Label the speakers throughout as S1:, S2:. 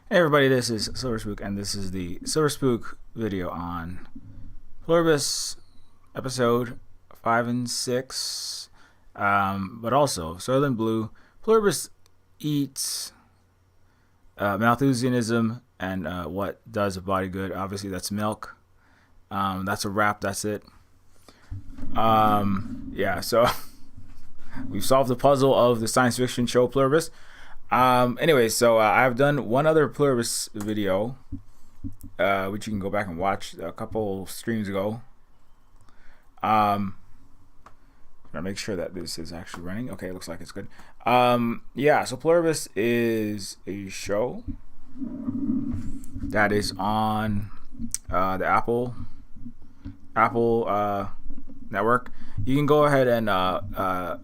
S1: Hey everybody, this is Silver Spook, and this is the Silver Spook video on Pluribus episode 5 and 6, but also Soylent Blue. Pluribus eats Malthusianism and what does a body good. Obviously, that's milk. That's a wrap. That's it. So we've solved the puzzle of the science fiction show Pluribus. Anyway, so I've done one other Pluribus video, which you can go back and watch a couple streams ago. Gotta make sure that this is actually running. Okay, it looks like it's good. So Pluribus is a show that is on the Apple network. You can go ahead and I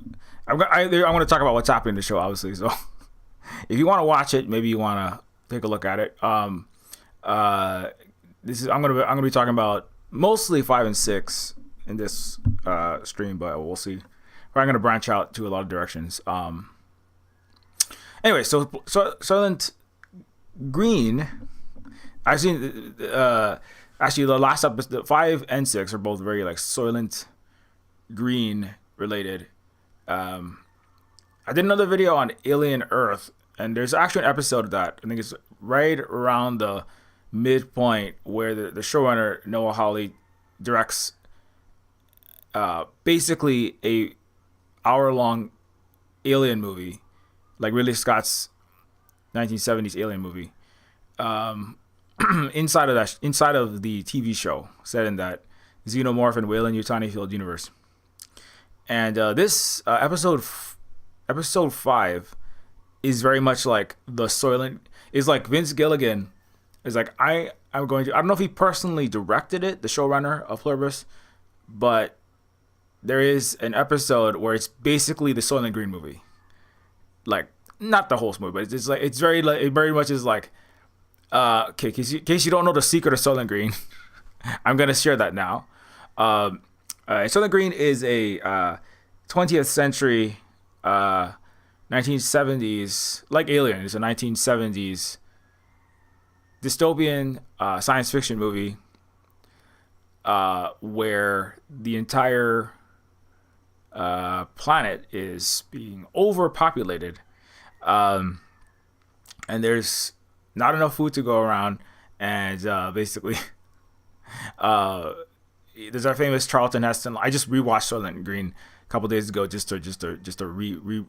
S1: want to talk about what's happening in the show, obviously. So if you want to watch it, maybe you want to take a look at it. I'm gonna be talking about mostly 5 and 6 in this stream, but we'll see. I'm gonna branch out to a lot of directions. Anyway, so Soylent Green. I've seen actually the last episode, 5 and 6 are both very like Soylent Green related. I did another video on Alien Earth, and there's actually an episode of that. I think it's right around the midpoint where the showrunner Noah Hawley directs basically a hour-long alien movie, like Ridley Scott's 1970s alien movie. Inside of the TV show set in that xenomorph and Weyland-Yutani Field universe, and this episode 5 is very much like the Soylent. Is like Vince Gilligan is like I don't know if he personally directed it, the showrunner of Pluribus, but there is an episode where it's basically the Soylent Green movie, like not the whole movie, but it's like it very much is like okay. In case you don't know the secret of Soylent Green, I'm gonna share that now. Soylent Green is a 20th century 1970s, like Alien, it's a 1970s dystopian science fiction movie where the entire planet is being overpopulated, and there's not enough food to go around, and basically there's our famous Charlton Heston. I just rewatched Soylent Green a couple days ago just to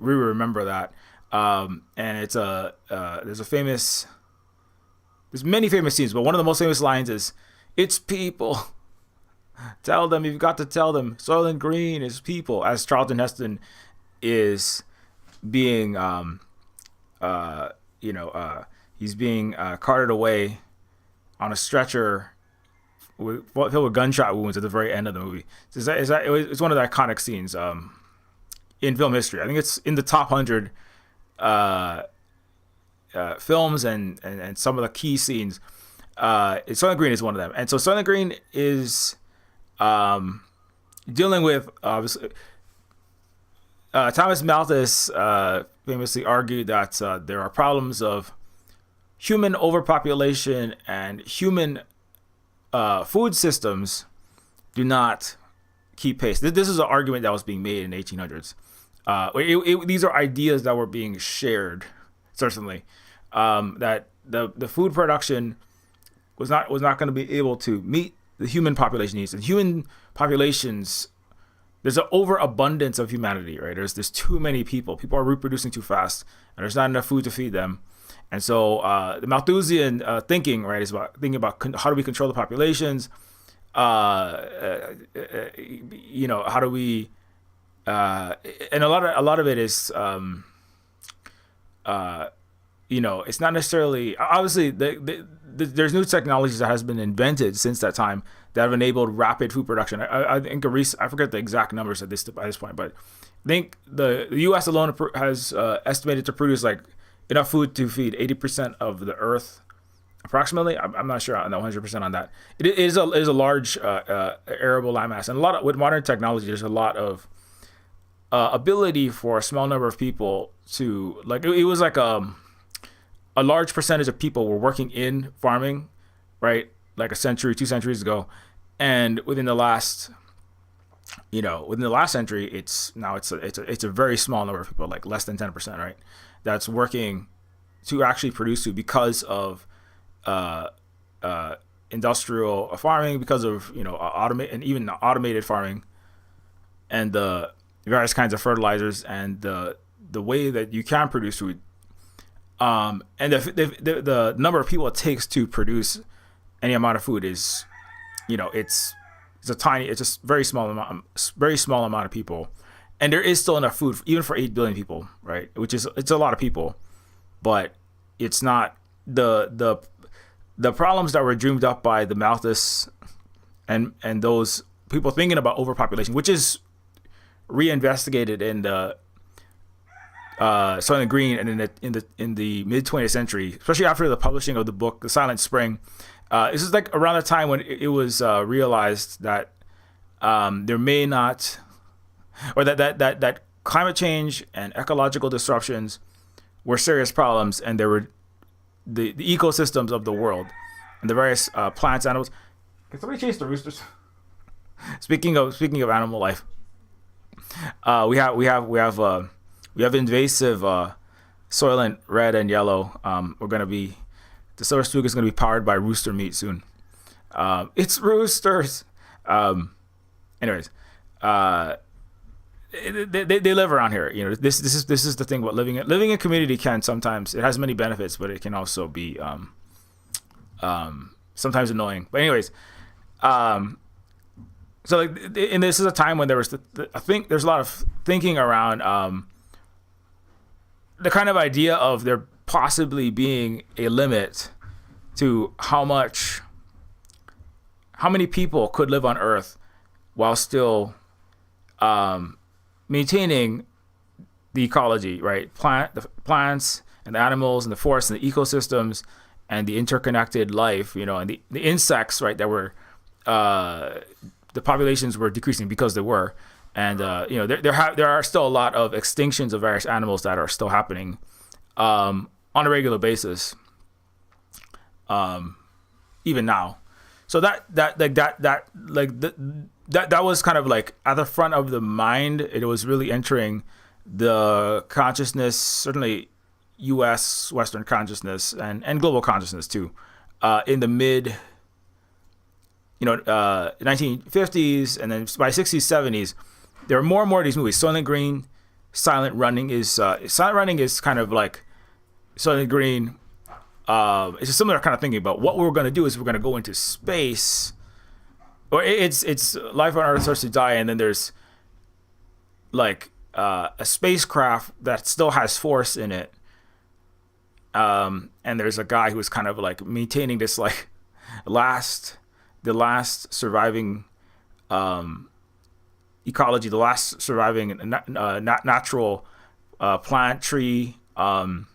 S1: remember that. And it's there's many famous scenes, but one of the most famous lines is, "It's people. Tell them, you've got to tell them Soylent Green is people," as Charlton Heston is being he's being carted away on a stretcher filled with gunshot wounds at the very end of the movie. It's one of the iconic scenes in film history. I think it's in the top 100 films and some of the key scenes. Soylent Green is one of them, and so Soylent Green is dealing with obviously. Thomas Malthus famously argued that there are problems of human overpopulation and human food systems do not keep pace. This is an argument that was being made in the 1800s. These are ideas that were being shared, certainly, that the food production was not going to be able to meet the human population needs. And human populations, there's an overabundance of humanity, right? There's too many people. People are reproducing too fast, and there's not enough food to feed them. And so the Malthusian thinking, right, is about thinking about how do we control the populations. How do we? And a lot of it is, it's not necessarily obviously there's new technologies that has been invented since that time that have enabled rapid food production. I think I forget the exact numbers at this point, but I think the U.S. alone has estimated to produce like enough food to feed 80% of the Earth, approximately. I'm not sure on 100% on that. It is a large arable landmass, and with modern technology, there's a lot of ability for a small number of people to like. It was like a large percentage of people were working in farming, right? Like a century, 2 centuries ago, and within the last century, it's a very small number of people, like less than 10%, right? That's working to actually produce food because of uh, industrial farming, because of automated farming, and the various kinds of fertilizers, and the way that you can produce food, and the number of people it takes to produce any amount of food is, it's just very small amount of people, and there is still enough food even for 8 billion people, right? It's a lot of people, but it's not the problems that were dreamed up by the Malthus and those people thinking about overpopulation, which is reinvestigated in the Soylent Green and in the mid 20th century, especially after the publishing of the book The Silent Spring. This is like around the time when it was realized that there may not, or that climate change and ecological disruptions were serious problems, and there were the ecosystems of the world and the various plants, animals. Can somebody chase the roosters? Speaking of animal life, we have invasive Soylent Red and Yellow. The Silver Spook is going to be powered by rooster meat soon. It's roosters. Anyways, they live around here. This is the thing about living in community. It has many benefits, but it can also be sometimes annoying. But anyways, and this is a time when there was I think there's a lot of thinking around the kind of idea of there possibly being a limit to how many people could live on Earth while still maintaining the ecology, right? The plants and the animals and the forests and the ecosystems and the interconnected life, and the insects, right? That were the populations were decreasing because they were, and there are still a lot of extinctions of various animals that are still happening on a regular basis, even now. So that was kind of like at the front of the mind. It was really entering the consciousness, certainly U.S. Western consciousness and global consciousness too, in the mid 1950s, and then by 60s, 70s, there are more and more of these movies. Soylent Green, Silent Running is kind of like Soylent Green. It's a similar kind of thinking about what we're going to do is we're going to go into space, or it's life on Earth starts to die, and then there's like a spacecraft that still has force in it, and there's a guy who's kind of like maintaining this like the last surviving ecology, the last surviving natural plant, tree, and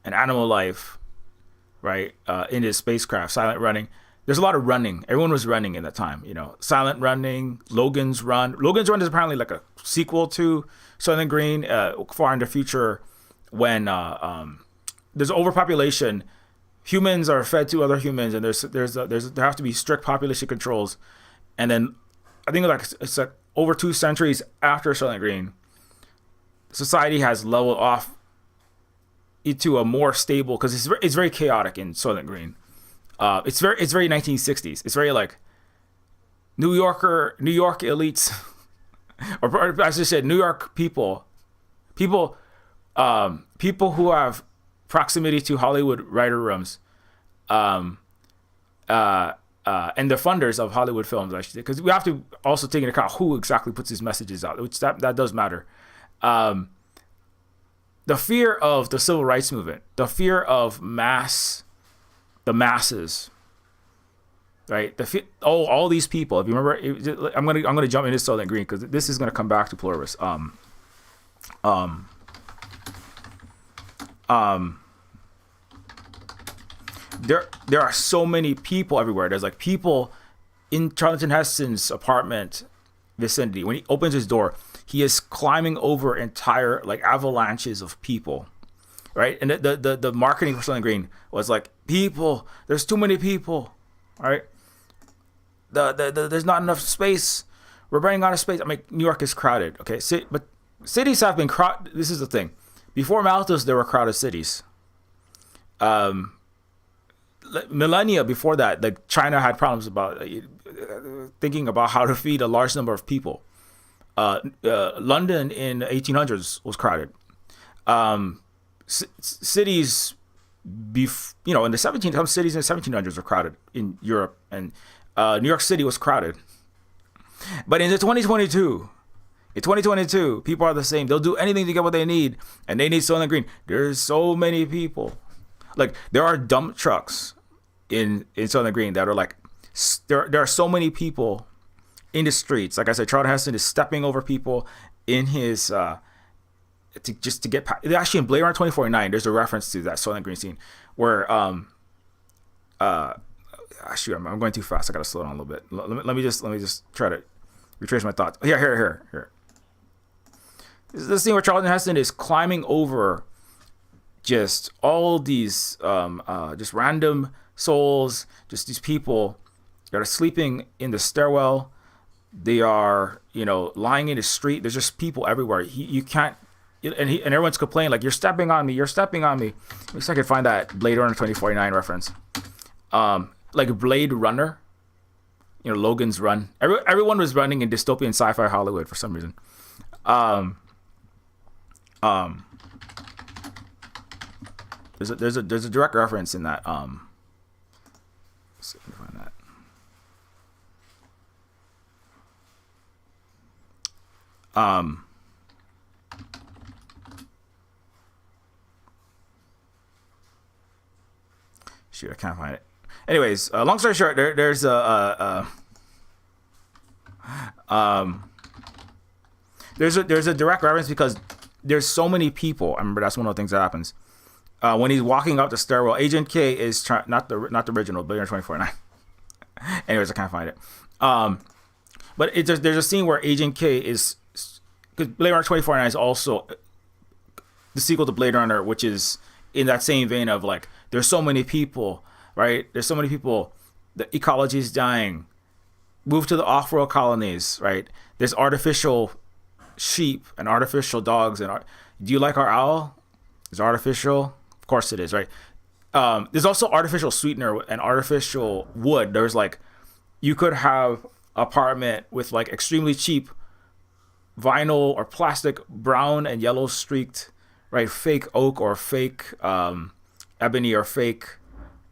S1: animal life, right? In his spacecraft, Silent Running. There's a lot of running. Everyone was running in that time, Silent Running, Logan's Run. Logan's Run is apparently like a sequel to Soylent Green, far in the future, when there's overpopulation. Humans are fed to other humans, and there have to be strict population controls. And then I think it's like over 2 centuries after Soylent Green, society has leveled off into a more stable, because it's very chaotic in Soylent Green. It's very 1960s. It's very like New York elites, or as I said, New York people who have proximity to Hollywood writer rooms, and the funders of Hollywood films, I should say, because we have to also take into account who exactly puts these messages out, which that does matter. The fear of the civil rights movement, the fear of the masses, right? All these people. If you remember, I'm gonna jump into Soylent Green because this is gonna come back to Pluribus. There are so many people everywhere. There's like people in Charlton Heston's apartment vicinity. When he opens his door, he is climbing over entire like avalanches of people right? And the marketing for Soylent Green was like, people, there's too many people, right? There's not enough space. We're running out of space. I mean, New York is crowded, okay? But cities have been crowded. This is the thing. Before Malthus, there were crowded cities. Millennia before that, like China had problems about thinking about how to feed a large number of people. London in the 1800s was crowded. Cities, in the 1700s, some cities in the 1700s were crowded in Europe, and New York City was crowded. But in 2022, people are the same. They'll do anything to get what they need, and they need Soylent Green. There's so many people. Like, there are dump trucks in Soylent Green that are like, there are so many people in the streets. Like I said, Charlton Heston is stepping over people in his to get past. Actually, in Blade Runner 2049, there's a reference to that Soylent Green scene where shoot, I'm going too fast. I gotta slow down a little bit. Let me just try to retrace my thoughts. Here. This is the scene where Charlton Heston is climbing over just all these just random souls, just these people that are sleeping in the stairwell. They are, lying in the street. There's just people everywhere. You can't, and everyone's complaining like, you're stepping on me. Let me see if I can find that Blade Runner 2049 reference. Like Blade Runner, Logan's Run. Everyone was running in dystopian sci-fi Hollywood for some reason. There's a direct reference in that. Let's see if I can find that. Shoot, I can't find it. Anyways, long story short, there's a direct reference because there's so many people. I remember that's one of the things that happens when he's walking up the stairwell. Agent K is not the original Blade Runner 2049. Anyways, I can't find it. But there's a scene where Agent K is, because Blade Runner 2049 is also the sequel to Blade Runner, which is in that same vein of like, there's so many people, right? There's so many people. The ecology is dying. Move to the off-world colonies, right? There's artificial sheep and artificial dogs. And do you like our owl? It's artificial. Of course it is, right? There's also artificial sweetener and artificial wood. There's like, you could have an apartment with like extremely cheap vinyl or plastic, brown and yellow streaked, right? Fake oak or fake ebony or fake,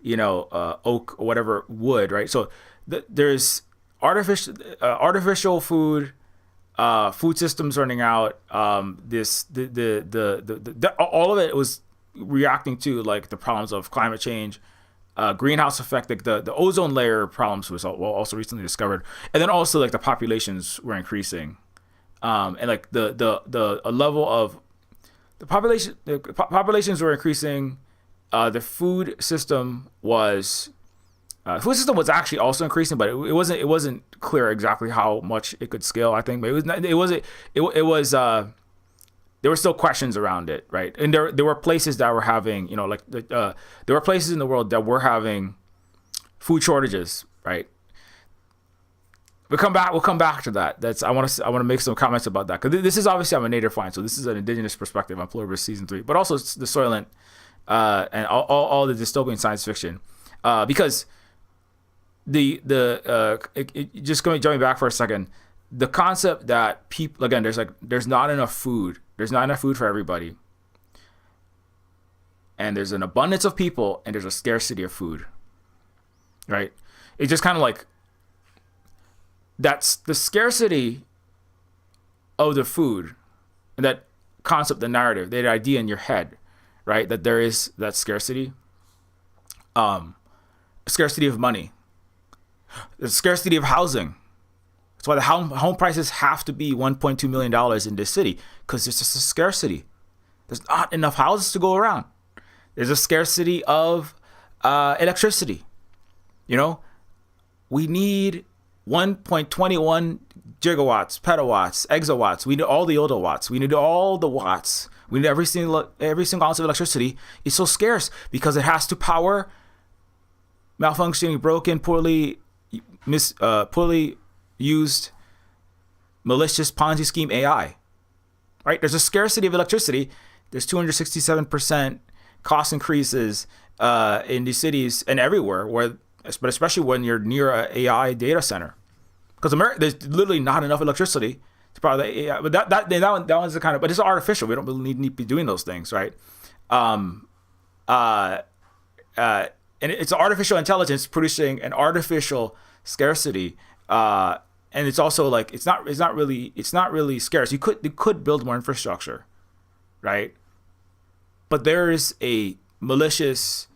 S1: oak or whatever wood, right? So there's artificial food, food systems running out. All of it was reacting to like the problems of climate change, greenhouse effect, like the ozone layer problems was also recently discovered, and then also like the populations were increasing, and like the level of the populations were increasing. The food system was actually also increasing, but it wasn't clear exactly how much it could scale. I think, but it was there were still questions around it, right? And there were places that were having, there were places in the world that were having food shortages, right? We'll come back to that. I want to make some comments about that, because this is obviously, I'm a native find, so this is an indigenous perspective on Pluribus season 3, but also the Soylent and all the dystopian science fiction, because jumping back for a second, the concept that people, again, there's not enough food. There's not enough food for everybody. And there's an abundance of people and there's a scarcity of food. Right? It's just kind of like, that's the scarcity of the food, and that concept, the narrative, the idea in your head, right? That there is that scarcity. Scarcity of money. The scarcity of housing. That's why the home prices have to be $1.2 million in this city, because there's just a scarcity. There's not enough houses to go around. There's a scarcity of electricity. We need 1.21 gigawatts, petawatts, exawatts. We need all the watts. We need all the watts. We need every single ounce of electricity. It's so scarce because it has to power malfunctioning, broken, poorly used, malicious Ponzi scheme AI. Right? There's a scarcity of electricity. There's 267% cost increases in these cities and everywhere, but especially when you're near an AI data center, because there's literally not enough electricity to power the AI. But that one's the kind of, but it's artificial. We don't really need to be doing those things, right? And it's artificial intelligence producing an artificial scarcity. And it's also like it's not really scarce. You could build more infrastructure, right? But there is a malicious,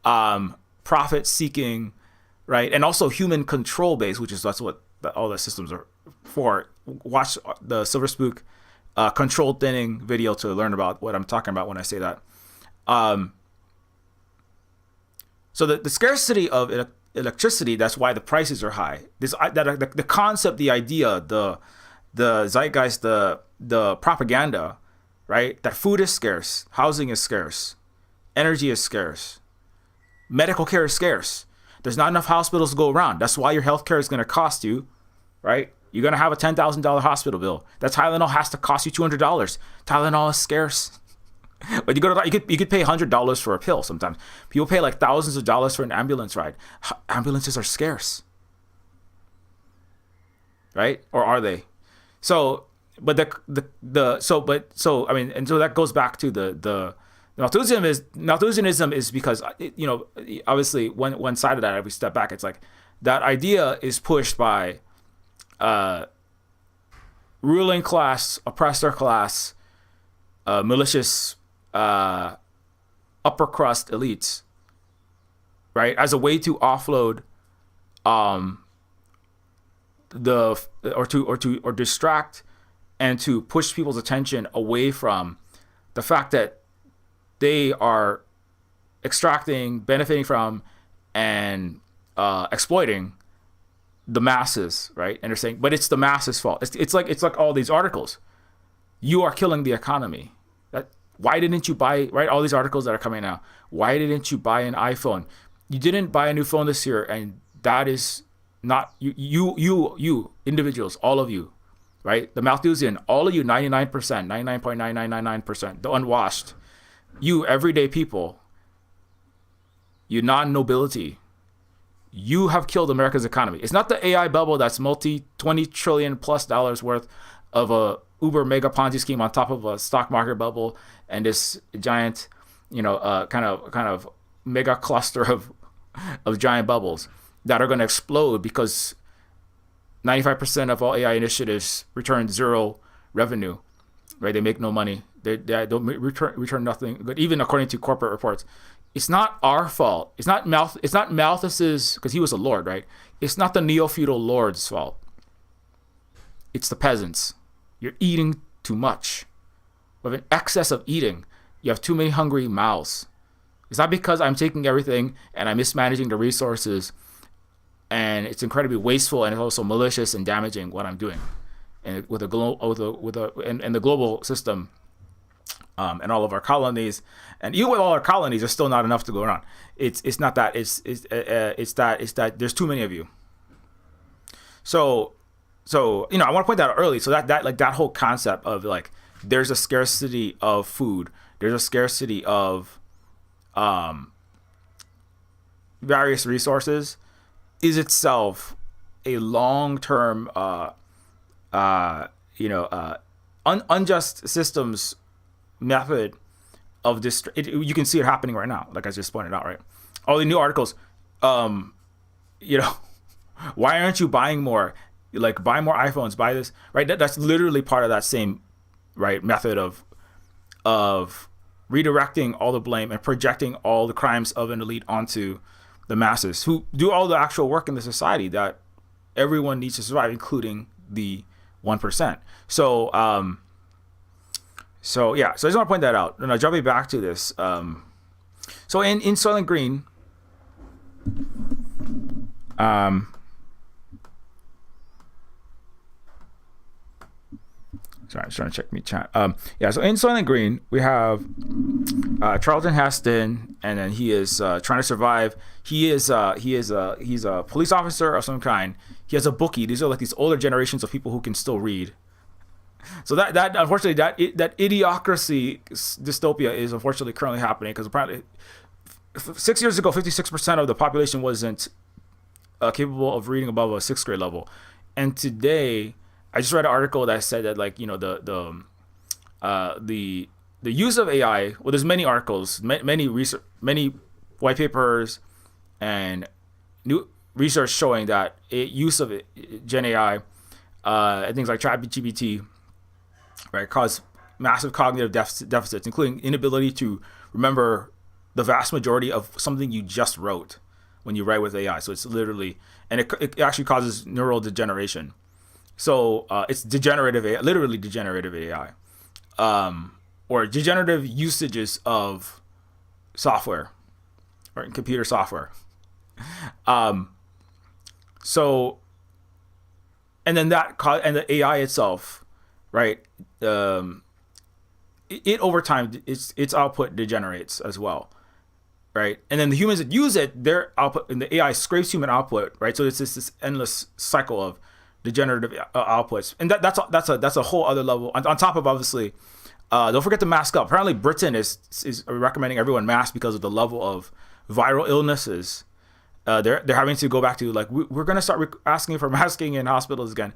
S1: profit-seeking, right, and also human control base, that's what all the systems are for. Watch the Silver Spook control thinning video to learn about what I'm talking about when I say that. So the scarcity of electricity, that's why the prices are high. The concept, the idea, the zeitgeist, the propaganda, right? That food is scarce, housing is scarce, energy is scarce, medical care is scarce. There's not enough hospitals to go around. That's why your healthcare is going to cost you, right? You're going to have a $10,000 hospital bill. That Tylenol has to cost you $200. Tylenol is scarce. But you could pay $100 for a pill sometimes. People pay like thousands of dollars for an ambulance ride. Ambulances are scarce, right? Or are they? So, but so that goes back to the Malthusianism is because, obviously one side of that, if we step back, it's like that idea is pushed by ruling class, oppressor class, malicious upper crust elites, right, as a way to offload or distract and to push people's attention away from the fact that they are extracting, benefiting from, and exploiting the masses, right? And they're saying, but it's the masses' fault. It's like all these articles. You are killing the economy. Why didn't you buy, right? All these articles that are coming out. Why didn't you buy an iPhone? You didn't buy a new phone this year, and that is not you individuals, all of you, right? The Malthusian, all of you, 99%, 99.9999%, the unwashed, you everyday people, you non-nobility, you have killed America's economy. It's not the AI bubble that's $20 trillion plus worth of a uber mega Ponzi scheme on top of a stock market bubble and this giant, kind of mega cluster of giant bubbles that are going to explode because 95% of all AI initiatives return zero revenue, right? They make no money. They don't return nothing. But even according to corporate reports, it's not our fault. It's not Malthus's, because he was a lord, right? It's not the neo-feudal lord's fault. It's the peasants. You're eating too much. With an excess of eating, you have too many hungry mouths. It's not because I'm taking everything and I'm mismanaging the resources, and it's incredibly wasteful and it's also malicious and damaging what I'm doing, and with the global system, and all of our colonies, and even with all our colonies, there's still not enough to go around. It's not that. It's that there's too many of you. So I want to point that out early. So that whole concept of like there's a scarcity of food, there's a scarcity of various resources, is itself a long-term unjust systems method of this. You can see it happening right now, like I just pointed out, right? All the new articles, why aren't you buying more? Like, buy more iPhones, buy this, right? That's literally part of that same, right, method of redirecting all the blame and projecting all the crimes of an elite onto the masses who do all the actual work in the society that everyone needs to survive, including the 1%. So I just want to point that out. And jumping back to this. So in Soylent Green, Sorry, I'm just trying to check me chat. Yeah, so in Soylent Green, we have Charlton Heston, and then he is trying to survive. He's a police officer of some kind. He has a bookie. These are like these older generations of people who can still read. So that unfortunately that idiocracy dystopia is unfortunately currently happening, because apparently 6 years ago 56% of the population wasn't capable of reading above a sixth grade level, and today I just read an article that said that, like, you know, the use of AI. Well, there's many articles, many research, many white papers, and new research showing that use of Gen AI, things like ChatGPT, right, cause massive cognitive deficits, including inability to remember the vast majority of something you just wrote when you write with AI. So it's literally, and it actually causes neural degeneration. So it's degenerative AI, literally degenerative AI, or degenerative usages of software, or computer software. So, and then and the AI itself, right? It over time, its output degenerates as well, right? And then the humans that use it, their output, and the AI scrapes human output, right? So it's this endless cycle of degenerative outputs, and that's a whole other level on top of, obviously, don't forget to mask up. Apparently Britain is recommending everyone mask because of the level of viral illnesses. They're having to go back to, like, we're going to start asking for masking in hospitals again.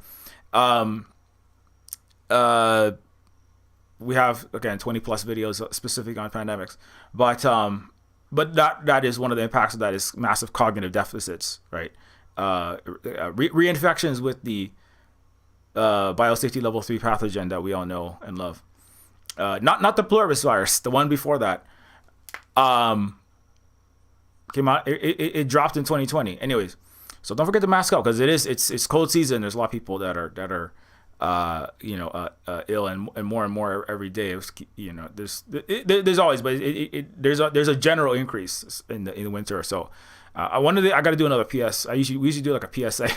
S1: We have, again, 20 plus videos specific on pandemics, but that is one of the impacts of that is massive cognitive deficits, right? Reinfections with the biosafety level 3 pathogen that we all know and love. Not the Pluribus virus, the one before that. Came out. It dropped in 2020. Anyways, so don't forget to mask up, because it's cold season. There's a lot of people that are ill, and more every day. There's always, but there's a general increase in the winter. So I got to do another PS. We usually do like a PSA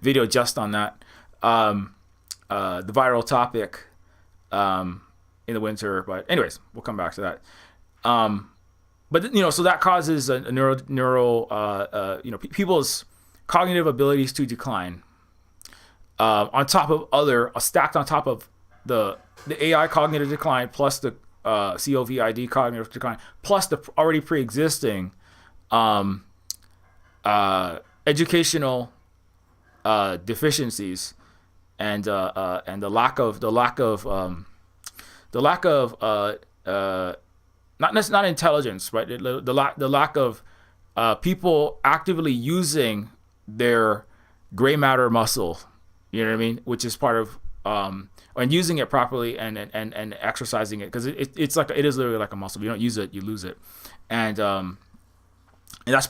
S1: video just on that, the viral topic in the winter. But anyways, we'll come back to that. But so that causes a people's cognitive abilities to decline. On top of stacked on top of the AI cognitive decline, plus the COVID cognitive decline, plus the already pre-existing educational deficiencies, and the lack of not intelligence, right? The lack of people actively using their gray matter muscle. You know what I mean? Which is part of and using it properly and exercising it, because it is literally like a muscle. If you don't use it, you lose it, and that's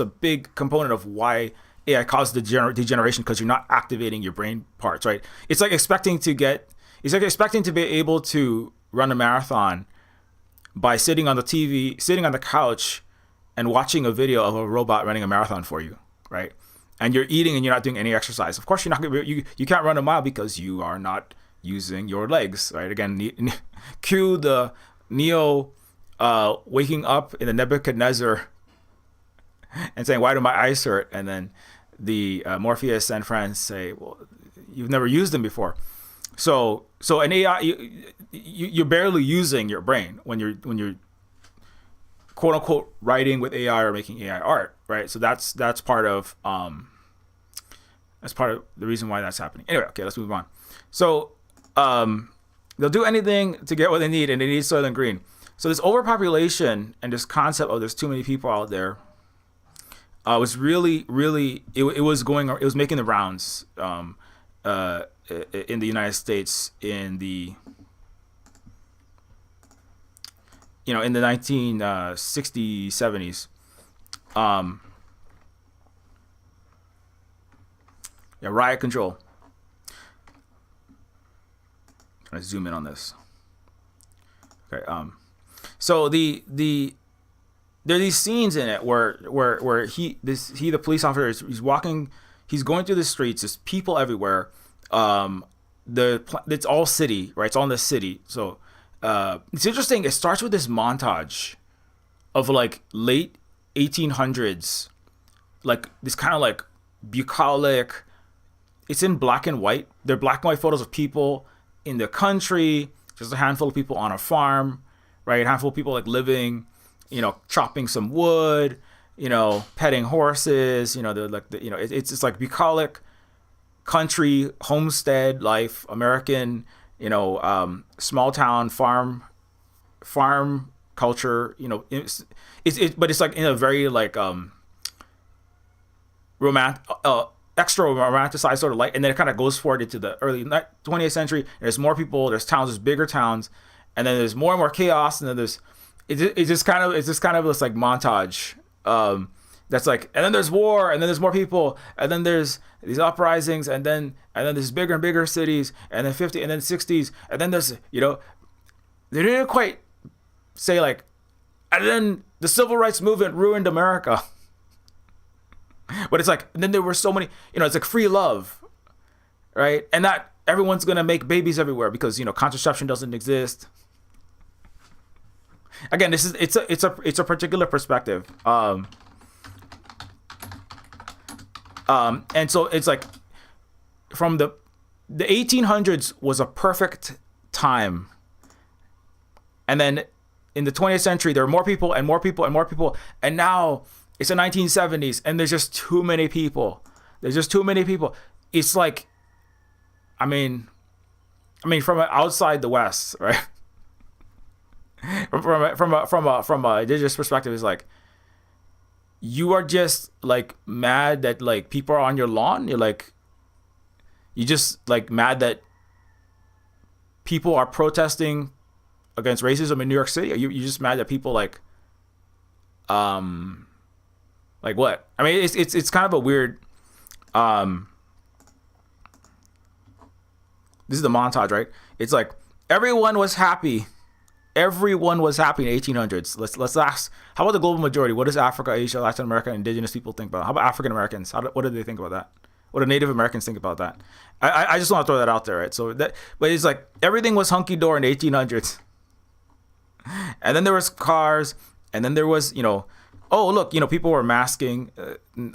S1: a big component of why AI causes degeneration, because you're not activating your brain parts, right? It's like expecting to be able to run a marathon by sitting on the couch and watching a video of a robot running a marathon for you, right? And you're eating and you're not doing any exercise. Of course, you're not gonna you can't run a mile because you are not using your legs, right? Again, cue the Neo waking up in the Nebuchadnezzar and saying, "Why do my eyes hurt?" And then the Morpheus and friends say, "Well, you've never used them before." So an AI, you're barely using your brain when you're quote unquote writing with AI or making AI art, right? So that's part of the reason why that's happening. Anyway, okay, let's move on. So they'll do anything to get what they need, and they need Soylent Green. So this overpopulation and this concept of there's too many people out there was really it was making the rounds in the United States in the 1960s, 70s. Riot control. Trying to zoom in on this. Okay. So there are these scenes in it where the police officer he's going through the streets. There's people everywhere. It's all city, right? It's all in the city. So it's interesting. It starts with this montage of like late 1800s, like this kind of like bucolic. It's in black and white. They're black and white photos of people in the country, just a handful of people on a farm, right? A handful of people like living, chopping some wood, petting horses, they're like, it's just like bucolic country homestead life, American, small town farm culture, but it's like in a very like extra romanticized sort of light, and then it kind of goes forward into the early 20th century. There's more people, there's towns, there's bigger towns, and then there's more and more chaos, and then it's just kind of this like montage that's like, and then there's war, and then there's more people, and then there's these uprisings, and then there's bigger and bigger cities, and then 50, and then 60s, and then there's they didn't quite say like, and then the civil rights movement ruined America. But it's like, and then there were so many, it's like free love, right? And that everyone's gonna make babies everywhere because contraception doesn't exist. Again, it's a particular perspective. And so it's like from the 1800s was a perfect time, and then in the 20th century there were more people and more people and more people, and now it's the 1970s and there's just too many people. It's like, I mean from outside the West, right? from a indigenous perspective, it's like you are just like mad that like people are on your lawn. You just like mad that people are protesting against racism in New York City. You just mad that people like what? I mean, it's kind of a weird. This is the montage, right? It's like everyone was happy. Everyone was happy in the 1800s. Let's ask, how about the global majority? What does Africa, Asia, Latin America, and indigenous people think about it? How about African Americans? What do they think about that? What do Native Americans think about that? I just want to throw that out there, right? So but it's like everything was hunky dory in the 1800s, and then there was cars, and then there was oh look, people were masking. In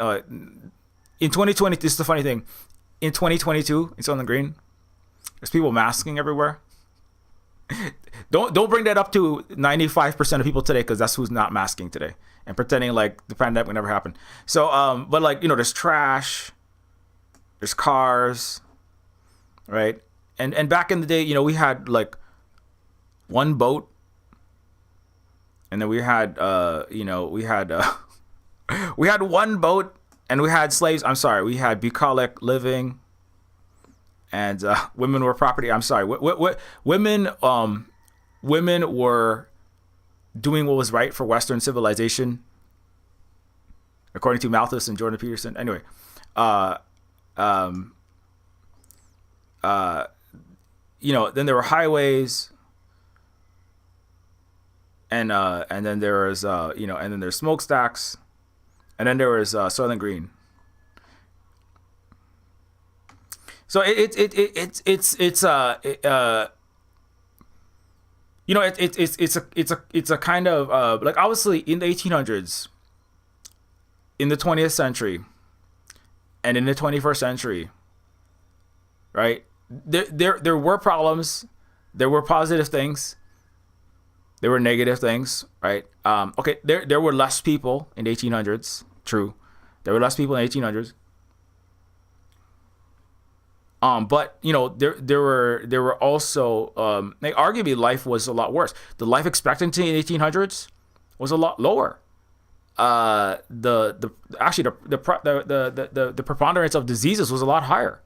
S1: 2020, this is the funny thing. In 2022, it's on the green. There's people masking everywhere. Don't bring that up to 95% of people today, because that's who's not masking today and pretending like the pandemic never happened. So but like there's trash, there's cars, right? And back in the day, we had like one boat, and then we had we had one boat, and we had slaves. I'm sorry, we had bucolic living. And women were property. I'm sorry. Women were doing what was right for Western civilization, according to Malthus and Jordan Peterson. Anyway, then there were highways, and then there was and then there's smokestacks, and then there was Soylent Green. So it's a kind of like, obviously in the 1800s, in the 20th century, and in the 21st century, right? There were problems, there were positive things, there were negative things, right? Okay, there were less people in the 1800s. True, there were less people in the 1800s. But there were also like, arguably life was a lot worse. The life expectancy in the 1800s was a lot lower. The preponderance of diseases was a lot higher,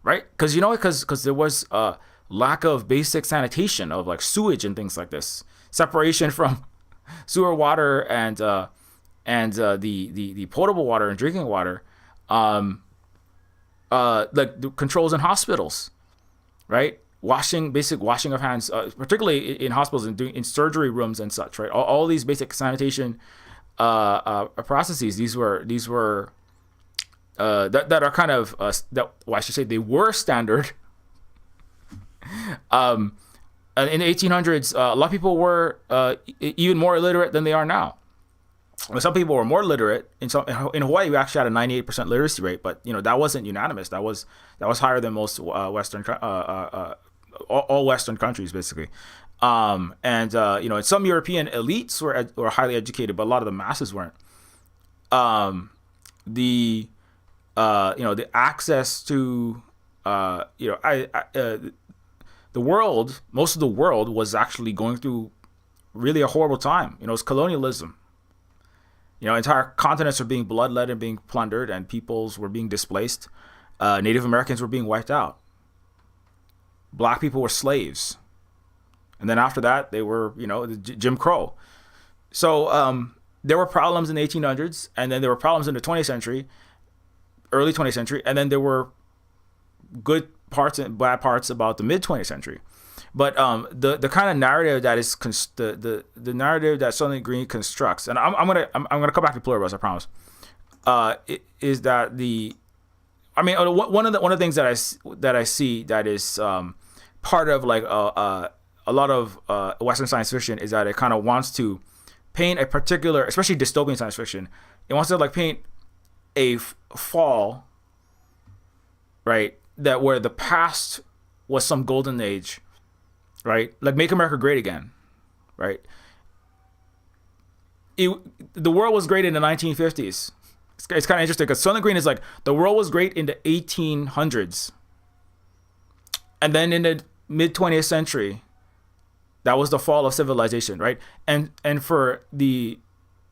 S1: right? Because there was a lack of basic sanitation of like sewage and things like this, separation from sewer water and the potable water and drinking water. Like the controls in hospitals, right? Basic washing of hands, particularly in hospitals and in surgery rooms and such, right? All these basic sanitation processes. These were that are kind of I should say they were standard. In the 1800s, a lot of people were even more illiterate than they are now. Some people were more literate. In Hawaii, we actually had a 98% literacy rate, but that wasn't unanimous. That was higher than most Western all Western countries basically. And some European elites were highly educated, but a lot of the masses weren't. The access to the world, most of the world was actually going through really a horrible time. It's colonialism. Entire continents were being bloodlet and being plundered, and peoples were being displaced. Native Americans were being wiped out. Black people were slaves. And then after that, they were, Jim Crow. So there were problems in the 1800s, and then there were problems in the 20th century, early 20th century, and then there were good parts and bad parts about the mid 20th century. But the kind of narrative that is the narrative that Soylent Green constructs, and I'm gonna come back to Pluribus, I promise. Is that one of the things that I see that is part of like a lot of Western science fiction is that it kind of wants to paint a particular, especially dystopian science fiction, it wants to like paint a fall, right? That where the past was some golden age, right? Like Make America Great Again, right? The world was great in the 1950s. It's kind of interesting because Soylent Green is like, the world was great in the 1800s. And then in the mid 20th century, that was the fall of civilization, right? And for the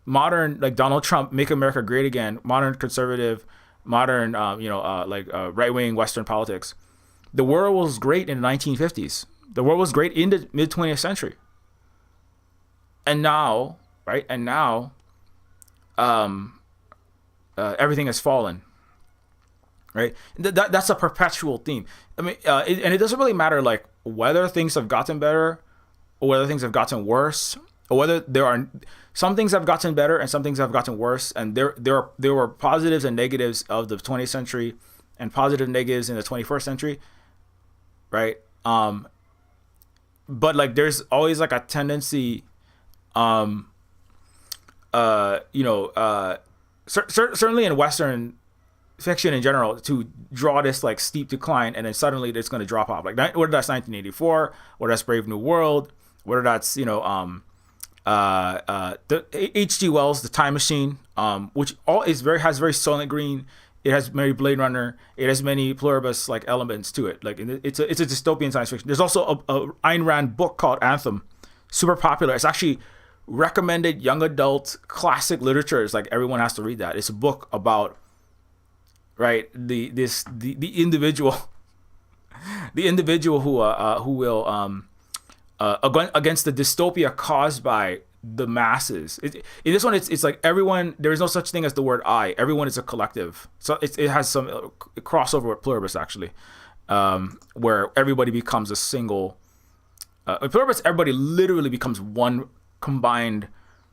S1: modern, like Donald Trump, Make America Great Again, modern conservative, modern, right-wing Western politics, the world was great in the 1950s. The world was great in the mid 20th century. And now, right? And now, everything has fallen, right? That's a perpetual theme. I mean, and it doesn't really matter like whether things have gotten better or whether things have gotten worse, or whether there are some things have gotten better and some things have gotten worse. And there were positives and negatives of the 20th century and positive negatives in the 21st century, right? But like there's always like a tendency, certainly in Western fiction in general, to draw this like steep decline and then suddenly it's going to drop off. Like whether that's 1984, whether that's Brave New World, whether that's the H.G. Wells' The Time Machine, which has very Soylent Green. It has many Blade Runner. It has many Pluribus like elements to it. Like it's a dystopian science fiction. There's also a Ayn Rand book called Anthem, super popular. It's actually recommended young adult classic literature. It's like everyone has to read that. It's a book about, right, the individual, the individual who will against the dystopia caused by the masses. In this one, it's like everyone. There is no such thing as the word I. Everyone is a collective. So it has some crossover with Pluribus actually, where everybody becomes a single. In Pluribus, everybody literally becomes one combined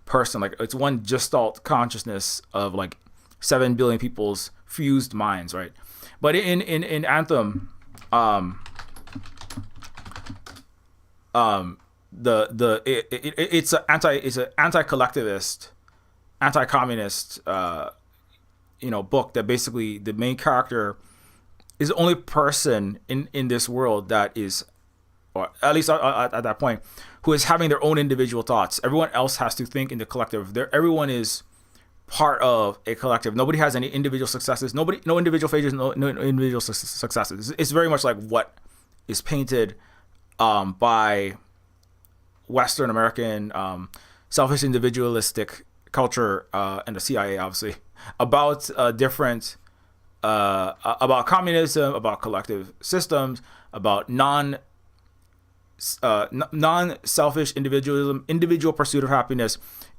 S1: person. Like it's one gestalt consciousness of like 7 billion people's fused minds, right? But in Anthem, it's an anti-collectivist, anti-communist, book that basically the main character is the only person in this world that is, or at least at that point, who is having their own individual thoughts. Everyone else has to think in the collective. Everyone is part of a collective. Nobody has any individual successes. No individual failures. No individual successes. It's very much like what is painted by Western American selfish individualistic culture and the CIA, obviously, about about communism, about collective systems, about non-selfish individualism, individual pursuit of happiness,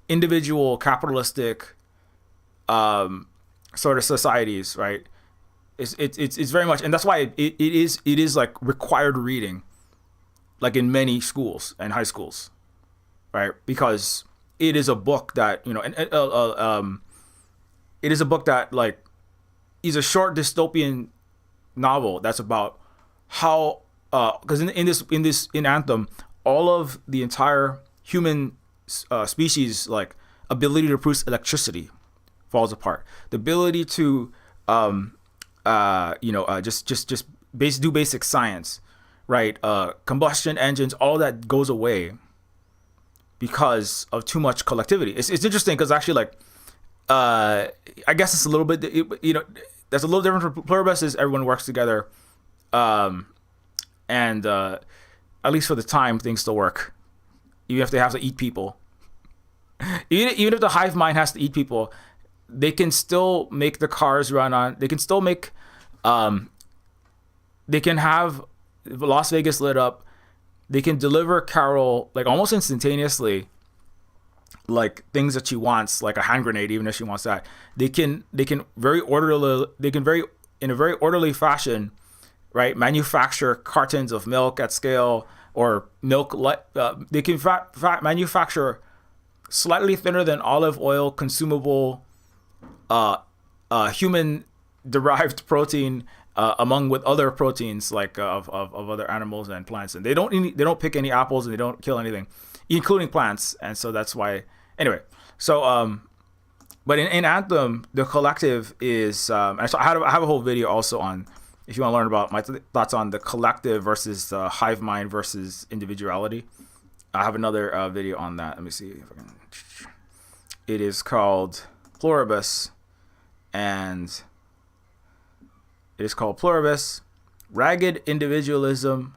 S1: individual capitalistic sort of societies, right? It's very much, and that's why it is like required reading, like in many schools and high schools, right? Because it is a book that it is a book that like is a short dystopian novel that's about how because in Anthem, all of the entire human species like ability to produce electricity falls apart. The ability to just do basic science, right? Combustion engines, all that goes away because of too much collectivity. It's interesting because actually, like, I guess it's a little bit, that's a little different from Pluribus. Is everyone works together, and at least for the time, things still work. Even if they have to eat people, even if the hive mind has to eat people, they can still make the cars run on. They can still make, they can have Las Vegas lit up. They can deliver Carol like almost instantaneously, like things that she wants, like a hand grenade, even if she wants that. They can very orderly. They can in a very orderly fashion, right? Manufacture cartons of milk at scale or milk. They can manufacture slightly thinner than olive oil consumable human derived protein among with other proteins like of other animals and plants, and they don't pick any apples and they don't kill anything, including plants. And so that's why anyway. So but in Anthem, the collective is and so I have a whole video also on, if you want to learn about my thoughts on the collective versus hive mind versus individuality. I have another video on that. Let me see if I can. It is called Pluribus, and it is called Pluribus, Ragged Individualism,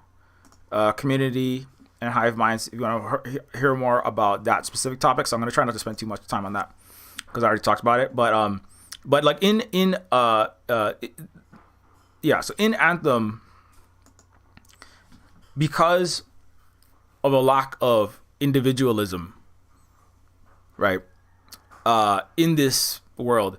S1: Community, and Hive Minds. If you want to hear more about that specific topic, so I'm going to try not to spend too much time on that because I already talked about it. But like so in Anthem, because of a lack of individualism, right? In this world,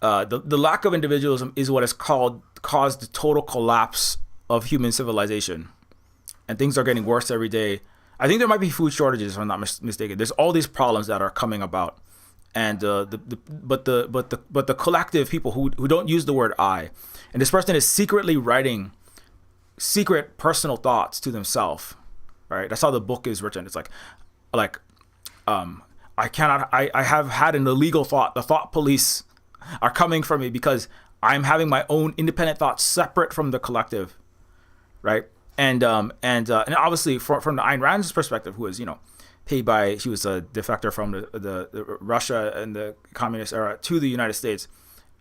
S1: the lack of individualism is what has caused the total collapse of human civilization, and things are getting worse every day. I think there might be food shortages, if I'm not mistaken. There's all these problems that are coming about, and but the collective people who don't use the word I, and this person is secretly writing secret personal thoughts to themselves, right? That's how the book is written. It's like I have had an illegal thought. The thought police are coming for me because I'm having my own independent thoughts separate from the collective, right? And obviously from the Ayn Rand's perspective, who was paid by, she was a defector from the Russia and the communist era to the United States,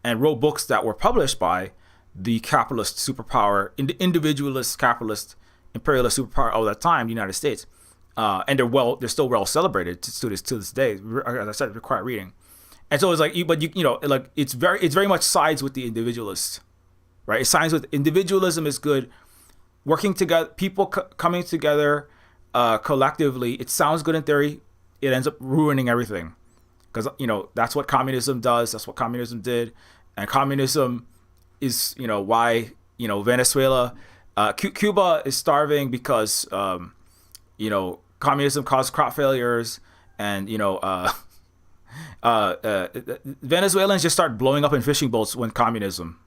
S1: and wrote books that were published by the capitalist superpower, individualist capitalist imperialist superpower of that time, the United States. And they're still well celebrated to this day. As I said, require reading. And so it's like, it's very much sides with the individualist, right? It sides with individualism is good. Working together, people coming together collectively. It sounds good in theory. It ends up ruining everything, because that's what communism does. That's what communism did, and communism is why Venezuela, Cuba is starving because communism caused crop failures, and Venezuelans just start blowing up in fishing boats when communism.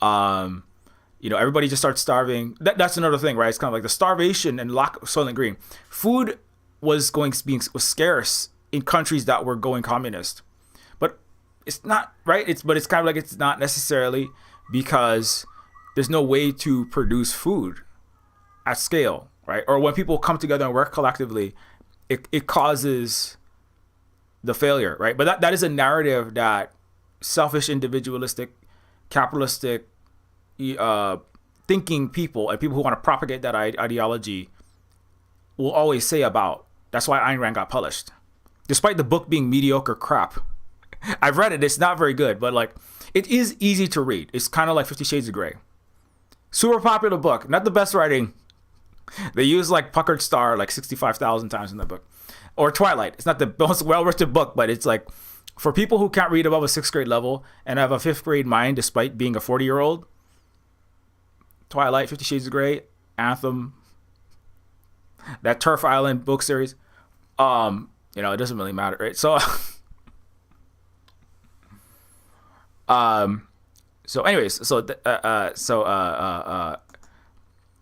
S1: Everybody just starts starving. That's another thing, right? It's kind of like the starvation and lack of Soylent Green. Food was scarce in countries that were going communist, but it's not right. It's kind of like it's not necessarily because there's no way to produce food at scale, right? Or when people come together and work collectively, it causes the failure, right? But that is a narrative that selfish, individualistic, capitalistic thinking people and people who want to propagate that ideology will always say about. That's why Ayn Rand got published, despite the book being mediocre crap. I've read it; it's not very good, but like it is easy to read. It's kind of like 50 Shades of Grey. Super popular book, not the best writing. They use like Puckard Star like 65,000 times in the book. Or Twilight. It's not the most well-written book, but it's like for people who can't read above a 6th grade level and have a 5th grade mind despite being a 40-year-old. Twilight, 50 Shades of Grey, Anthem, that Turf Island book series. It doesn't really matter, right? So So anyways,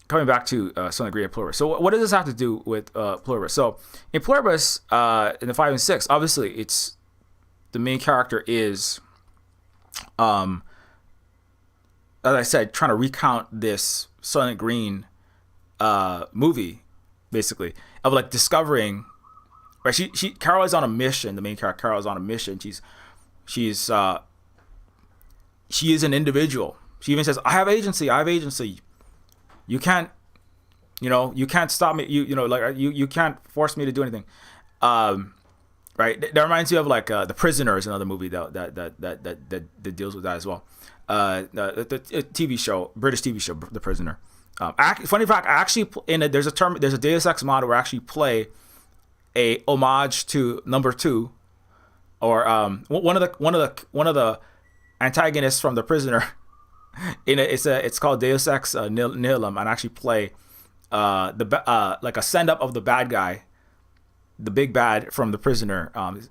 S1: coming back to Soylent Green and Pluribus. So what does this have to do with Pluribus? So in Pluribus, in the 5 and 6, obviously it's the main character is, as I said, trying to recount this Soylent Green movie, basically, of like discovering, right? Carol is on a mission. The main character Carol is on a mission. She is an individual. She even says, I have agency. You can't stop me. You can't force me to do anything. Right. That reminds you of like The Prisoner is another movie that deals with that as well. The TV show, British TV show, The Prisoner. Funny fact, there's a Deus Ex mod where I actually play a homage to number 2, or one of the antagonists from The Prisoner. It's called Deus Ex Nihilum, and I actually play like a send up of the bad guy, the big bad from The Prisoner. And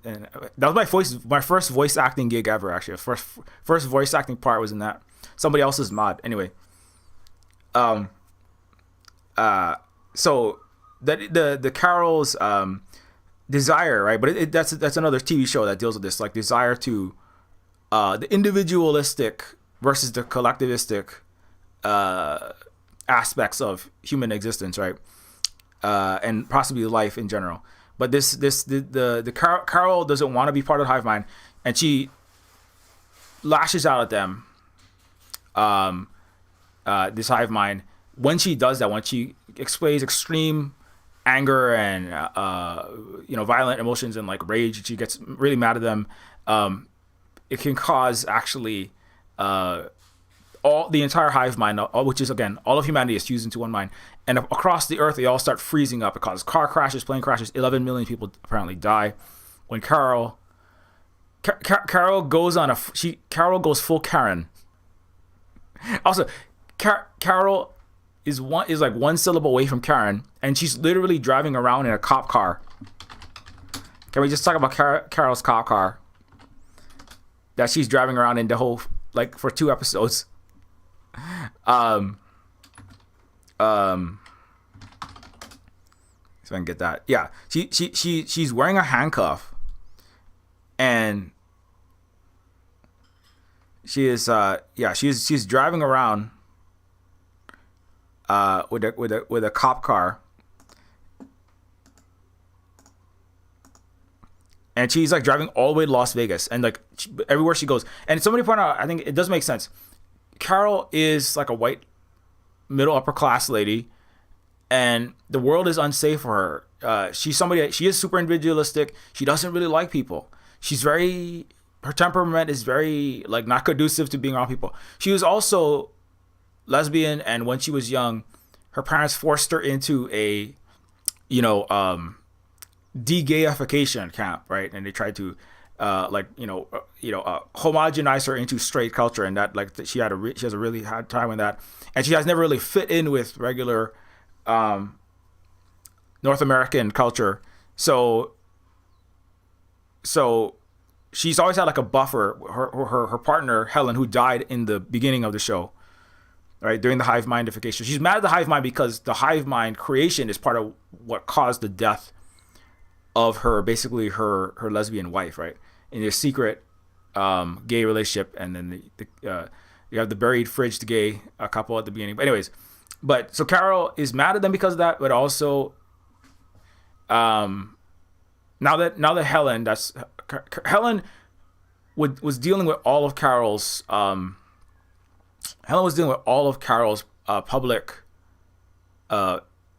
S1: that was my first voice acting gig ever. Actually, the first voice acting part was in that somebody else's mod. Anyway, so the Carol's desire, right? But that's another TV show that deals with this, like desire to the individualistic versus the collectivistic aspects of human existence, right? And possibly life in general. But Carol doesn't want to be part of the hive mind, and she lashes out at them. This hive mind, when she does that, when she displays extreme anger and violent emotions and like rage, she gets really mad at them. It can cause actually all the entire hive mind, which is again all of humanity, is fused into one mind, and across the earth they all start freezing up. It causes car crashes, plane crashes. 11 million people apparently die when Carol goes on Carol goes full Karen. Also, Carol is like one syllable away from Karen, and she's literally driving around in a cop car. Can we just talk about Carol's cop car that she's driving around in the whole, like, for 2 episodes? So I can get that. Yeah, she's wearing a handcuff, and she's driving around with a cop car, and she's like driving all the way to Las Vegas, and like everywhere she goes. And somebody pointed out, I think it does make sense. Carol is like a white middle upper class lady, and the world is unsafe for her. She is super individualistic. She doesn't really like people. Her temperament is very like not conducive to being around people. She was also lesbian, and when she was young, her parents forced her into a de-gayification camp, right? And they tried to homogenize her into straight culture, and that like she has a really hard time with that, and she has never really fit in with regular North American culture. So she's always had like a buffer. Her partner Helen, who died in the beginning of the show, right, during the hive mindification. She's mad at the hive mind because the hive mind creation is part of what caused the death of her lesbian wife, right, in their secret gay relationship. And then you have the buried fridged gay couple at the beginning. But anyways, so Carol is mad at them because of that, but also now that Helen was dealing with all of Carol's public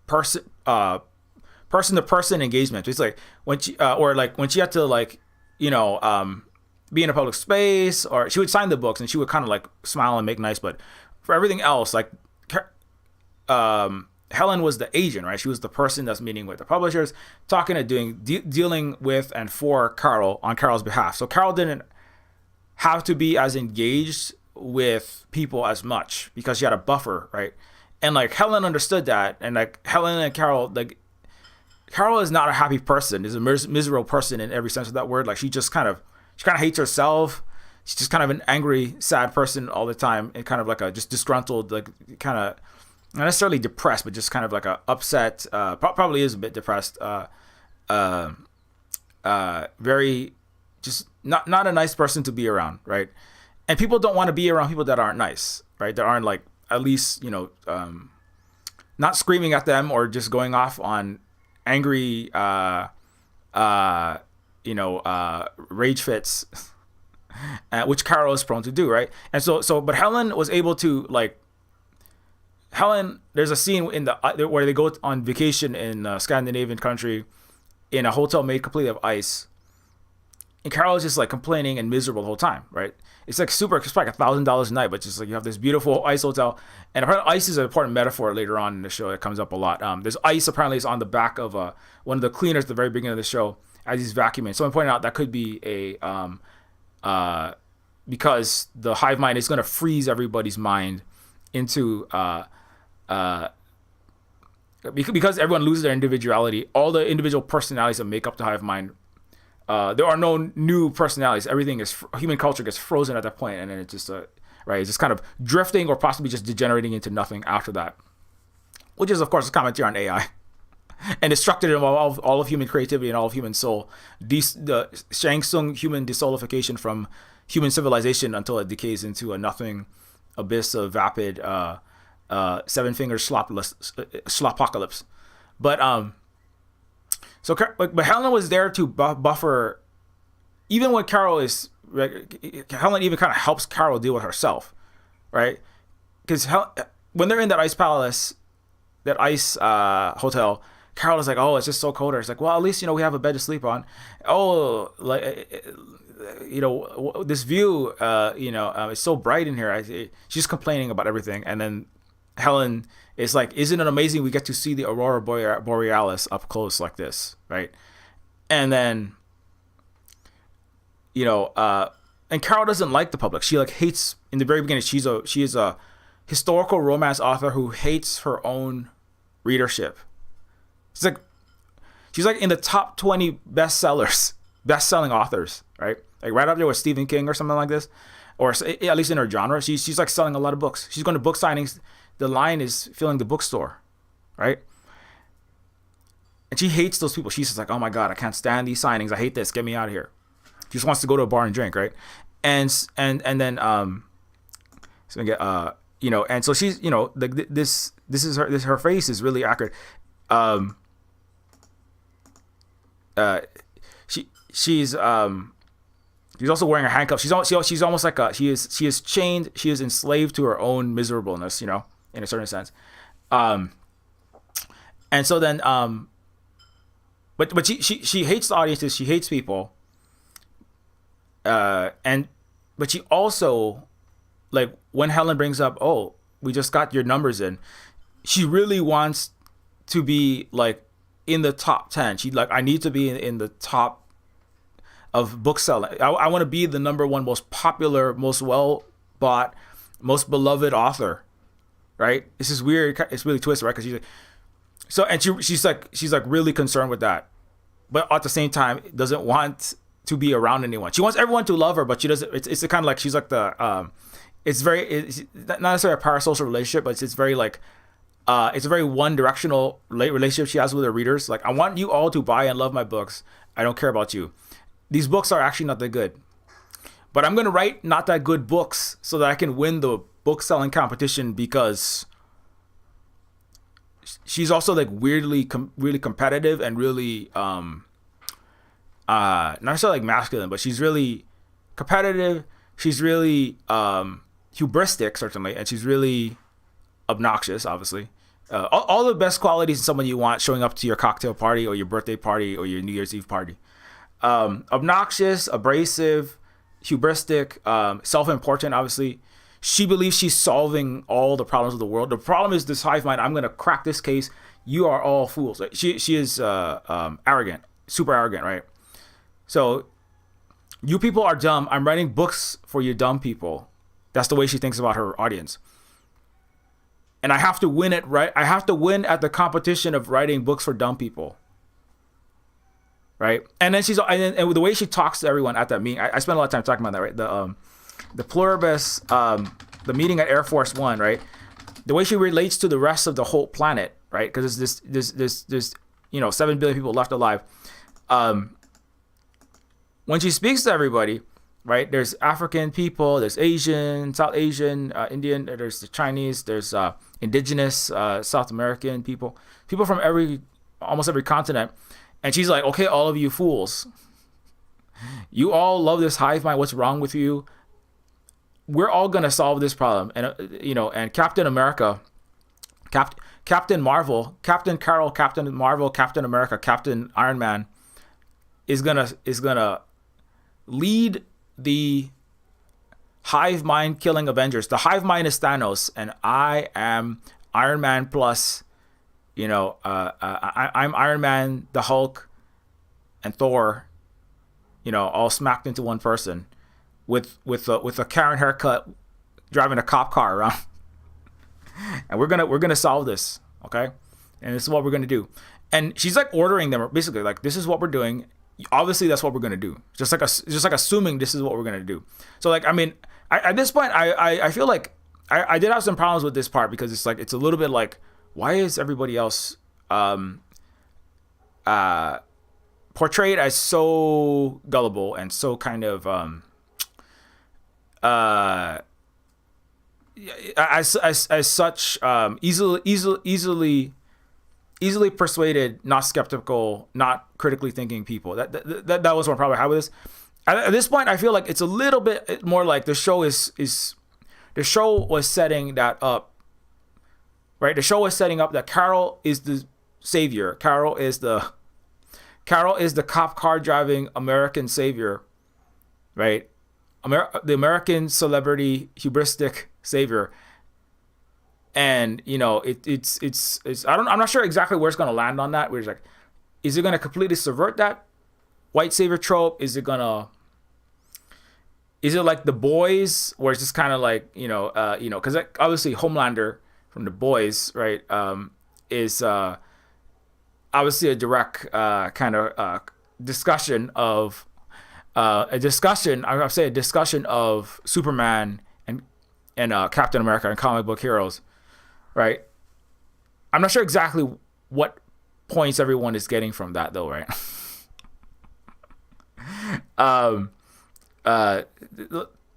S1: person-to-person engagement. It's like when she had to be in a public space, or she would sign the books and she would kind of like smile and make nice, but for everything else, like Helen was the agent, right? She was the person that's meeting with the publishers, talking and dealing with and for Carol on Carol's behalf. So Carol didn't have to be as engaged with people as much because she had a buffer, right? And like Helen understood that, and like Helen and Carol, like Carol is not a happy person, is a miserable person in every sense of that word. Like she kind of hates herself. she's just kind of an angry, sad person all the time, and kind of like a just disgruntled, like kind of not necessarily depressed, but just kind of like a upset. Probably is a bit depressed. Very just not a nice person to be around, right? And people don't want to be around people that aren't nice, right? That aren't like at least not screaming at them or just going off on angry rage fits, which Carol is prone to do, right? And but Helen was able to there's a scene where they go on vacation in a Scandinavian country in a hotel made completely of ice, and Carol is just like complaining and miserable the whole time, right? It's like it's like $1,000 a night, but just like you have this beautiful ice hotel, and apparently ice is an important metaphor later on in the show. It comes up a lot. There's ice apparently is on the back of one of the cleaners at the very beginning of the show as he's vacuuming. Someone pointed out that could be because the hive mind is going to freeze everybody's mind into because everyone loses their individuality. All the individual personalities that make up the hive mind. There are no new personalities. Everything human culture gets frozen at that point, and then it's just it's just kind of drifting or possibly just degenerating into nothing after that, which is of course a commentary on AI and destructive of all of human creativity and all of human soul. The Shang Tsung human desolification from human civilization until it decays into a nothing abyss of vapid seven finger slopocalypse. But Helen was there to buffer, even when Helen even kind of helps Carol deal with herself, right? Because when they're in that ice palace, that ice hotel, Carol is like, oh, it's just so cold. It's like, well, at least, we have a bed to sleep on. Oh, this view, it's so bright in here. She's complaining about everything. And then Helen is like, isn't it amazing we get to see the Aurora Borealis up close like this, right? And then, and Carol doesn't like the public. She hates, in the very beginning, she is a historical romance author who hates her own readership. She's like in the top 20 best-selling authors, right? Like right up there with Stephen King or something like this, or at least in her genre. She's like selling a lot of books. She's going to book signings. The line is filling the bookstore, right? And she hates those people. She's just like, oh my God, I can't stand these signings. I hate this. Get me out of here. She just wants to go to a bar and drink, right? And then and so she's this is her face is really accurate. She's also wearing a handcuff. She's almost like she is chained. She is enslaved to her own miserableness, in a certain sense. And so then, but she hates the audiences. She hates people. But she also, like when Helen brings up, oh, we just got your numbers in. She really wants to be like in the top 10. She I need to be in the top of book selling. I want to be the number one most popular, most well bought, most beloved author, right? This is weird. It's really twisted, right? Because she's like really concerned with that, but at the same time doesn't want to be around anyone. She wants everyone to love her, but she doesn't. It's the kind of like she's like it's not necessarily a parasocial relationship, but it's very like it's a very one-directional relationship she has with her readers. Like, I want you all to buy and love my books. I don't care about you. These books are actually not that good, but I'm going to write not that good books so that I can win the book selling competition, because she's also like weirdly really competitive and really not necessarily like masculine, but she's really competitive. She's really hubristic, certainly, and she's really obnoxious, obviously. All the best qualities in someone you want showing up to your cocktail party or your birthday party or your New Year's Eve party. Obnoxious, abrasive, hubristic, self-important, obviously. She believes she's solving all the problems of the world. The problem is this hive mind. I'm going to crack this case. You are all fools. She is arrogant, super arrogant, right? So you people are dumb. I'm writing books for you dumb people. That's the way she thinks about her audience. And I have to win it, right? I have to win at the competition of writing books for dumb people. right? And then and the way she talks to everyone at that meeting, I spent a lot of time talking about that, right? The Pluribus, the meeting at Air Force One, right? The way she relates to the rest of the whole planet, right? Because there's 7 billion people left alive. When she speaks to everybody, right? There's African people, there's Asian, South Asian, Indian, there's the Chinese, there's indigenous South American people from almost every continent. And she's like, okay, all of you fools, you all love this hive mind. What's wrong with you? We're all gonna solve this problem. And and Captain America, Captain Marvel, Captain Carol, Captain Marvel, Captain America, Captain Iron Man is gonna lead the hive mind killing Avengers. The hive mind is Thanos, and I am Iron Man plus, I'm Iron Man, the Hulk, and Thor, all smacked into one person, with a Karen haircut, driving a cop car around, and we're gonna solve this, okay? And this is what we're gonna do. And she's like ordering them, basically like, this is what we're doing. Obviously that's what we're gonna do. Just like assuming this is what we're gonna do. So like, I mean, at this point, I feel like I did have some problems with this part, because it's like, it's a little bit like, why is everybody else portrayed as so gullible and so kind of as such easily persuaded, not skeptical, not critically thinking people. That was one problem I had with this. At this point, I feel like it's a little bit more like the show was setting that up, right? The show was setting up that Carol is the savior. Carol is the cop car driving American savior, right? The American celebrity hubristic savior. And I'm not sure exactly where it's going to land on that. Where it's like, is it going to completely subvert that white savior trope? Is it like The Boys, where it's just kind of like, because obviously Homelander from The Boys, right, is obviously a direct kind of discussion of a discussion of Superman and Captain America and comic book heroes, right? I'm not sure exactly what points everyone is getting from that, though, right?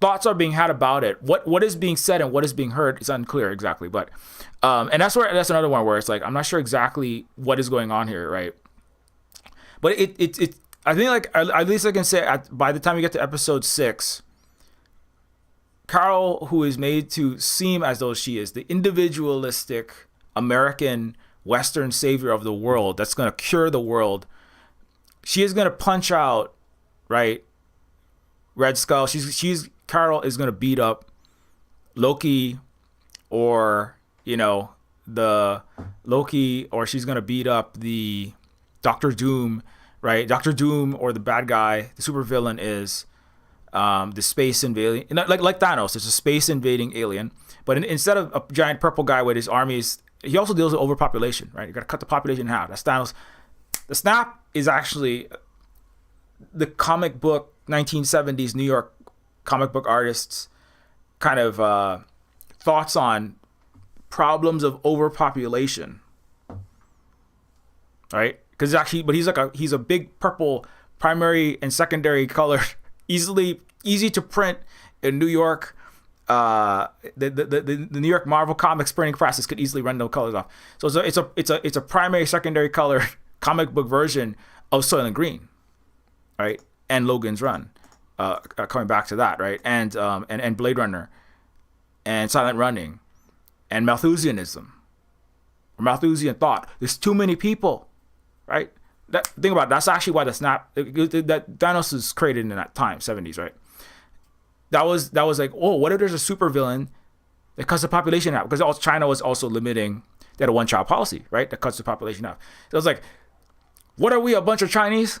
S1: Thoughts are being had about it. What is being said and what is being heard is unclear exactly. But and that's another one where it's like, I'm not sure exactly what is going on here, right? But it I think, like, at least I can say, by the time you get to episode 6, Carol, who is made to seem as though she is the individualistic American Western savior of the world that's going to cure the world, she is going to punch out, right, Red Skull. Carol is going to beat up Loki, or the Loki, or she's going to beat up the Doctor Doom, right? Doctor Doom, or the bad guy, the supervillain, is the space invading, like Thanos. It's a space invading alien, but instead of a giant purple guy with his armies, he also deals with overpopulation, right? You got to cut the population in half. That's Thanos. The snap is actually the comic book 1970s New York comic book artists' kind of thoughts on problems of overpopulation, right? Because he's a big purple primary and secondary color, easy to print in New York. The New York Marvel Comics printing presses could easily run those colors off. So it's a primary secondary color comic book version of Soylent Green, right? And Logan's Run, coming back to that, right? And Blade Runner, and Silent Running, and Malthusianism, or Malthusian thought. There's too many people, right? Think about it. That's actually why the snap that Thanos was created in that time, 70s, right? That was like, oh, what if there's a supervillain that cuts the population out? Because China was also limiting, they had a one-child policy, right? That cuts the population out. So it was like, what are we, a bunch of Chinese?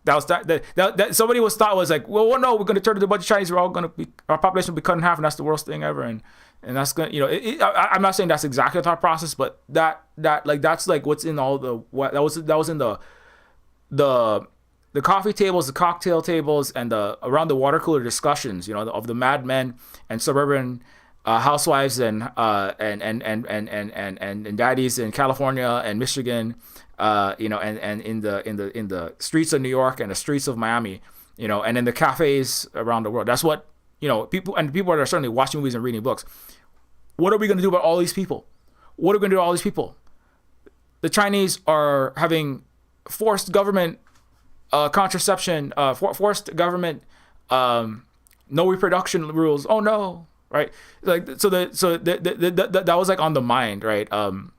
S1: That somebody thought was like, well, no, we're going to turn into a bunch of Chinese. Our population will be cut in half, and that's the worst thing ever. And that's going to, I'm not saying that's exactly the thought process, but that's like what's in all that was in the the the coffee tables, the cocktail tables, and the around the water cooler discussions, of the madmen and suburban housewives and daddies in California and Michigan, and in the streets of New York and the streets of Miami, and in the cafes around the world. That's what people that are certainly watching movies and reading books. What are we going to do about all these people? What are we going to do about all these people? The Chinese are having forced government contraception, forced government no reproduction rules. Oh no, right? Like that was like on the mind, right? Now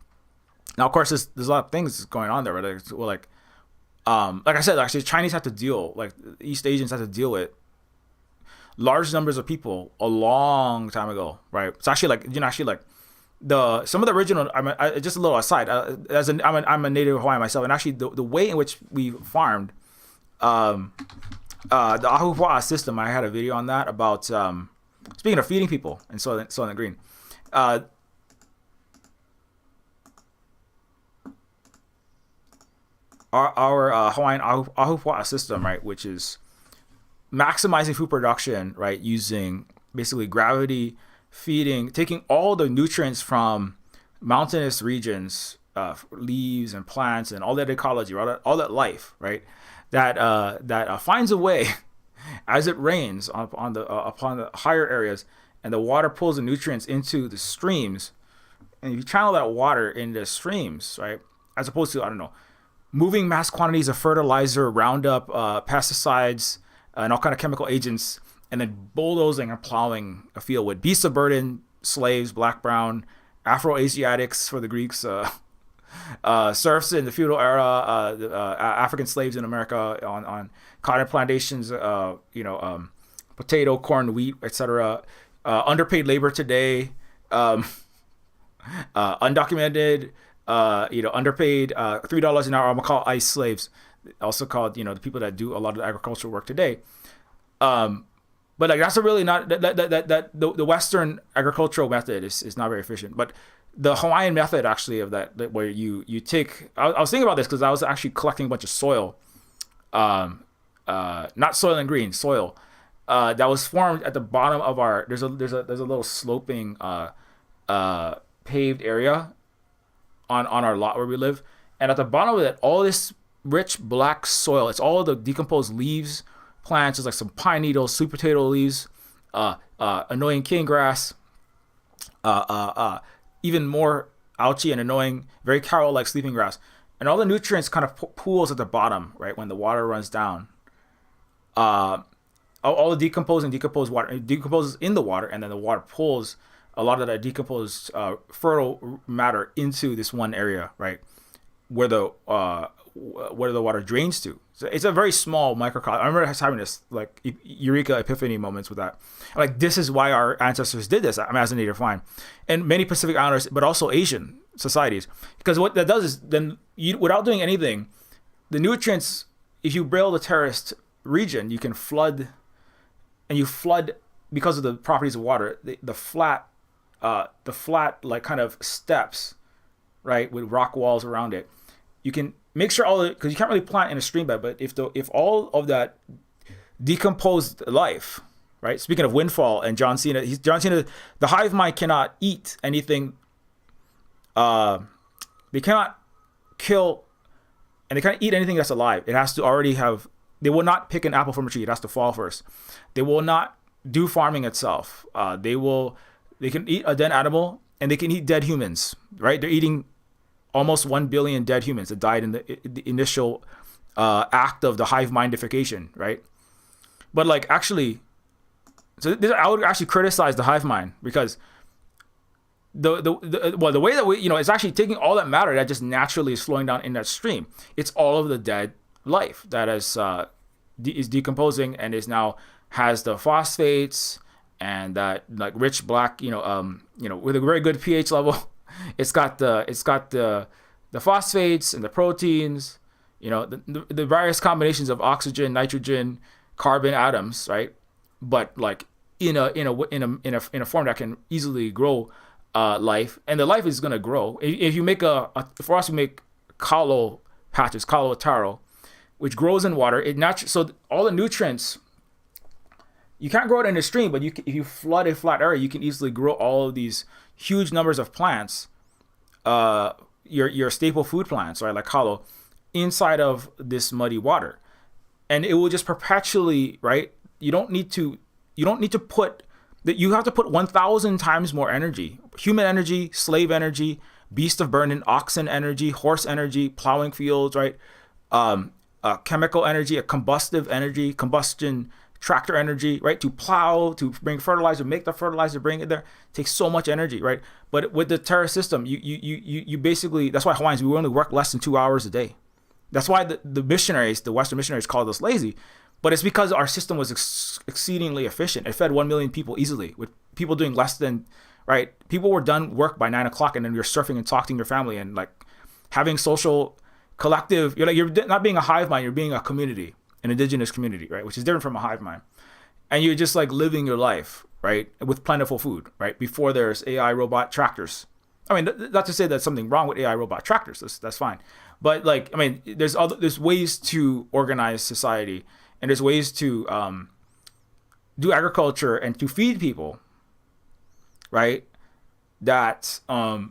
S1: of course there's a lot of things going on there, right? Like I said, actually Chinese have to deal, like East Asians have to deal with large numbers of people a long time ago, right? It's actually like some of the original. Just a little aside. I'm a native Hawaiian myself, and actually the way in which we farmed, the ahupua'a system. I had a video on that about speaking of feeding people in Soylent Green. Our Hawaiian ahupua'a system, right, which is maximizing food production, right, using basically gravity feeding, taking all the nutrients from mountainous regions, leaves and plants and all that ecology, all that life, right, that finds a way as it rains upon the higher areas, and the water pulls the nutrients into the streams, and if you channel that water into streams, right, as opposed to moving mass quantities of fertilizer, Roundup, pesticides, and all kind of chemical agents, and then bulldozing and plowing a field with beasts of burden, slaves, black, brown, Afro-Asiatics for the Greeks, serfs in the feudal era, African slaves in America on cotton plantations, potato, corn, wheat, etc. Underpaid labor today, undocumented, underpaid, $3 an hour. I'm gonna call ICE slaves, also called the people that do a lot of the agricultural work today. But like that's really not the Western agricultural method is not very efficient. But the Hawaiian method actually of that where you take, I was thinking about this because I was actually collecting a bunch of soil, not Soylent Green, soil, that was formed at the bottom of our, there's a little sloping paved area on our lot where we live, and at the bottom of it, all this rich black soil, it's all the decomposed leaves, plants. There's like some pine needles, sweet potato leaves, annoying cane grass, even more ouchy and annoying, very carol-like sleeping grass, and all the nutrients kind of pools at the bottom, right, when the water runs down. All the decomposed water decomposes in the water, and then the water pulls a lot of that decomposed fertile matter into this one area, right, where the water drains to. So it's a very small microcosm. I remember having this like eureka epiphany moments with that. Like, this is why our ancestors did this. I'm as a native Hawaiian, and many Pacific Islanders, but also Asian societies, because what that does is then without doing anything, the nutrients, if you build a terraced region, you can flood, and you flood because of the properties of water, the flat like kind of steps, right, with rock walls around it. You can make sure because you can't really plant in a stream bed, but if all of that decomposed life, right? Speaking of windfall and John Cena, the hive mind cannot eat anything. They cannot kill, and they can't eat anything that's alive. It has to already have. They will not pick an apple from a tree. It has to fall first. They will not do farming itself. They can eat a dead animal, and they can eat dead humans, right? They're eating almost 1 billion dead humans that died in the initial act of the hive mindification, right? But like actually, I would actually criticize the hive mind, because the way that we, it's actually taking all that matter that just naturally is flowing down in that stream. It's all of the dead life that is decomposing and has the phosphates and that like rich black, with a very good pH level. It's got the phosphates and the proteins, the various combinations of oxygen, nitrogen, carbon atoms, right? But like in a form that can easily grow life, and the life is gonna grow. If you make for us, we make kalo patches, kalo taro, which grows in water. So all the nutrients, you can't grow it in a stream, but if you flood a flat area, you can easily grow all of these huge numbers of plants, your staple food plants, right, like kalo, inside of this muddy water, and it will just perpetually, right? You don't need to put that. You have to put 1,000 times more energy, human energy, slave energy, beast of burden, oxen energy, horse energy, plowing fields, right? Chemical energy, a combustion tractor energy, right? To plow, to bring fertilizer, make the fertilizer, bring it there. It takes so much energy, right? But with the Terra system, you basically, that's why Hawaiians, we only work less than 2 hours a day. That's why the missionaries, the Western missionaries, called us lazy. But it's because our system was exceedingly efficient. It fed 1 million people easily, with people doing less than, right? People were done work by 9 o'clock, and then you're surfing and talking to your family and like having social collective. You're not being a hive mind, you're being a community, an indigenous community, right? Which is different from a hive mind. And you're just like living your life, right? With plentiful food, right? Before there's AI robot tractors. I mean, not to say there's something wrong with AI robot tractors. That's fine. But like, I mean, there's ways to organize society, and there's ways to do agriculture and to feed people, right? That that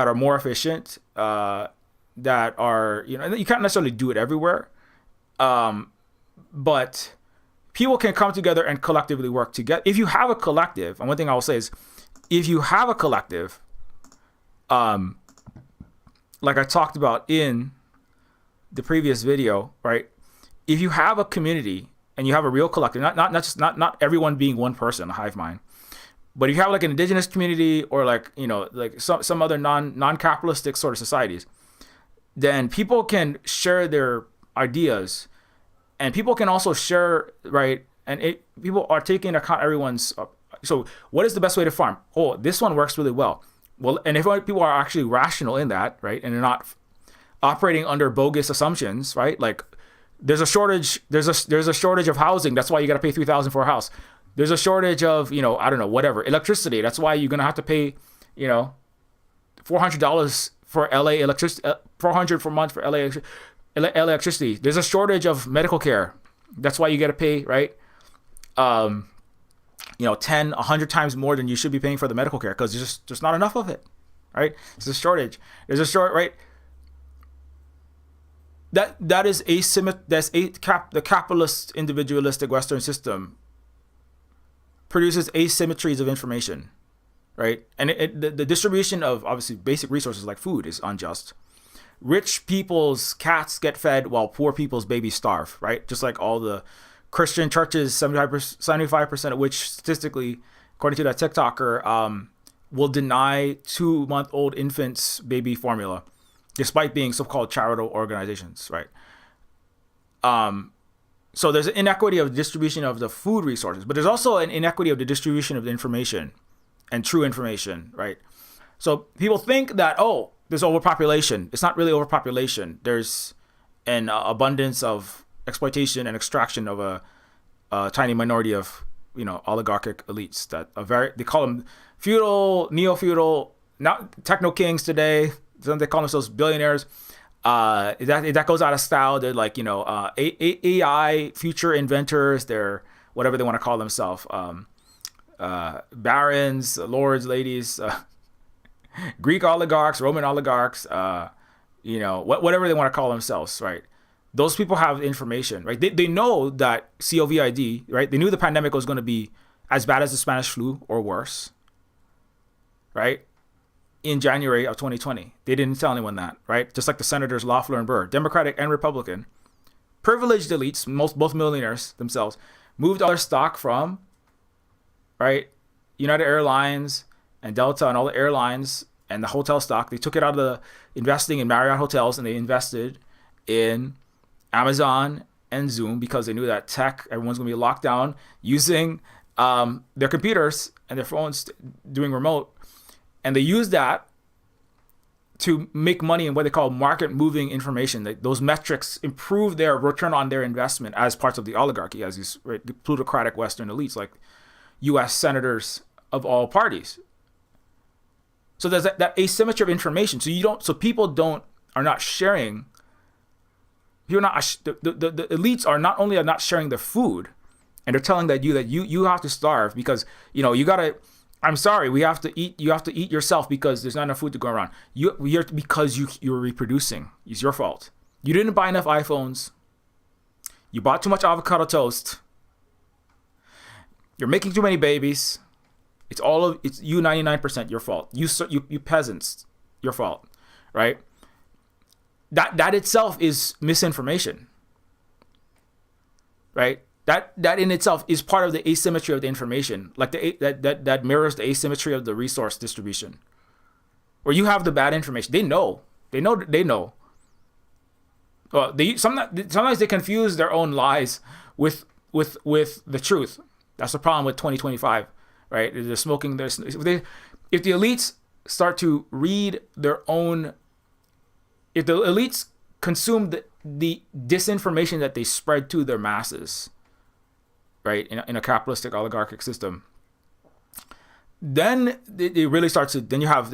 S1: are more efficient, that are, and you can't necessarily do it everywhere, but people can come together and collectively work together. If you have a collective, and one thing I will say is, if you have a collective, like I talked about in the previous video, right? If you have a community and you have a real collective, not everyone being one person, a hive mind, but if you have like an indigenous community, or like, like some other non-capitalistic sort of societies, then people can share their ideas, and people can also share, right? And people are taking into account everyone's. So what is the best way to farm? Oh, this one works really well. Well, and if people are actually rational in that, right, and they're not operating under bogus assumptions, right? Like, there's a shortage. There's a shortage of housing. That's why you got to pay $3,000 for a house. There's a shortage of, I don't know, whatever, electricity. That's why you're gonna have to pay, $400 for LA electricity, $400 per month for LA electricity. There's a shortage of medical care. That's why you got to pay, right? 10, 100 times more than you should be paying for the medical care, because there's just not enough of it, right? It's a shortage. There's a short, right? That is the capitalist individualistic Western system produces asymmetries of information, right? And the distribution of obviously basic resources like food is unjust. Rich people's cats get fed while poor people's babies starve, right? Just like all the Christian churches, 75% of which statistically, according to that TikToker, will deny 2-month-old infants baby formula, despite being so-called charitable organizations, right? So there's an inequity of the distribution of the food resources, but there's also an inequity of the distribution of the information and true information, right? So people think that, oh, there's overpopulation. It's not really overpopulation. There's an abundance of exploitation and extraction of a tiny minority of, oligarchic elites that are they call them feudal, neo-feudal, not techno kings today. They call themselves billionaires. That goes out of style. They're like, AI future inventors. They're whatever they want to call themselves. Barons, lords, ladies, Greek oligarchs, Roman oligarchs, whatever they want to call themselves, right? Those people have information, right? They know that COVID, right? They knew the pandemic was going to be as bad as the Spanish flu or worse, right? In January of 2020. They didn't tell anyone that, right? Just like the senators Loeffler and Burr, Democratic and Republican, privileged elites, both millionaires themselves, moved all their stock from, right, United Airlines and Delta and all the airlines and the hotel stock. They took it out of the investing in Marriott hotels, and they invested in Amazon and Zoom, because they knew that everyone's going to be locked down using their computers and their phones doing remote. And they used that to make money in what they call market moving information. Those metrics improve their return on their investment as parts of the oligarchy, as these, right, the plutocratic Western elites, like U.S. senators of all parties. So there's that asymmetry of information. So people are not sharing. The elites are not only are not sharing their food, and they're telling that you have to starve because you gotta. I'm sorry, we have to eat. You have to eat yourself because there's not enough food to go around. Because you're reproducing. It's your fault. You didn't buy enough iPhones. You bought too much avocado toast. You're making too many babies. It's you 99% your fault. You peasants, your fault, right? That itself is misinformation, right? That in itself is part of the asymmetry of the information, like that mirrors the asymmetry of the resource distribution, where you have the bad information. They know. Well, sometimes they confuse their own lies with the truth. That's the problem with 2025, right? They're smoking. If the elites start to read their own, if the elites consume the disinformation that they spread to their masses, right, in a capitalistic oligarchic system, then it really starts to. Then you have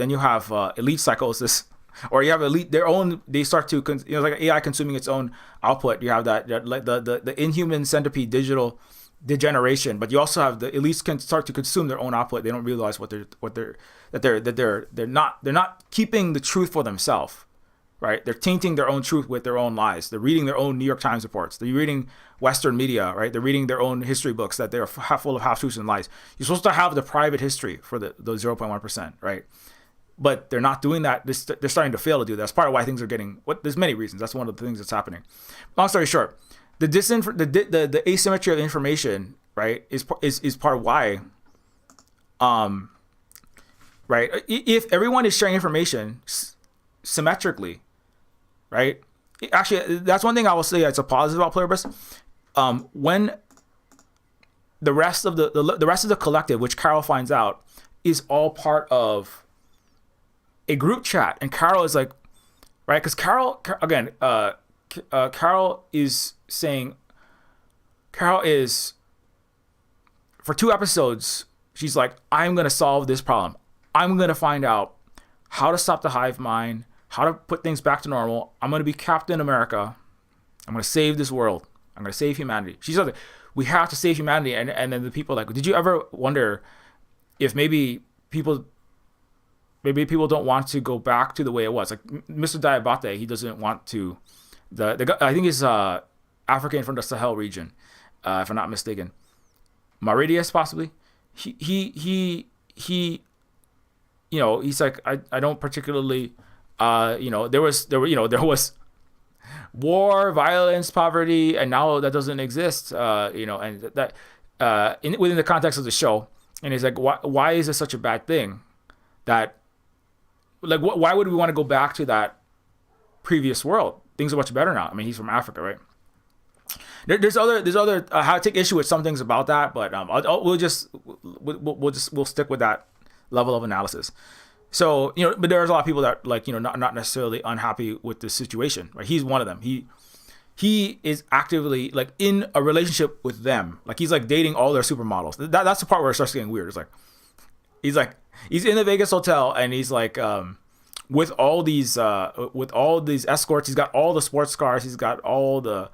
S1: elite psychosis, or you have elite their own. They start to like AI consuming its own output. You have that like the inhuman centipede digital degeneration, but you also have the elites can start to consume their own output. They don't realize they're not keeping the truth for themselves, right? They're tainting their own truth with their own lies. They're reading their own New York Times reports. They're reading Western media, right? They're reading their own history books that they're full of half truths and lies. You're supposed to have the private history for the 0.1%, right? But they're not doing that. They're starting to fail to do that. That's part of why things are getting. There's many reasons. That's one of the things that's happening. Long story short, the asymmetry of information, right, is part of why, right? If everyone is sharing information symmetrically, right? Actually, that's one thing I will say that's a positive about Pluribus. When the rest of the collective, which Carol finds out, is all part of a group chat, and Carol is like, right? Because Carol is saying, Carol is, for 2 episodes, she's like, I'm going to solve this problem. I'm going to find out how to stop the hive mind, how to put things back to normal. I'm going to be Captain America. I'm going to save this world. I'm going to save humanity. She said, we have to save humanity. And then the people like, did you ever wonder if maybe people don't want to go back to the way it was? Like Mr. Diabate, he doesn't want to. The guy, I think he's African from the Sahel region, if I'm not mistaken. Maridius, possibly. He he's like, I don't particularly, there was war, violence, poverty, and now that doesn't exist, and that within the context of the show. And he's like, why is this such a bad thing? That, like, why would we want to go back to that previous world? Things are much better now. I mean, he's from Africa, right? There's other how to take issue with some things about that, but we'll stick with that level of analysis. So, but there's a lot of people that, like, not necessarily unhappy with the situation, right? He's one of them. He is actively, like, in a relationship with them. Like, he's like dating all their supermodels. That's the part where it starts getting weird. It's like he's in the Vegas hotel and he's like with all these escorts. He's got all the sports cars. He's got all the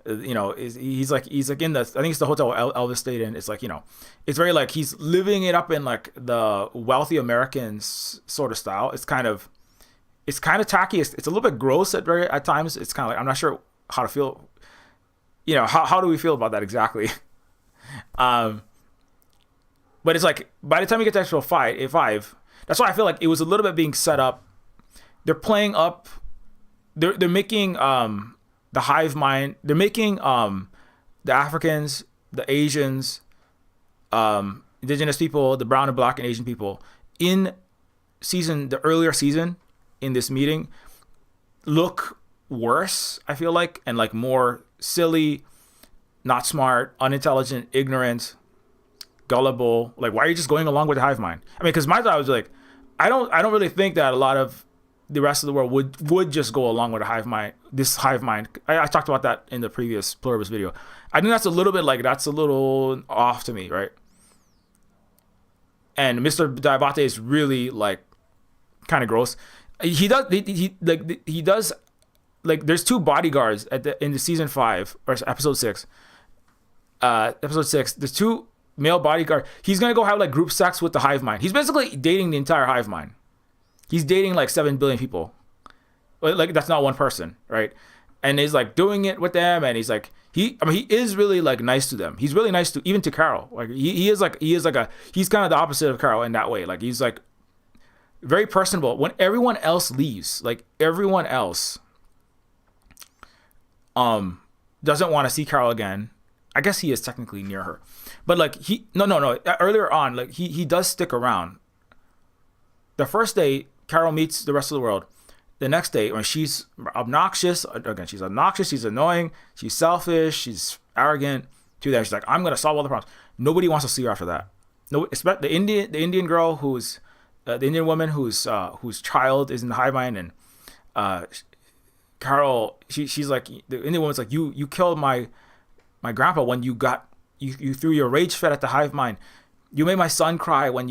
S1: he's like in the, I think it's the hotel Elvis stayed in. It's like, it's very like he's living it up in like the wealthy Americans sort of style. It's kind of tacky. It's a little bit gross at times. It's kind of like, I'm not sure how to feel. How do we feel about that exactly? But it's like, by the time you get to actual fight, A5, that's why I feel like it was a little bit being set up. They're playing up. They're making the hive mind. They're making the Africans, the Asians, indigenous people, the brown and black and Asian people in the earlier season in this meeting look worse, I feel like, and like more silly, not smart, unintelligent, ignorant, gullible. Like, why are you just going along with the hive mind? I mean, because my thought was like, I don't really think that a lot of the rest of the world would just go along with a hive mind. This hive mind. I talked about that in the previous Pluribus video. I think that's a little off to me, right? And Mr. Diabate is really like kind of gross. He does like there's two bodyguards in the season 5 or episode 6. Episode 6, there's two male bodyguard. He's gonna go have like group sex with the hive mind. He's basically dating the entire hive mind. He's dating like 7 billion people. Like that's not one person, right? And he's like doing it with them, and he's like he is really like nice to them. He's really nice to even to Carol. Like he's kind of the opposite of Carol in that way. Like he's like very personable. When everyone else leaves, like everyone else doesn't want to see Carol again. I guess he is technically near her, but like no. Earlier on, like he does stick around. The first day, Carol meets the rest of the world. The next day, when she's obnoxious, she's annoying, she's selfish, she's arrogant. To that, she's like, I'm gonna solve all the problems. Nobody wants to see her after that. No, especially the Indian girl who's the Indian woman whose child is in the hive mind, and Carol, she's like, the Indian woman's like, you killed my grandpa when you threw your rage fit at the hive mind. You made my son cry when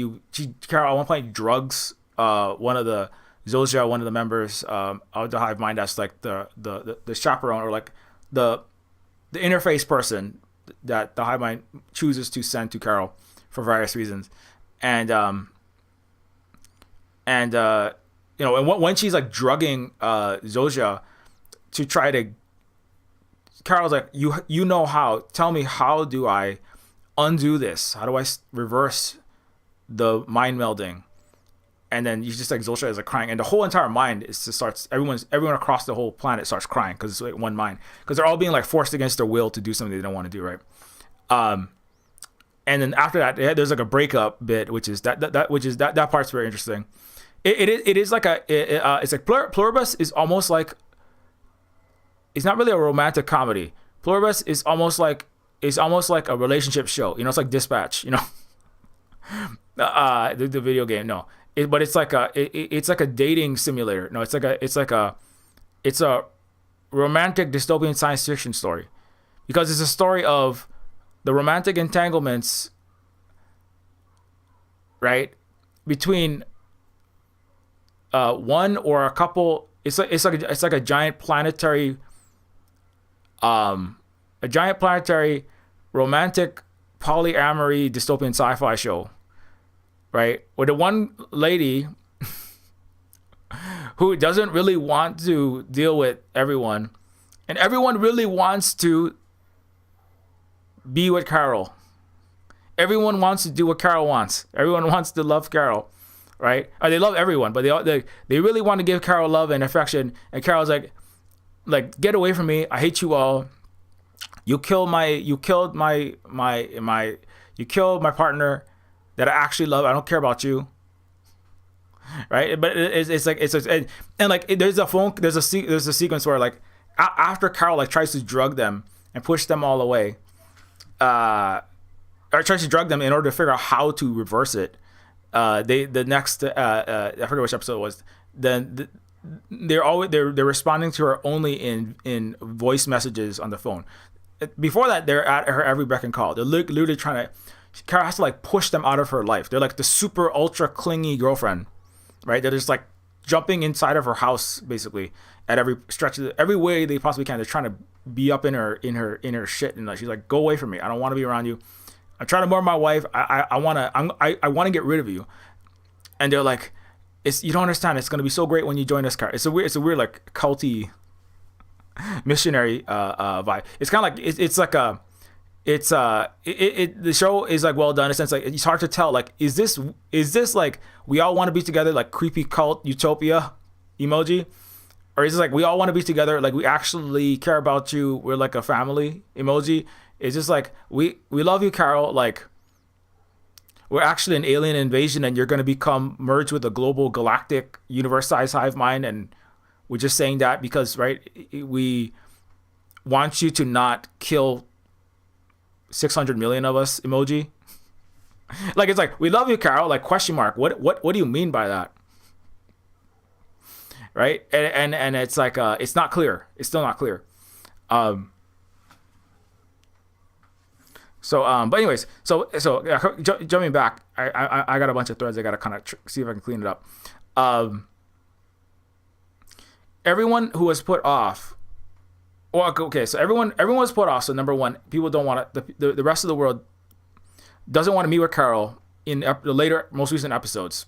S1: Carol at one point drugs one of the Zosha, one of the members of the hive mind, that's like the chaperone, or like the interface person that the hive mind chooses to send to Carol for various reasons. And when she's like drugging Zosha to try to, Carol's like, you know how, tell me, how do I undo this? How do I reverse the mind melding? And then you just like Zosha is like crying, and the whole entire mind starts. Everyone across the whole planet starts crying because it's like one mind, because they're all being like forced against their will to do something they don't want to do, right? And then after that, there's like a breakup bit, which is that part's very interesting. It is like it's like Pluribus is almost like, it's not really a romantic comedy. Pluribus is almost like a relationship show. You know, it's like Dispatch. You know, the video game. No. But it's like a dating simulator. No, it's a romantic dystopian science fiction story, because it's a story of the romantic entanglements, right, between one or a couple. It's like a giant planetary romantic polyamory dystopian sci-fi show. Right? With the one lady who doesn't really want to deal with everyone, and everyone really wants to be with Carol. Everyone wants to do what Carol wants. Everyone wants to love Carol, right? Or they love everyone, but they really want to give Carol love and affection. And Carol's like, get away from me! I hate you all. You killed my partner that I actually love. I don't care about you, right? But it's like there's a sequence where like after Carol like tries to drug them and push them all away, or tries to drug them in order to figure out how to reverse it. I forget which episode it was. Then they're responding to her only in voice messages on the phone. Before that, they're at her every beck and call. They're literally trying to. Carol has to like push them out of her life. They're like the super ultra clingy girlfriend, right? They're just like jumping inside of her house basically at every stretch of every way they possibly can. They're trying to be up in her shit, and like, she's like, go away from me. I don't want to be around you. I'm trying to murder my wife. I want to get rid of you. And they're like, you don't understand. It's gonna be so great when you join us, Carol. It's a weird like culty missionary vibe. It's kind of like the show is like well done in a sense. Like it's hard to tell, like is this like we all want to be together, like creepy cult utopia emoji, or is it like we all want to be together, like we actually care about you, we're like a family emoji? It's just like we love you, Carol, like we're actually an alien invasion and you're going to become merged with a global galactic universe-sized hive mind, and we're just saying that because, right, we want you to not kill 600 million of us emoji. Like it's like we love you, Carol, like question mark, what do you mean by that, right? And it's like it's not clear, it's still not clear. But anyways, so jumping back, I got a bunch of threads I gotta kind of see if I can clean it up. everyone who was put off. Well, okay, so everyone was put off. So number one, people don't want to. The rest of the world doesn't want to meet with Carol in the later, most recent episodes.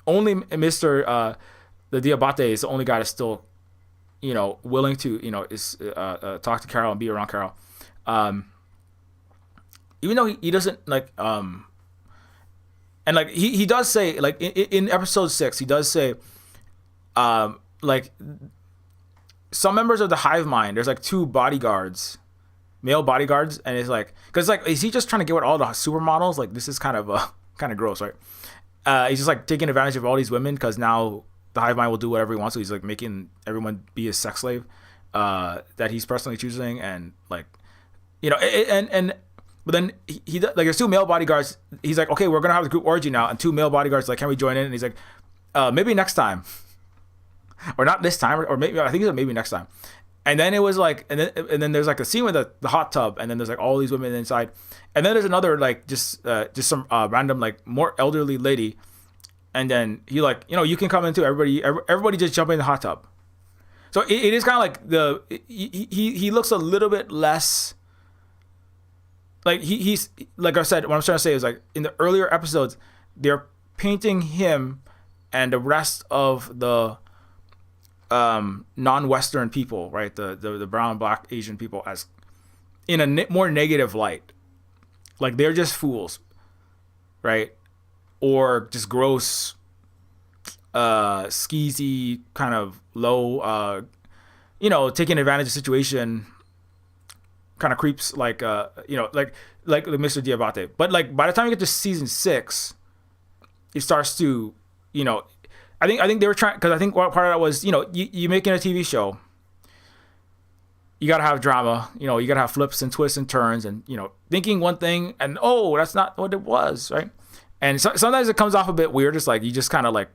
S1: Only Mr. The Diabate is the only guy that's still, willing to, is talk to Carol and be around Carol. Even though he doesn't like, and like he does say, like in episode 6, he does say, like some members of the hive mind, there's like 2 bodyguards, male bodyguards, and it's like, because like, is he just trying to get with all the supermodels? Like, this is kind of gross, right? He's just like taking advantage of all these women because now the hive mind will do whatever he wants. So he's like making everyone be his sex slave that he's personally choosing, and like, but then he like, there's 2 male bodyguards. He's like, okay, we're gonna have the group orgy now, and 2 male bodyguards like, can we join in? And he's like, maybe next time, or not this time, or maybe, I think he said maybe next time. And then it was like, and then there's like a scene with the hot tub, and then there's like all these women inside, and then there's another like just some random like more elderly lady, and then he like, you can come in too. Everybody just jump in the hot tub. So it is kind of like he looks a little bit less. Like he's like I said, what I'm trying to say is like in the earlier episodes, they're painting him and the rest of the non-Western people, right? The brown, black, Asian people as in a more negative light. Like they're just fools, right? Or just gross, skeezy, kind of low, taking advantage of the situation. Kind of creeps like like the Mr. Diabate. But like by the time you get to season 6, it starts to, I think they were trying, because I think part of that was, you making a TV show, you gotta have drama, you gotta have flips and twists and turns, and thinking one thing and that's not what it was, right? And sometimes it comes off a bit weird. It's like you just kind of like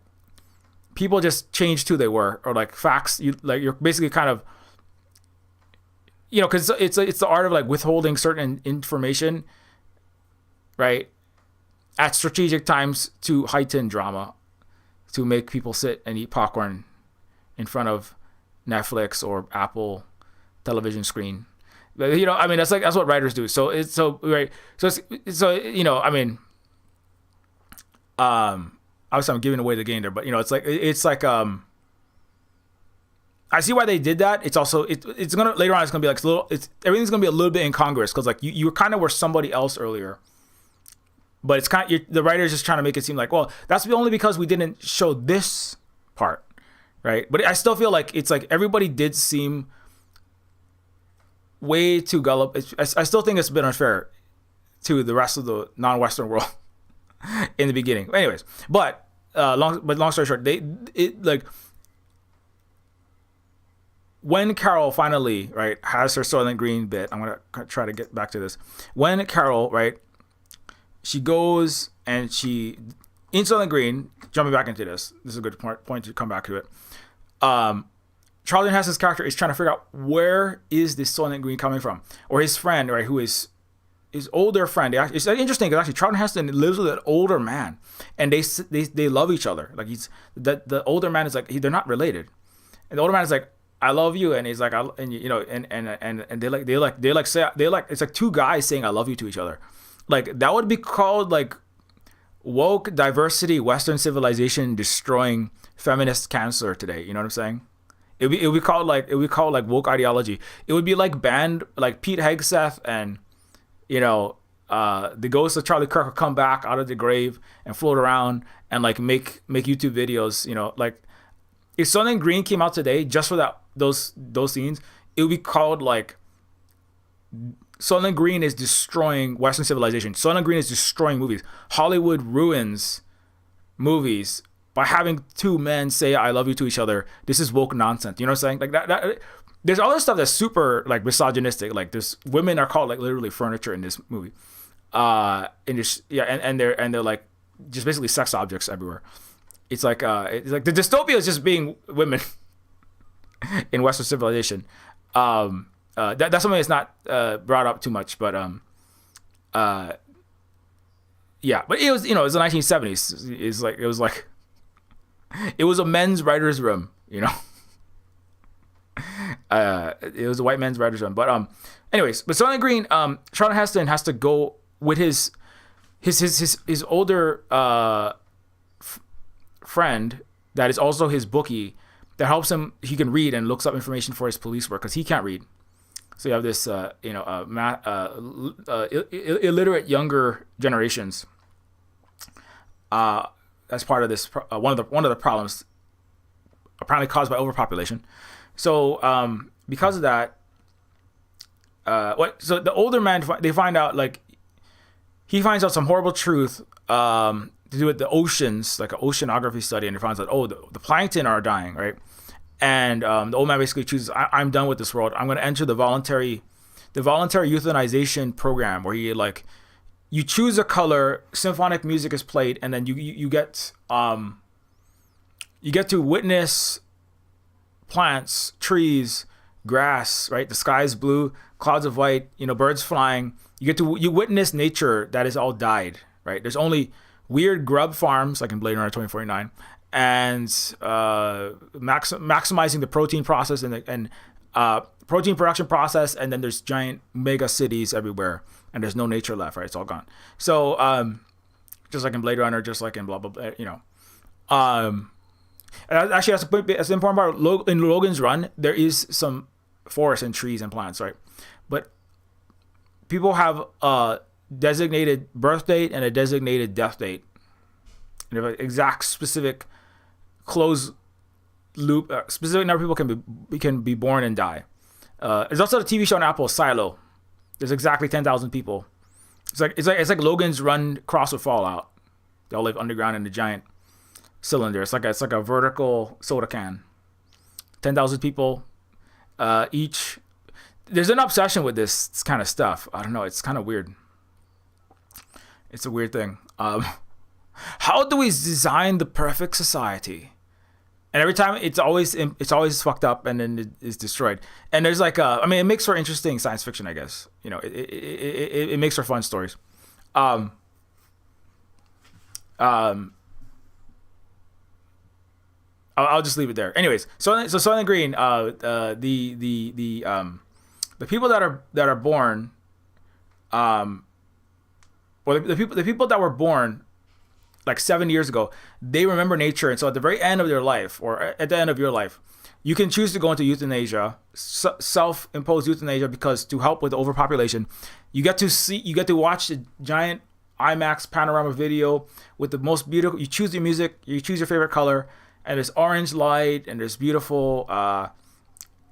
S1: people just changed who they were, or like facts. You're basically kind of, because it's the art of like withholding certain information, right, at strategic times to heighten drama, to make people sit and eat popcorn in front of Netflix or Apple television screen. I mean, that's what writers do. So it's so right. Obviously I'm giving away the game there, but it's like I see why they did that. It's also it's gonna later on. It's gonna be like everything's gonna be a little bit incongruous because like you kind of were somebody else earlier, but it's kind of the writer's just trying to make it seem like, well, that's only because we didn't show this part, right? But I still feel like it's like everybody did seem way too gullible. I still think it's a bit unfair to the rest of the non-Western world in the beginning. Anyways, but long story short, when Carol finally, right, has her Soylent Green bit, I'm going to try to get back to this. When Carol, right, she goes and in Soylent Green, jumping back into this is a good point to come back to it. Charlton Heston's character is trying to figure out where is this Soylent Green coming from? Or his friend, right, who is his older friend. It's interesting because actually Charlton Heston lives with an older man, and they love each other. Like the older man is like, they're not related. And the older man is like, I love you, and he's like, and they say it's like 2 guys saying I love you to each other. Like that would be called like woke diversity, Western civilization destroying feminist cancer today. You know what I'm saying? It would be called like woke ideology. It would be like banned, like Pete Hegseth and the ghost of Charlie Kirk will come back out of the grave and float around and like make YouTube videos. Like if Soylent Green came out today just for those scenes, it would be called like Soylent Green is destroying Western civilization. Soylent Green is destroying movies. Hollywood ruins movies by having 2 men say I love you to each other. This is woke nonsense. You know what I'm saying? Like that there's other stuff that's super like misogynistic. Like there's women are called like literally furniture in this movie. And they're like just basically sex objects everywhere. It's like the dystopia is just being women in Western civilization. That's something that's not brought up too much, but yeah. But it was it was the 1970s. It was a men's writer's room. It was a white man's writer's run. But anyways, but Soylent Green, Charlton Heston has to go with his older friend that is also his bookie that helps him. He can read and looks up information for his police work because he can't read. So you have this, illiterate younger generations. As part of this, one of the problems apparently caused by overpopulation. So because of that, so the older man, they find out, like, he finds out some horrible truth to do with the oceans, like an oceanography study, and he finds out, the plankton are dying, right? And the old man basically chooses, I'm done with this world. I'm going to enter the voluntary euthanization program, where you choose a color, symphonic music is played, and then you get to witness plants, trees, grass, right? The sky is blue, clouds of white, birds flying. You witness nature that is all died, right? There's only weird grub farms, like in Blade Runner 2049, and maximizing the protein process and protein production process, and then there's giant mega cities everywhere, and there's no nature left, right? It's all gone. So just like in Blade Runner, just like in blah blah blah, and actually, that's the important part. In Logan's Run, there is some forest and trees and plants, right? But people have a designated birth date and a designated death date, and an exact specific closed loop. Specific number of people can be born and die. There's also a TV show on Apple, Silo. There's exactly 10,000 people. It's like Logan's Run cross with Fallout. They all live underground in a giant cylinder. It's like a vertical soda can. 10,000 people each. There's an obsession with this kind of stuff. I don't know. It's kind of weird. It's a weird thing. How do we design the perfect society? And every time it's always fucked up, and then it is destroyed. And there's it makes for interesting science fiction, I guess. It makes for fun stories. I'll just leave it there. Anyways, so Soylent Green, the people that are born, or the people that were born like 7 years ago, they remember nature, and so at the very end of their life, or at the end of your life, you can choose to go into euthanasia, self-imposed euthanasia, because to help with overpopulation, you get to watch the giant IMAX panorama video with the most beautiful. You choose your music, you choose your favorite color, and there's orange light, and there's beautiful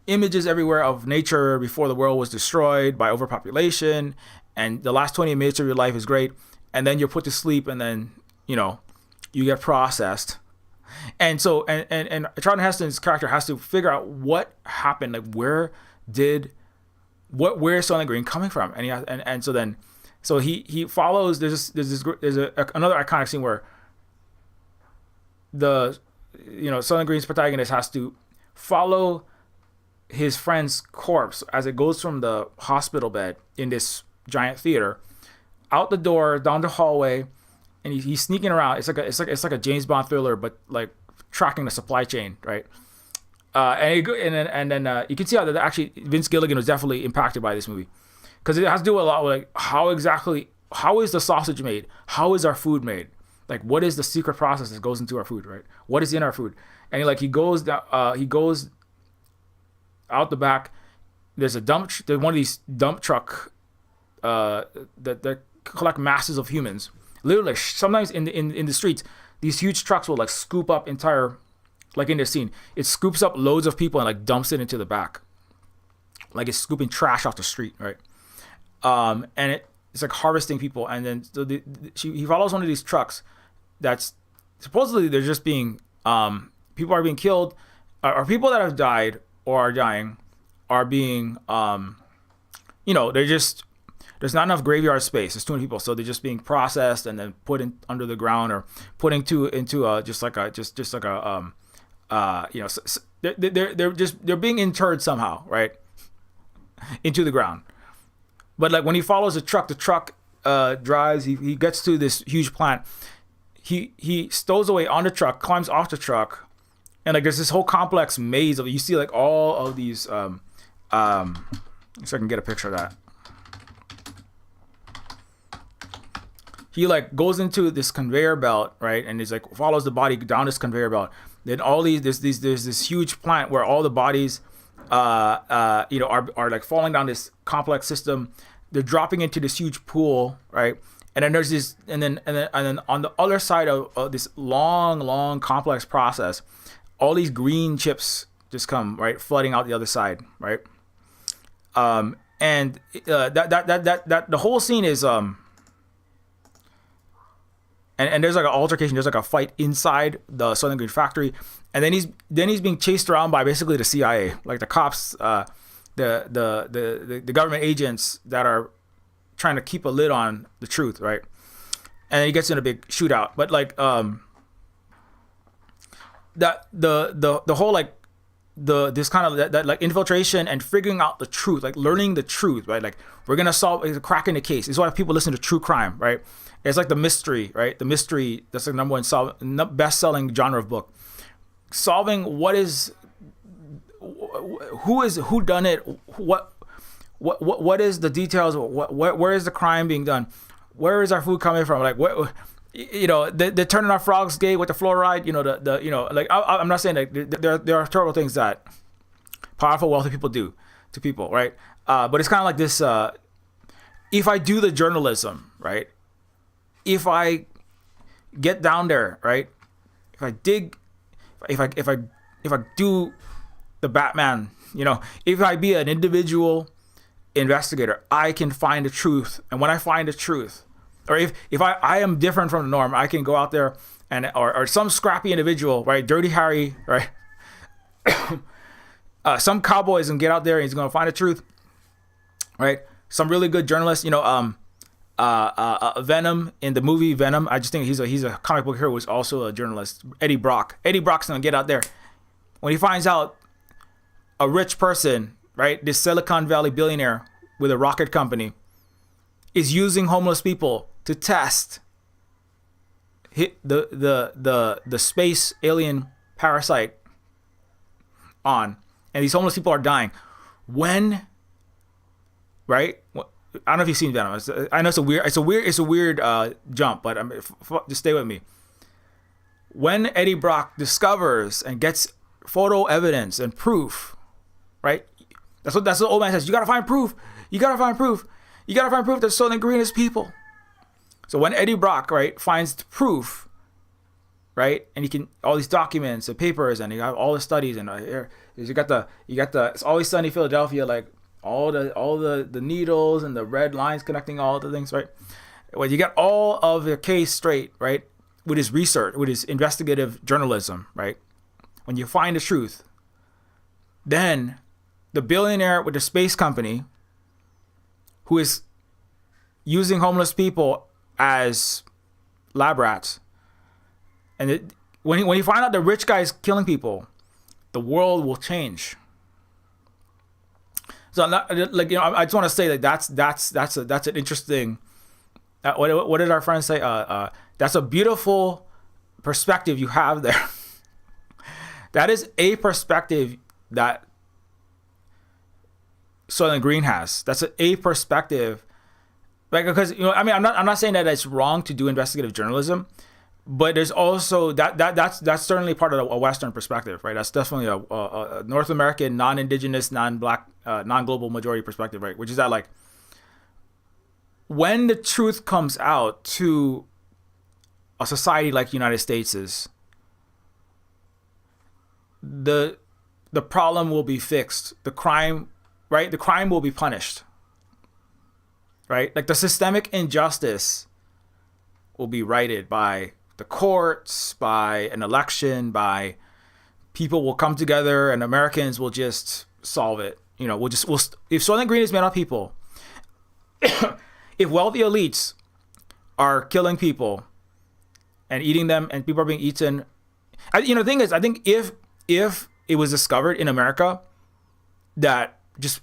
S1: images everywhere of nature before the world was destroyed by overpopulation, and the last 20 minutes of your life is great, and then you're put to sleep, and then you get processed. And so and Charlton Heston's character has to figure out what happened, like where is Soylent Green coming from, and so he follows. There's another iconic scene where Soylent Green's protagonist has to follow his friend's corpse as it goes from the hospital bed in this giant theater out the door, down the hallway, and he's sneaking around. It's like a James Bond thriller, but like tracking the supply chain, right? And then you can see how that actually Vince Gilligan was definitely impacted by this movie, because it has to do a lot with like how is the sausage made? How is our food made? Like, what is the secret process that goes into our food, right? What is in our food? And he goes out the back. There's one of these dump truck that collect masses of humans. Literally, sometimes in the streets, these huge trucks will like scoop up entire, like in this scene, it scoops up loads of people and like dumps it into the back, like it's scooping trash off the street, right? And it's like harvesting people, and then he follows one of these trucks that's supposedly they're just being people are being killed, or people that have died or are dying are being they're just, there's not enough graveyard space. There's too many people, so they're just being processed and then put in under the ground, or put into they're being interred somehow, right, into the ground. But like when he follows the truck drives. He gets to this huge plant. He stows away on the truck, climbs off the truck, And like there's this whole complex maze of, you see like all of these so I can get a picture of that. He like goes into this conveyor belt, right, and he's like follows the body down this conveyor belt. Then all there's this huge plant where all the bodies are like falling down this complex system. They're dropping into this huge pool, right? And then there's this, and then on the other side of this long complex process, all these green chips just come, right, flooding out the other side, right? And that the whole scene is and there's like an altercation, there's like a fight inside the Soylent Green factory, and then he's being chased around by basically the CIA, like the cops, the government agents that are trying to keep a lid on the truth, right? And he gets in a big shootout, but like that the whole like this kind of that like infiltration and figuring out the truth, like learning the truth, right? Like we're gonna solve cracking the case. It's why people listen to true crime, right? It's like the mystery, right? The mystery, that's the number one best-selling genre of book. Solving what is, who done it, what is the details, where is the crime being done, where is our food coming from, like what, they're turning our frogs gay with the fluoride, like I'm not saying that there are terrible things that powerful, wealthy people do to people, right? But it's kind of like this, if I do the journalism, right? If I get down there, right? If I dig, if I do the Batman, if I be an individual investigator, I can find the truth. And when I find the truth, or if I am different from the norm, I can go out there and or some scrappy individual, right? Dirty Harry, right? Some cowboys and get out there and he's gonna find the truth, right? Some really good journalist, Venom in the movie Venom. I just think he's a comic book hero who's also a journalist. Eddie Brock. Eddie Brock's gonna get out there when he finds out a rich person, right? This Silicon Valley billionaire with a rocket company is using homeless people to test the space alien parasite on, and these homeless people are dying. When, right? I don't know if you've seen Venom. I know it's a weird jump, but just stay with me. When Eddie Brock discovers and gets photo evidence and proof, right? That's what the old man says. You gotta find proof. You gotta find proof. You gotta find proof that Soylent Green is people. So when Eddie Brock, right, finds the proof, right, and he can all these documents and papers, and you got all the studies, and you got the It's Always Sunny Philadelphia, like all the needles and the red lines connecting all the things, right? When you get all of the case straight, right, with his research, with his investigative journalism, right, when you find the truth, then the billionaire with the space company who is using homeless people as lab rats, and when you find out the rich guy is killing people, the world will change. So I'm not, like, I just want to say that that's an interesting. What did our friends say? That's a beautiful perspective you have there. That is a perspective that Soylent Green has. That's a perspective, like, because I'm not saying that it's wrong to do investigative journalism, but there's also that's certainly part of a Western perspective, right? That's definitely a North American, non-indigenous, non-black, non-global majority perspective, right? Which is that, like, when the truth comes out to a society like the United States is, the problem will be fixed. The crime, right? The crime will be punished, right? Like the systemic injustice will be righted by the courts, by an election, by people will come together, and Americans will just solve it. If Soylent Green is made of people, if wealthy elites are killing people and eating them, and people are being eaten, the thing is, I think if it was discovered in America that just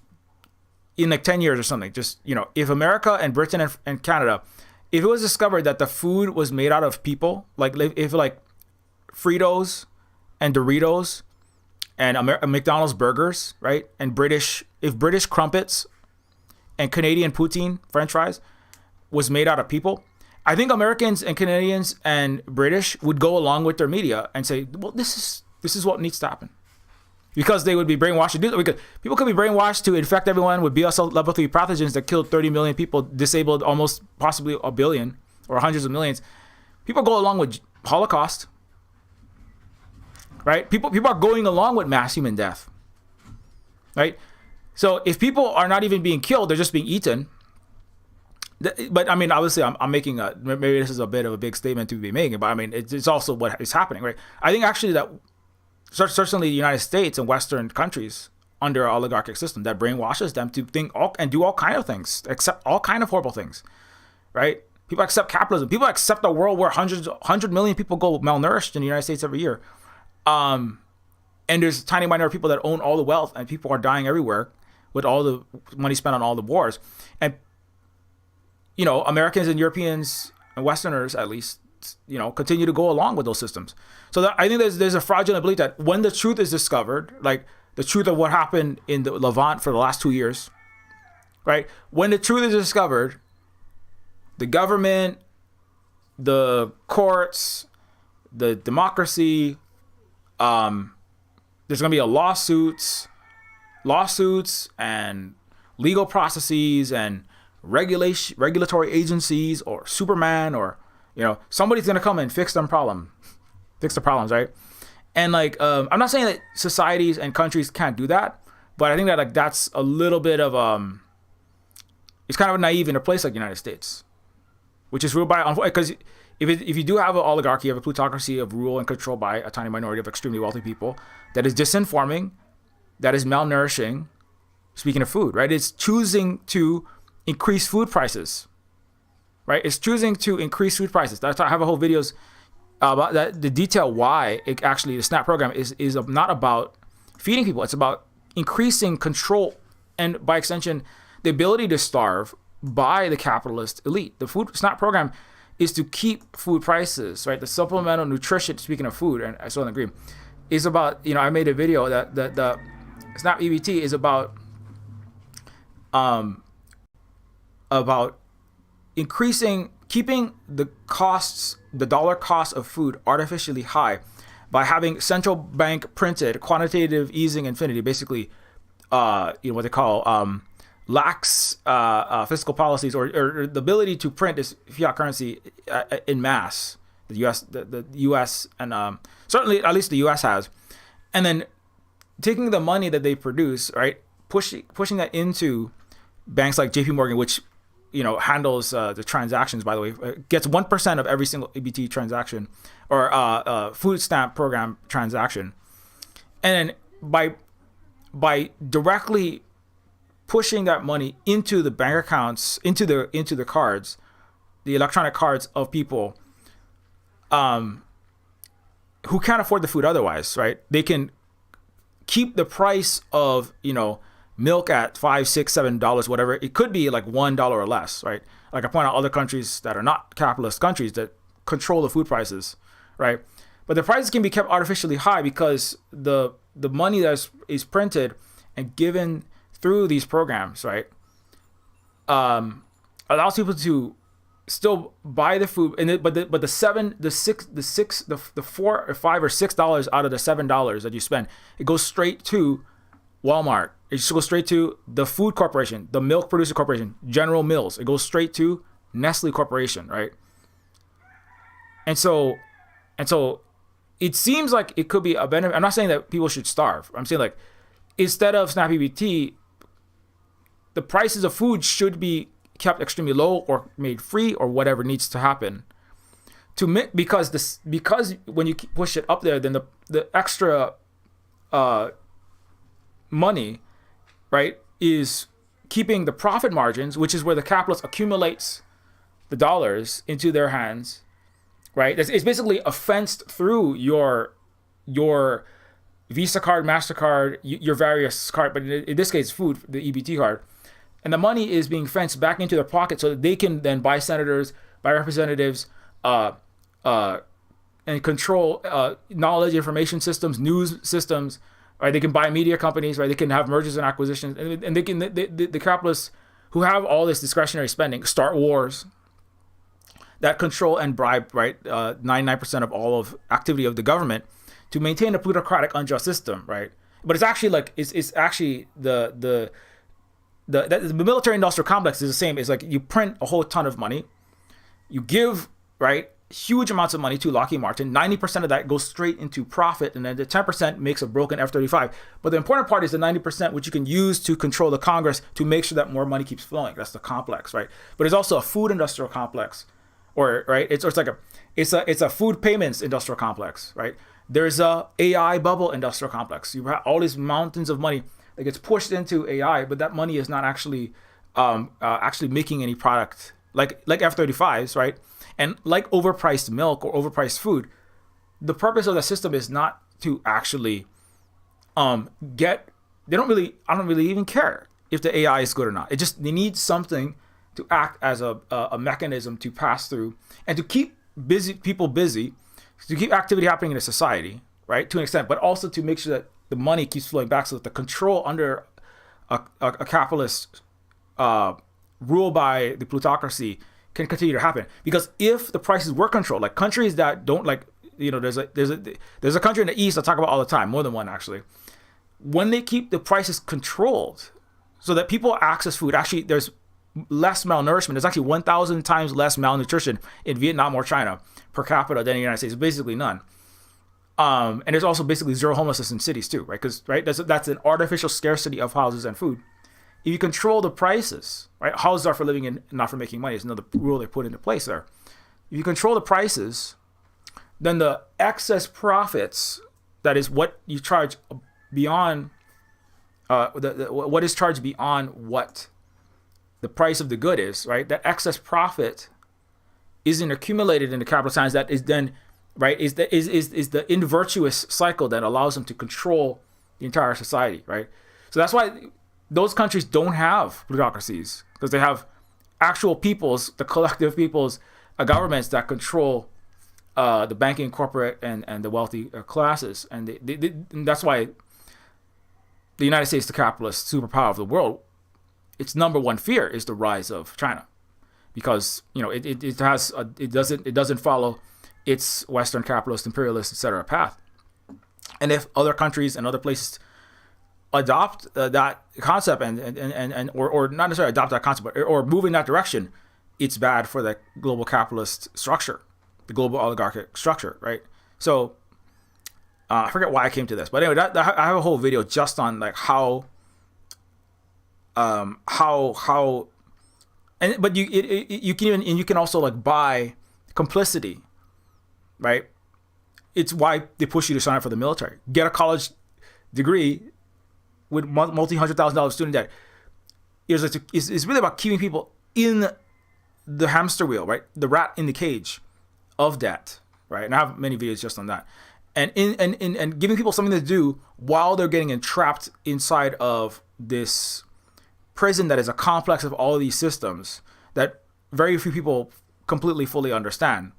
S1: in like 10 years or something, just, if America and Britain and Canada, if it was discovered that the food was made out of people, like if like Fritos and Doritos and McDonald's burgers, right? And British crumpets and Canadian poutine French fries was made out of people, I think Americans and Canadians and British would go along with their media and say, well, this is what needs to happen. Because they would be brainwashed to do that. Because people could be brainwashed to infect everyone with BSL level 3 pathogens that killed 30 million people, disabled almost possibly a billion or hundreds of millions. People go along with Holocaust, right? People are going along with mass human death, right? So if people are not even being killed, they're just being eaten. But I mean, obviously, I'm making maybe this is a bit of a big statement to be making, but I mean, it's also what is happening, right? I think actually that certainly the United States and Western countries under an oligarchic system that brainwashes them to think and do all kind of things, accept all kind of horrible things, right? People accept capitalism. People accept a world where 100 million people go malnourished in the United States every year. And there's a tiny minority of people that own all the wealth, and people are dying everywhere with all the money spent on all the wars. And, you know, Americans and Europeans and Westerners, at least, you know, continue to go along with those systems. So I think there's a fraudulent belief that when the truth is discovered, like the truth of what happened in the Levant for the last 2 years, right? When the truth is discovered, the government, the courts, the democracy, there's going to be lawsuits and legal processes and regulatory agencies or Superman or, you know, somebody's going to come and fix the problems, right? And like, I'm not saying that societies and countries can't do that, but I think that like that's a little bit of it's kind of naive in a place like the United States, which is ruled by, because if you do have an oligarchy, you have a plutocracy of rule and control by a tiny minority of extremely wealthy people that is disinforming, that is malnourishing. Speaking of food, right? It's choosing to increase food prices, right? It's choosing to increase food prices. That's why I have a whole videos about that, the detail why it actually the SNAP program is not about feeding people. It's about increasing control and by extension the ability to starve by the capitalist elite. The food SNAP program is to keep food prices, right? The supplemental nutrition, speaking of food, and I still agree, is about, you know, I made a video that the SNAP EBT is about keeping the costs, the dollar cost of food artificially high by having central bank printed quantitative easing infinity, basically, what they call lax fiscal policies or the ability to print this fiat currency in mass. The U.S. and certainly at least the U.S. has, and then taking the money that they produce, right, pushing that into banks like J.P. Morgan, which, you know, handles the transactions, by the way, gets 1% of every single EBT transaction or food stamp program transaction. And then by directly pushing that money into the bank accounts, into the cards, the electronic cards of people who can't afford the food otherwise, right? They can keep the price of, you know, milk at $5, $6, $7, whatever. It could be like $1 or less, right? Like I point out other countries that are not capitalist countries that control the food prices, right? But the prices can be kept artificially high because the money that is printed and given through these programs, right, allows people to still buy the food, and but the $4 or $5 or $6 out of the $7 that you spend, it goes straight to Walmart. It just goes straight to the food corporation, the milk producer corporation, General Mills. It goes straight to Nestle Corporation, right? And so it seems like it could be a benefit. I'm not saying that people should starve. I'm saying like instead of SNAP EBT, the prices of food should be kept extremely low or made free or whatever needs to happen. Because when you push it up there, then the extra money, right, is keeping the profit margins, which is where the capitalist accumulates the dollars into their hands, right? It's basically a fenced through your Visa card, MasterCard, your various card, but in this case, food, the EBT card. And the money is being fenced back into their pocket so that they can then buy senators, buy representatives, and and control knowledge, information systems, news systems. Right? They can buy media companies. Right? They can have mergers and acquisitions, and they can the capitalists who have all this discretionary spending start wars that control and bribe, right, 99% of all of activity of the government to maintain a plutocratic, unjust system, right? But it's actually like it's actually the military industrial complex is the same. It's like you print a whole ton of money, you give, right, huge amounts of money to Lockheed Martin. 90% of that goes straight into profit, and then the 10% makes a broken F-35. But the important part is the 90%, which you can use to control the Congress to make sure that more money keeps flowing. That's the complex, right? But it's also a food industrial complex, or right? It's a food payments industrial complex, right? There's a AI bubble industrial complex. You have all these mountains of money that gets pushed into AI, but that money is not actually making any product like F-35s, right? And like overpriced milk or overpriced food, the purpose of the system is not to actually I don't really even care if the AI is good or not. They need something to act as a mechanism to pass through and to keep people busy, to keep activity happening in a society, right, to an extent, but also to make sure that the money keeps flowing back so that the control under a capitalist rule by the plutocracy can continue to happen. Because if the prices were controlled, like countries that don't, like, there's a country in the East I talk about all the time, more than one actually, when they keep the prices controlled so that people access food, actually there's less malnourishment. There's actually 1,000 times less malnutrition in Vietnam or China per capita than in the United States, basically none. And there's also basically zero homelessness in cities too, right? Because that's an artificial scarcity of houses and food. If you control the prices, right? Houses are for living in, not for making money. It's another rule they put into place there. If you control the prices, then the excess profits, that is what you charge beyond, what is charged beyond what the price of the good is, right? That excess profit isn't accumulated in the capital science. That is then, right, is the invirtuous cycle that allows them to control the entire society, right? So that's why those countries don't have plutocracies, because they have actual peoples, the collective peoples, governments that control the banking, corporate, and the wealthy classes, and and that's why the United States, the capitalist superpower of the world, its number one fear is the rise of China, because it doesn't follow its Western capitalist, imperialist, etc. path. And if other countries and other places adopt that concept or not necessarily adopt that concept, or move in that direction, it's bad for the global capitalist structure, the global oligarchic structure, right? So I forget why I came to this, but anyway, I have a whole video just on like how you can also like buy complicity, right? It's why they push you to sign up for the military, get a college degree with multi-$100,000 student debt. It's really about keeping people in the hamster wheel, right? The rat in the cage of debt, right? And I have many videos just on that, and giving people something to do while they're getting entrapped inside of this prison that is a complex of all of these systems that very few people completely fully understand,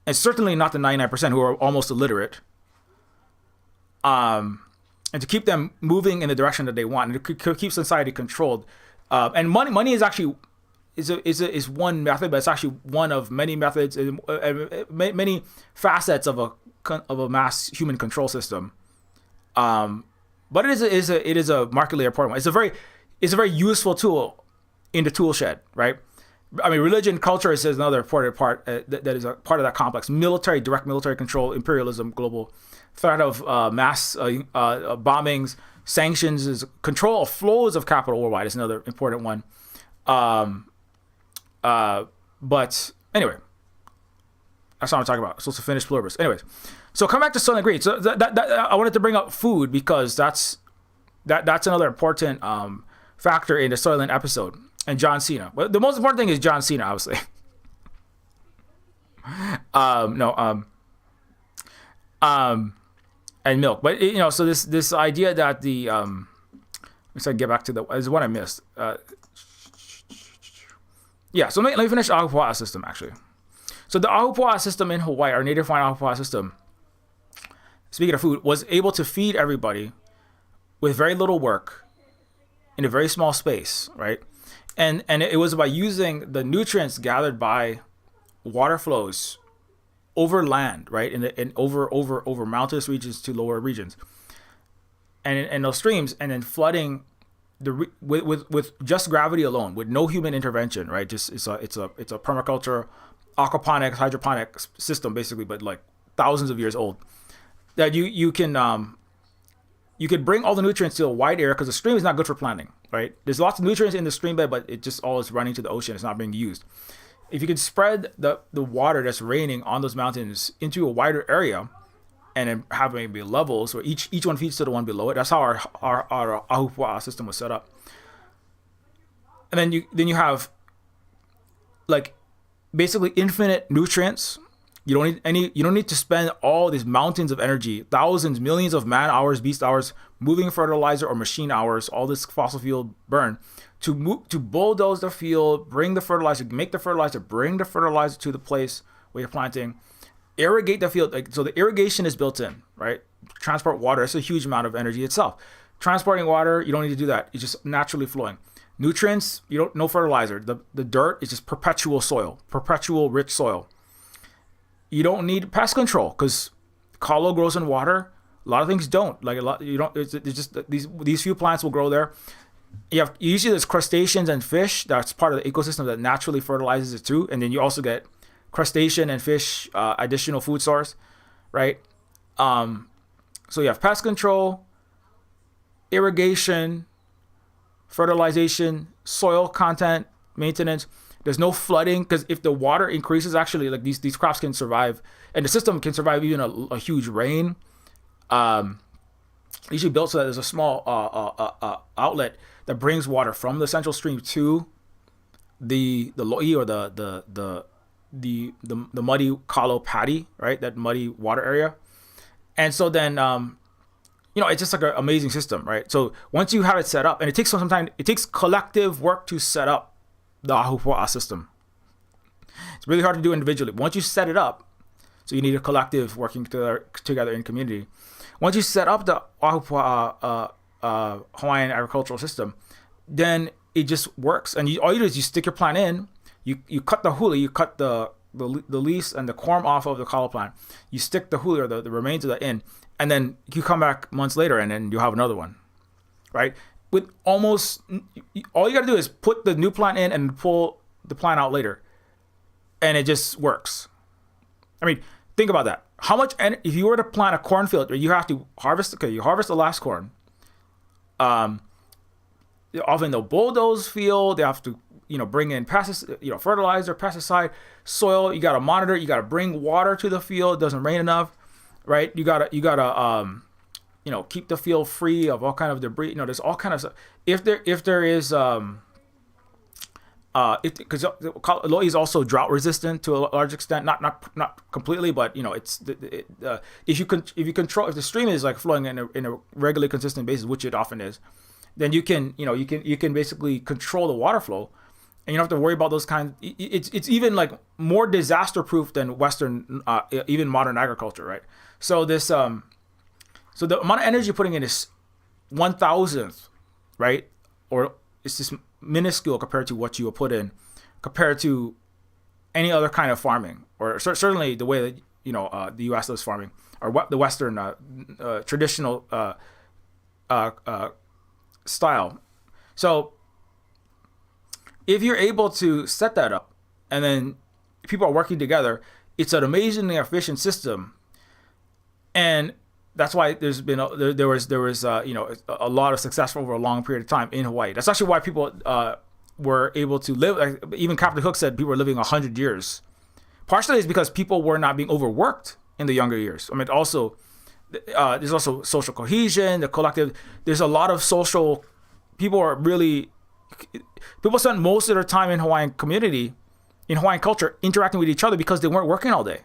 S1: and certainly not the 99% who are almost illiterate. And to keep them moving in the direction that they want, and to keep society controlled. And money is actually is one method, but it's actually one of many methods, many facets of a mass human control system. But it is a markedly important one. It's a very useful tool in the tool shed, right? I mean, religion, culture is another important part that is a part of that complex. Direct military control, imperialism, global threat of mass bombings, sanctions, is control of flows of capital worldwide is another important one. But anyway, that's what I'm talking about. So to finish Pluribus. Anyways, so come back to Soylent Green. So that I wanted to bring up food because that's another important factor in the Soylent episode. And John Cena. But the most important thing is John Cena, obviously. And milk. But so this idea that the let's get back to is what I missed. Yeah, so let me finish agua system actually. So the Ahupua'a system in Hawaii, our native Hawaiian Ahupua'a system, speaking of food, was able to feed everybody with very little work in a very small space, right? And it was by using the nutrients gathered by water flows over land, right, and over mountainous regions to lower regions, and in those streams, and then flooding with just gravity alone, with no human intervention, right? Just it's a permaculture, aquaponics, hydroponic system basically, but like thousands of years old. That you could bring all the nutrients to a wide area, because the stream is not good for planting, right? There's lots of nutrients in the stream bed, but it just all is running to the ocean. It's not being used. If you could spread the water that's raining on those mountains into a wider area, and then have maybe levels where each one feeds to the one below it. That's how our Ahupua'a system was set up. And then you have like basically infinite nutrients. You don't need to spend all these mountains of energy, thousands, millions of man hours, beast hours, moving fertilizer or machine hours, all this fossil fuel burn to bulldoze the field, bring the fertilizer, make the fertilizer, bring the fertilizer to the place where you're planting, irrigate the field. So the irrigation is built in, right? Transport water, it's a huge amount of energy itself. Transporting water, you don't need to do that. It's just naturally flowing. Nutrients, no fertilizer. The dirt is just perpetual soil, perpetual rich soil. You don't need pest control, because kalo grows in water. A lot of things don't. Like a lot, you don't. It's just these few plants will grow there. Usually there's crustaceans and fish. That's part of the ecosystem that naturally fertilizes it too. And then you also get crustacean and fish additional food source, right? So you have pest control, irrigation, fertilization, soil content, maintenance. There's no flooding, because if the water increases, actually, like these crops can survive, and the system can survive even a huge rain. Usually built so that there's a small outlet that brings water from the central stream to the lo'i, or the muddy kalo paddy, right? That muddy water area. And so then it's just like an amazing system, right? So once you have it set up, and it takes some time, it takes collective work to set up the Ahupua'a system. It's really hard to do individually. Once you set it up, so you need a collective working together in community. Once you set up the Ahupua'a Hawaiian agricultural system, then it just works. And all you do is you stick your plant in, you cut the huli, you cut the leaves and the corm off of the kalo plant. You stick the huli, or the remains of that, in, and then you come back months later, and then you have another one, right? With almost all you got to do is put the new plant in and pull the plant out later, and it just works. I mean, think about that. How much if you were to plant a cornfield, you have to harvest. Okay, you harvest the last corn. Often they'll bulldoze field. They have to bring in fertilizer, pesticide, soil. You got to monitor. You got to bring water to the field. It doesn't rain enough, right? You gotta keep the field free of all kind of debris. There's all kind of stuff. If there is, because lo'i is also drought resistant to a large extent, not completely, but if you control, if the stream is like flowing in a regularly consistent basis, which it often is, then you can basically control the water flow, and you don't have to worry about those kinds. It's even like more disaster proof than Western, even modern agriculture, right? So this So the amount of energy you're putting in is 1,000th, right? Or it's just minuscule compared to what you will put in, compared to any other kind of farming, or certainly the way that the U.S. does farming, or what the Western traditional style. So if you're able to set that up, and then people are working together, it's an amazingly efficient system, and that's why there's been there was a lot of success over a long period of time in Hawaii. That's actually why people were able to live. Like, even Captain Hook said people were living 100 years. Partially it's because people were not being overworked in the younger years. I mean, also there's also social cohesion, the collective. There's a lot of social. People spend most of their time in Hawaiian community, in Hawaiian culture, interacting with each other because they weren't working all day.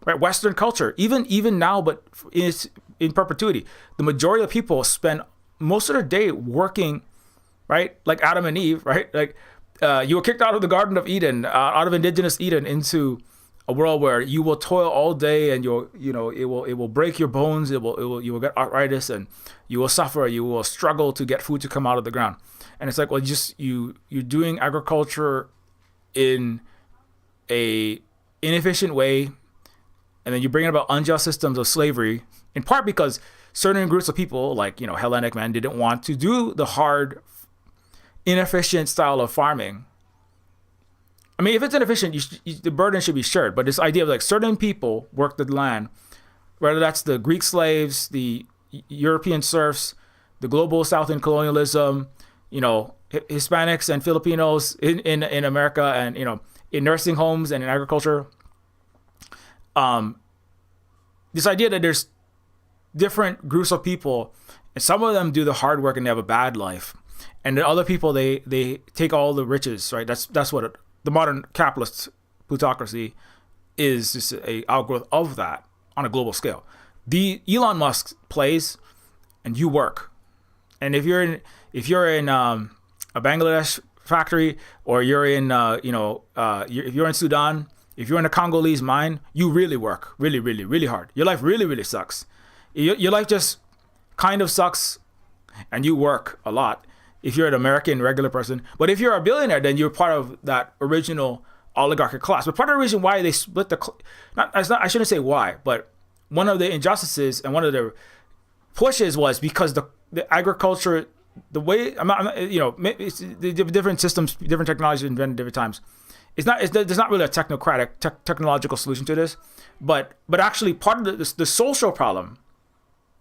S1: Right, Western culture, even now, but is in perpetuity. The majority of people spend most of their day working, right? Like Adam and Eve, right? Like You were kicked out of the Garden of Eden, out of indigenous Eden, into a world where you will toil all day, and it will break your bones. You will get arthritis, and you will suffer. You will struggle to get food to come out of the ground. And it's like, well, you're doing agriculture in a inefficient way, and then you bring about unjust systems of slavery, in part because certain groups of people, like Hellenic men, didn't want to do the hard, inefficient style of farming. I mean, if it's inefficient, the burden should be shared. But this idea of like certain people work the land, whether that's the Greek slaves, the European serfs, the global South in colonialism, Hispanics and Filipinos in America, and in nursing homes and in agriculture. This idea that there's different groups of people, and some of them do the hard work and they have a bad life, and the other people they take all the riches, right? That's what the modern capitalist plutocracy is, just a outgrowth of that on a global scale. The Elon Musk plays, and you work, and if you're in a Bangladesh factory, or you're in if you're in Sudan, if you're in a Congolese mine, you really work really, really, really hard. Your life really, really sucks. Your life just kind of sucks, and you work a lot if you're an American regular person. But if you're a billionaire, then you're part of that original oligarchic class. But part of the reason why they split I shouldn't say why, but one of the injustices and one of the pushes was because the agriculture, the way it's the different systems, different technologies invented different times. There's not really a technological solution to this, but actually part of the social problem,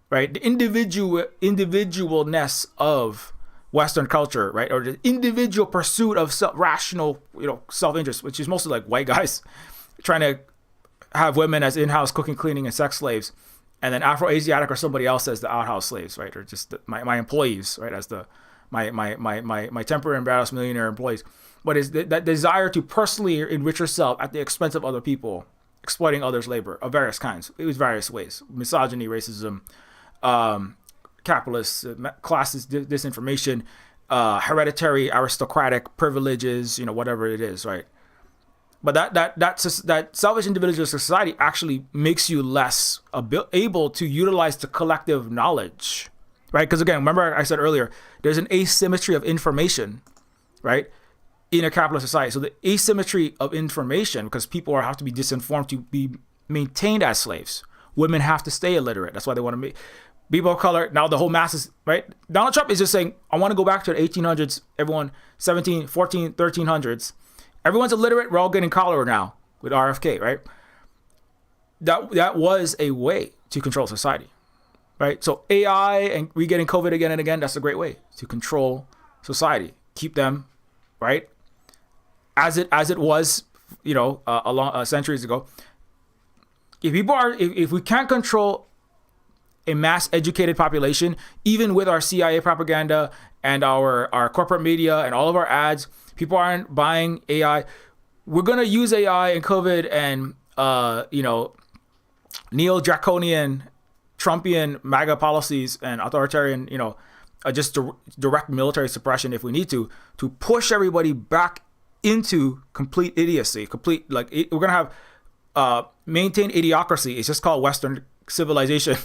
S1: right? The individualness of Western culture, right? Or the individual pursuit of rational, self-interest, which is mostly like white guys trying to have women as in-house cooking, cleaning, and sex slaves, and then Afro-Asiatic or somebody else as the outhouse slaves, right? Or just my employees, right? As my temporary and badass millionaire employees. But is that desire to personally enrich yourself at the expense of other people, exploiting others' labor of various kinds. It was various ways: misogyny, racism, capitalist, classist disinformation, hereditary aristocratic privileges, whatever it is, right? But that selfish individual society actually makes you less able to utilize the collective knowledge, right? Because again, remember I said earlier, there's an asymmetry of information, right, in a capitalist society. So the asymmetry of information, because people have to be disinformed to be maintained as slaves. Women have to stay illiterate. That's why they want to make people of color. Now the whole masses, right? Donald Trump is just saying, I want to go back to the 1800s, everyone, 17, 14, 1300s. Everyone's illiterate. We're all getting cholera now with RFK, right? That was a way to control society, right? So AI and we getting COVID again and again, that's a great way to control society. Keep them, right, as it was, centuries ago. If we can't control a mass educated population, even with our CIA propaganda and our corporate media and all of our ads, people aren't buying AI. We're going to use AI and COVID and, neo-draconian, Trumpian MAGA policies and authoritarian, just direct military suppression if we need to push everybody back into complete idiocy, we're going to have maintain idiocracy. It's just called Western civilization.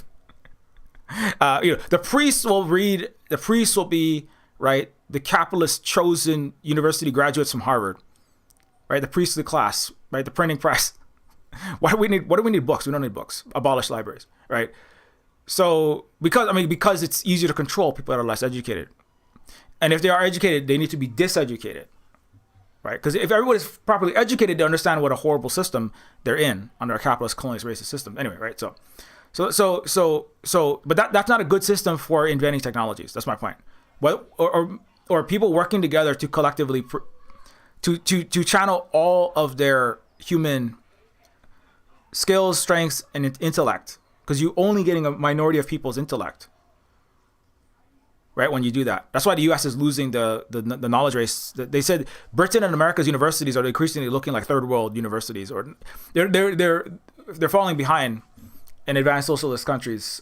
S1: The priests will be, right, the capitalist chosen university graduates from Harvard, right? The priestly class, right? The printing press. What do we need books? We don't need books. Abolish libraries, right? So because it's easier to control people that are less educated. And if they are educated, they need to be diseducated, right? Because if everyone is properly educated, they understand what a horrible system they're in under a capitalist colonialist racist system. Anyway, right? So, but that's not a good system for inventing technologies. That's my point. Or people working together to collectively to channel all of their human skills, strengths, and intellect, because you're only getting a minority of people's intellect, right? When you do that, that's why the U.S. is losing the knowledge race. They said Britain and America's universities are increasingly looking like third world universities, or they're falling behind an advanced socialist country's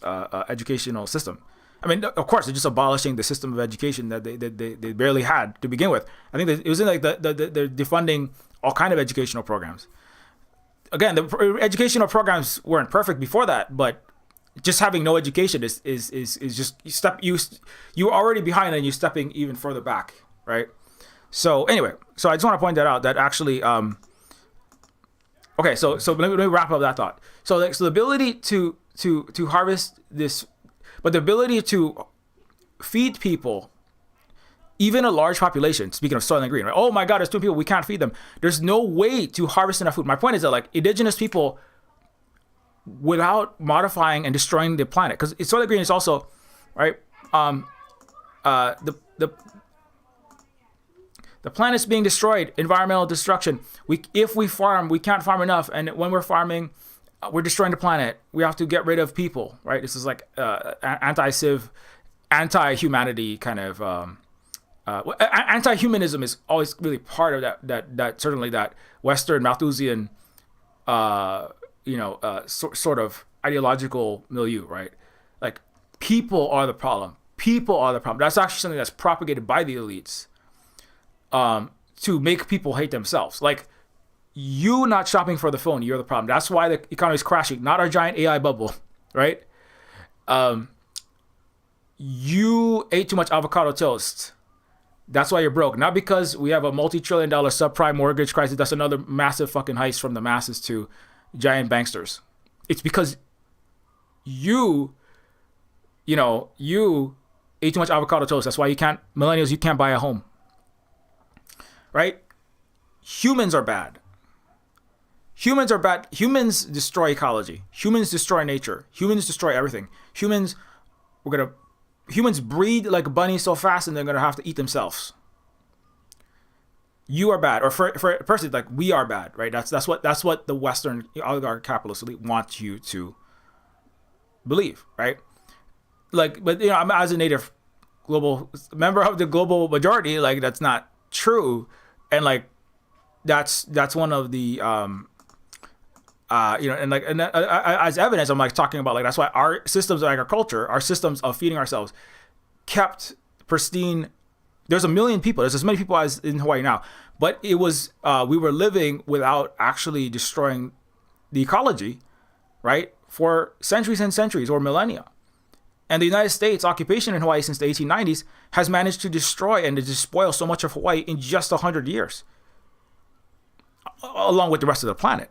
S1: educational system, I mean, of course, they're just abolishing the system of education that they barely had to begin with. I think that it was in like they're defunding all kind of educational programs. Again, the educational programs weren't perfect before that, but just having no education is just you're already behind and you're stepping even further back, right? So anyway, so I just want to point that out. That actually, okay, so let me wrap up that thought. So the ability to harvest this, but the ability to feed people, even a large population. Speaking of Soylent Green, right? Oh my God, there's 2 people, we can't feed them. There's no way to harvest enough food. My point is that like indigenous people, without modifying and destroying the planet, because Soylent Green is also, right? The planet's being destroyed, environmental destruction. If we farm, we can't farm enough, and when we're farming, we're destroying the planet. We have to get rid of people, right? This is like anti-civ, anti-humanity kind of. Anti-humanism is always really part of that certainly that Western Malthusian, sort of ideological milieu, right? Like people are the problem. People are the problem. That's actually something that's propagated by the elites, to make people hate themselves. Like, you not shopping for the phone, you're the problem. That's why the economy is crashing, not our giant AI bubble, right? You ate too much avocado toast. That's why you're broke. Not because we have a multi-trillion-dollar subprime mortgage crisis. That's another massive fucking heist from the masses to giant banksters. It's because you ate too much avocado toast. That's why millennials, you can't buy a home. Right? Humans are bad. Humans are bad. Humans destroy ecology. Humans destroy nature. Humans destroy everything. Humans breed like bunnies so fast, and they're gonna have to eat themselves. You are bad, or for a person like we are bad, right? That's what the Western oligarch capitalist elite want you to believe, right? Like, but I'm as a native global member of the global majority, like that's not true, and like that's one of the as evidence, I'm like talking about like that's why our systems of agriculture, our systems of feeding ourselves, kept pristine. There's a million people. There's as many people as in Hawaii now, but it was we were living without actually destroying the ecology, right, for centuries and centuries or millennia. And the United States occupation in Hawaii since the 1890s has managed to destroy and to despoil so much of Hawaii in just 100 years, along with the rest of the planet.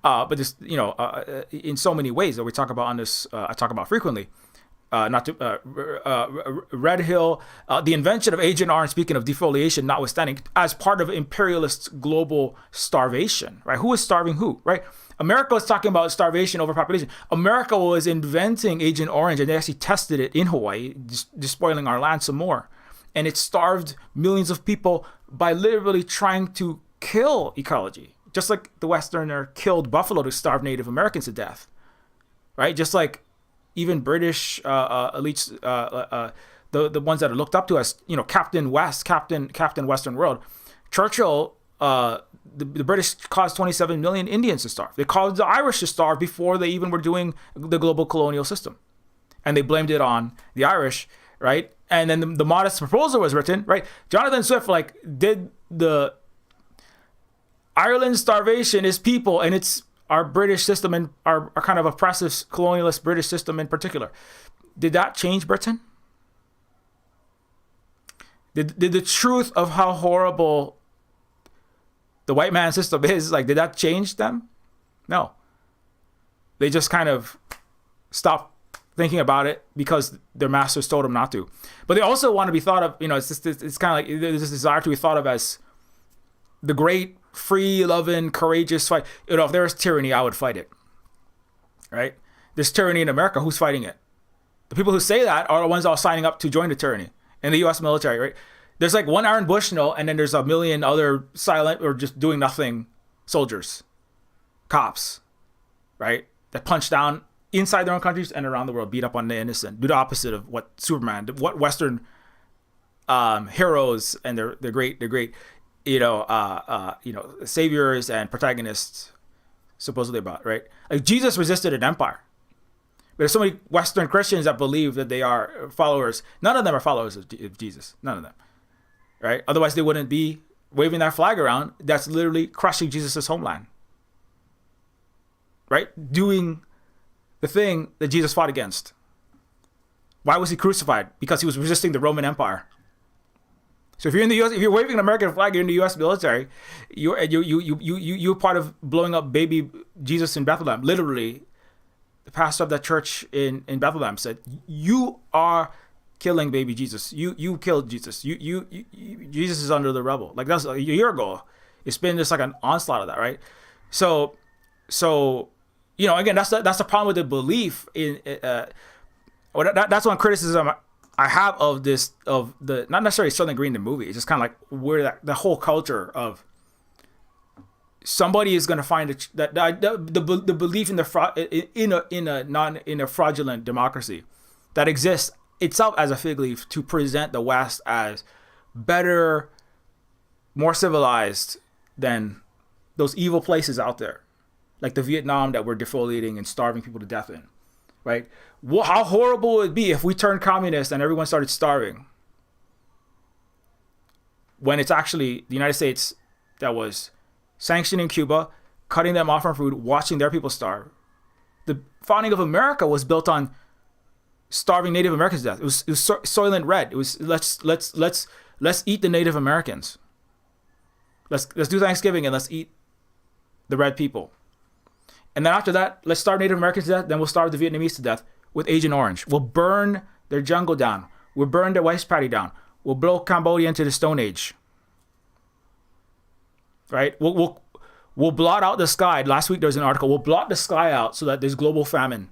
S1: But just in so many ways that we talk about on this, I talk about frequently. Red Hill, the invention of Agent Orange. Speaking of defoliation, notwithstanding, as part of imperialist global starvation, right? Who is starving who, right? America was talking about starvation, overpopulation. America was inventing Agent Orange, and they actually tested it in Hawaii, despoiling our land some more, and it starved millions of people by literally trying to kill ecology. Just like the Westerner killed buffalo to starve Native Americans to death, right? Just like even British elites, the ones that are looked up to as Captain West, Captain Western World. Churchill, the British caused 27 million Indians to starve. They caused the Irish to starve before they even were doing the global colonial system, and they blamed it on the Irish, right? And then the modest proposal was written, right? Jonathan Swift did the Ireland's starvation is people, and it's our British system and our kind of oppressive colonialist British system in particular. Did that change Britain? Did the truth of how horrible the white man system is, did that change them? No. They just kind of stopped thinking about it because their masters told them not to. But they also want to be thought of, it's kind of like there's this desire to be thought of as the great, free, loving, courageous fight. If there was tyranny, I would fight it. Right? There's tyranny in America. Who's fighting it? The people who say that are the ones that are signing up to join the tyranny in the U.S. military. Right? There's like one Aaron Bushnell, and then there's a million other silent or just doing nothing soldiers, cops, right? That punch down inside their own countries and around the world, beat up on the innocent, do the opposite of what Superman, what Western heroes and they're great saviors and protagonists supposedly about, right? Like Jesus resisted an empire, There's so many Western Christians that believe that they are followers. None of them are followers of Jesus. None of them, right? Otherwise, they wouldn't be waving that flag around. That's literally crushing Jesus' homeland, right? Doing the thing that Jesus fought against. Why was he crucified? Because he was resisting the Roman Empire. So if you're in the U.S., if you're waving an American flag, you're in the U.S. military. You're part of blowing up baby Jesus in Bethlehem. Literally, the pastor of that church in Bethlehem said, "You are killing baby Jesus. You killed Jesus. Jesus is under the rubble." Like that's a year ago. It's been just like an onslaught of that, right? So again, that's the problem with the belief in. That's one criticism I have of the not necessarily Soylent Green the movie. It's just kind of like where the whole culture of somebody is going to find the belief in in a fraudulent democracy that exists itself as a fig leaf to present the West as better, more civilized than those evil places out there, like the Vietnam that we're defoliating and starving people to death in. Right? How horrible would it be if we turned communist and everyone started starving? When it's actually the United States that was sanctioning Cuba, cutting them off from food, watching their people starve. The founding of America was built on starving Native Americans to death. It was Soylent Red. It was let's eat the Native Americans. Let's do Thanksgiving and let's eat the red people. And then after that, let's starve Native Americans to death. Then we'll starve the Vietnamese to death with Agent Orange. We'll burn their jungle down. We'll burn their rice paddy down. We'll blow Cambodia into the Stone Age. Right? We'll blot out the sky. Last week there was an article. We'll blot the sky out so that there's global famine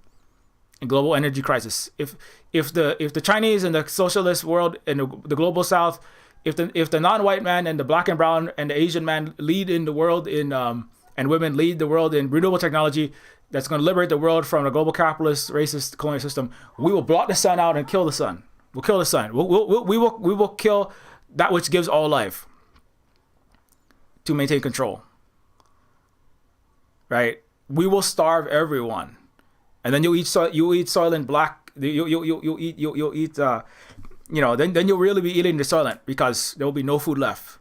S1: and global energy crisis. If the Chinese and the socialist world and the global South, if the non-white man and the black and brown and the Asian man lead in the world and women lead the world in renewable technology that's going to liberate the world from a global capitalist, racist colonial system, we will blot the sun out and kill the sun. We'll kill the sun. We will kill that which gives all life to maintain control. Right? We will starve everyone, and then you'll eat Soylent Black. You'll eat. Then you'll really be eating the Soylent because there will be no food left.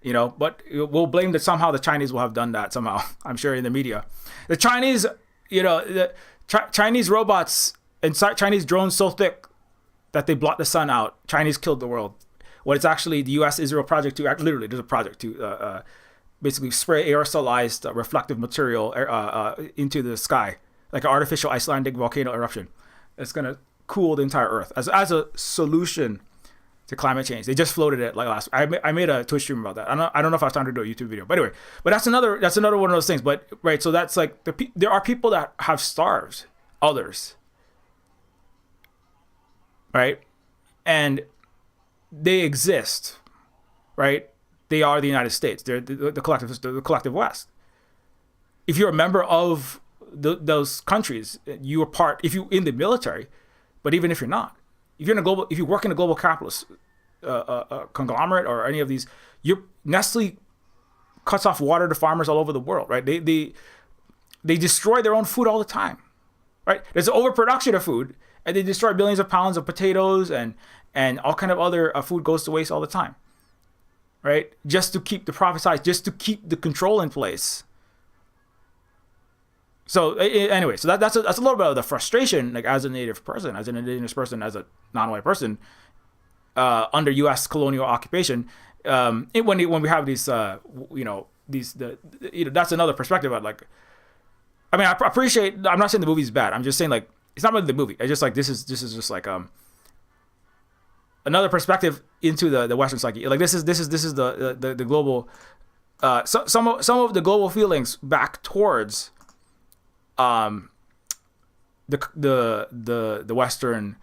S1: But we'll blame that somehow the Chinese will have done that somehow. I'm sure in the media, the Chinese, Chinese robots and Chinese drones so thick that they blot the sun out. Chinese killed the world. What it's actually the U.S.-Israel project to literally there's a project to basically spray aerosolized reflective material into the sky like an artificial Icelandic volcano eruption. It's gonna cool the entire Earth as a solution to climate change. They just floated it like last. I made a Twitch stream about that. I don't know if I have time to do a YouTube video, but anyway. But that's another one of those things. But right, so that's like there are people that have starved others, right, and they exist, right. They are the United States. They're the collective West. If you're a member of those countries, you are part. If you in the military, but even if you're not. If you work in a global capitalist conglomerate or any of these, Nestle cuts off water to farmers all over the world, right? They destroy their own food all the time, right? There's an overproduction of food, and they destroy billions of pounds of potatoes and all kind of other food goes to waste all the time, right? Just to keep the profit size, just to keep the control in place. So anyway, so that's a little bit of the frustration, like as a native person, as an indigenous person, as a non-white person, under U.S. colonial occupation. When we have these, that's another perspective. I appreciate. I'm not saying the movie's bad. I'm just saying like it's not really the movie. I just like this is just like another perspective into the Western psyche. Like this is the global. Some of the global feelings back towards. The Western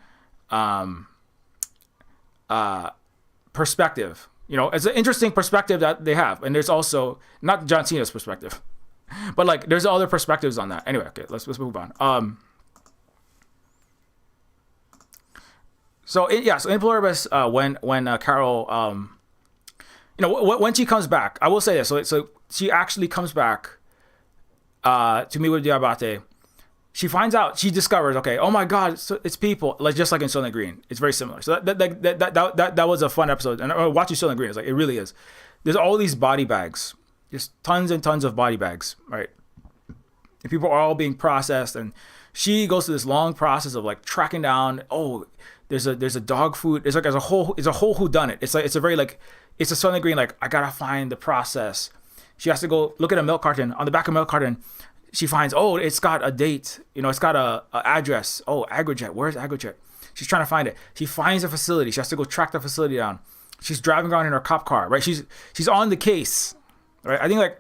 S1: perspective, it's an interesting perspective that they have, and there's also not John Cena's perspective, but like there's other perspectives on that. Anyway, okay, let's move on. So in Pluribus, when Carol, when she comes back, I will say this. So she actually comes back. To meet with Diabate, she finds out, she discovers, okay, oh my God, it's people, like just like in Soylent Green. It's very similar. So that was a fun episode. And watching Soylent Green, it's like, it really is. There's all these body bags, just tons and tons of body bags, right? And people are all being processed, and she goes through this long process of like tracking down, there's a dog food. It's a whole whodunit. It's a very like, it's a Soylent Green, like, I gotta find the process. She has to go look at a milk carton. On the back of a milk carton, she finds, it's got a date. It's got a address. Agrojet. Where's Agrojet? She's trying to find it. She finds a facility. She has to go track the facility down. She's driving around in her cop car, right? She's on the case, right? I think like,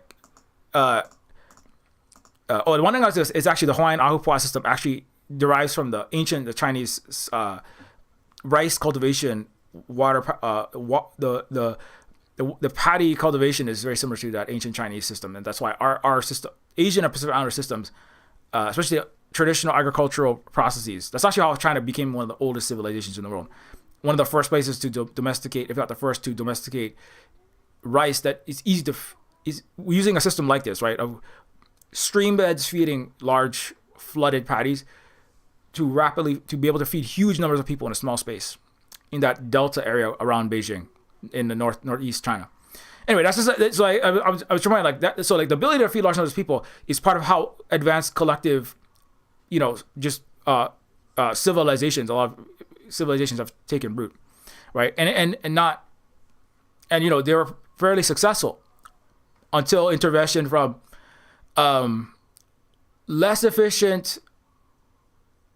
S1: the one thing I was is actually the Hawaiian ahupua'a system actually derives from the Chinese rice cultivation water. The paddy cultivation is very similar to that ancient Chinese system, and that's why our system, Asian and Pacific Islander systems, especially traditional agricultural processes. That's actually how China became one of the oldest civilizations in the world. One of the first places to domesticate, if not the first to domesticate rice, that is easy to is using a system like this, right? Of stream beds feeding large flooded paddies to be able to feed huge numbers of people in a small space in that delta area around Beijing in the northeast China. Anyway, that's just so I was trying like that. So like the ability to feed large numbers of people is part of how advanced collective, civilizations, a lot of civilizations have taken root, right? And they were fairly successful until intervention from less efficient,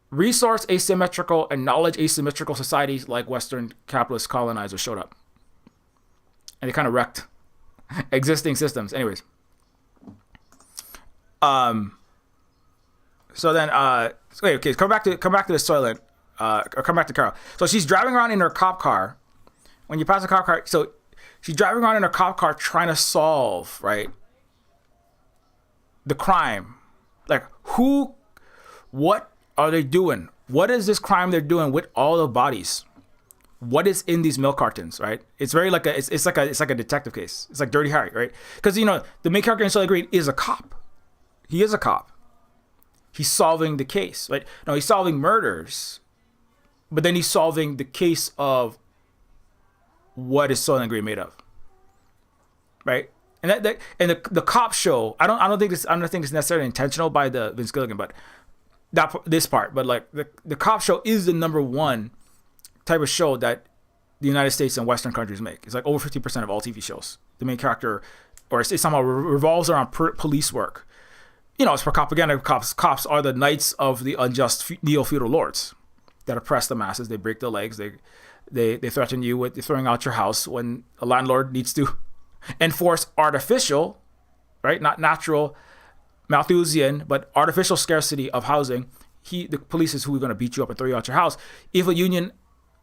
S1: resource asymmetrical, and knowledge asymmetrical societies like Western capitalist colonizers showed up. And they kind of wrecked existing systems. Anyways. So then, okay, come back to the Soylent, or come back to Carol. So she's driving around in her cop car. When you pass a cop car, so she's driving around in her cop car trying to solve, right, the crime. Like, what are they doing? What is this crime they're doing with all the bodies? What is in these milk cartons, right? It's very like it's like a detective case. It's like Dirty Harry, right? Because the main character in Soylent Green is a cop. He is a cop. He's solving the case, right? No, he's solving murders, but then he's solving the case of what is Soylent Green made of, right? And the cop show, I don't think it's necessarily intentional by the Vince Gilligan, but this part, but like the cop show is the number one type of show that the United States and Western countries make. It's like over 50% of all TV shows. The main character, or it somehow revolves around police work. It's for propaganda. Cops are the knights of the unjust neo-feudal lords that oppress the masses. They break their legs. They threaten you with throwing out your house when a landlord needs to enforce artificial, right, not natural, Malthusian, but artificial scarcity of housing. The police is who are going to beat you up and throw you out your house. If a union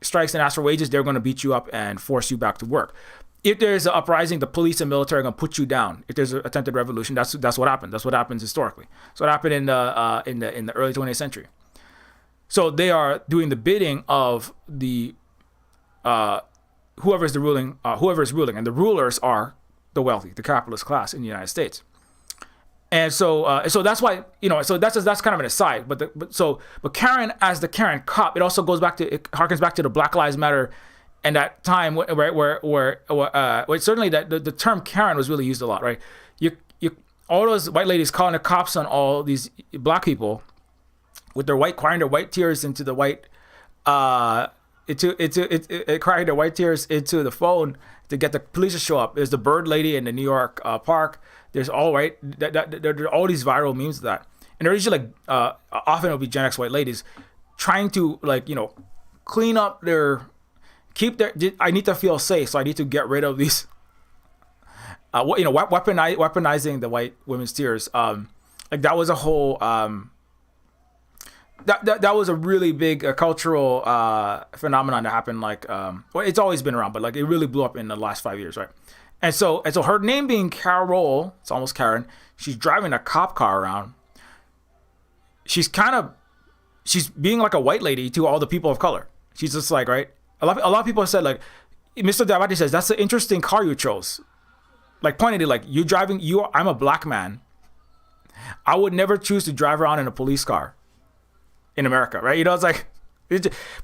S1: strikes and asks for wages, they're going to beat you up and force you back to work. If there's an uprising, the police and military are going to put you down. If there's an attempted revolution, that's what happened. That's what happens historically. So what happened in the early 20th century. So they are doing the bidding of the whoever is ruling, and the rulers are the wealthy, the capitalist class in the United States. And so that's why, so that's kind of an aside. But Karen, as the Karen cop, it also it harkens back to the Black Lives Matter and that time where certainly that the term Karen was really used a lot, right? You all those white ladies calling the cops on all these black people with their crying their white tears into the crying their white tears into the phone to get the police to show up. There's the bird lady in the New York park. There's all right. There are all these viral memes of that, and they're usually often it'll be Gen X white ladies trying to clean up I need to feel safe, so I need to get rid of these. Weaponizing the white women's tears. That was a whole. That was a really big cultural phenomenon that happened. It's always been around, but it really blew up in the last 5 years, right? And so her name being Carol, it's almost Karen. She's driving a cop car around. She's being like a white lady to all the people of color. She's just like, right. A lot of people have said Mr. Diabate says that's an interesting car you chose. Pointedly, I'm a black man. I would never choose to drive around in a police car. in America, right? You know, it's like,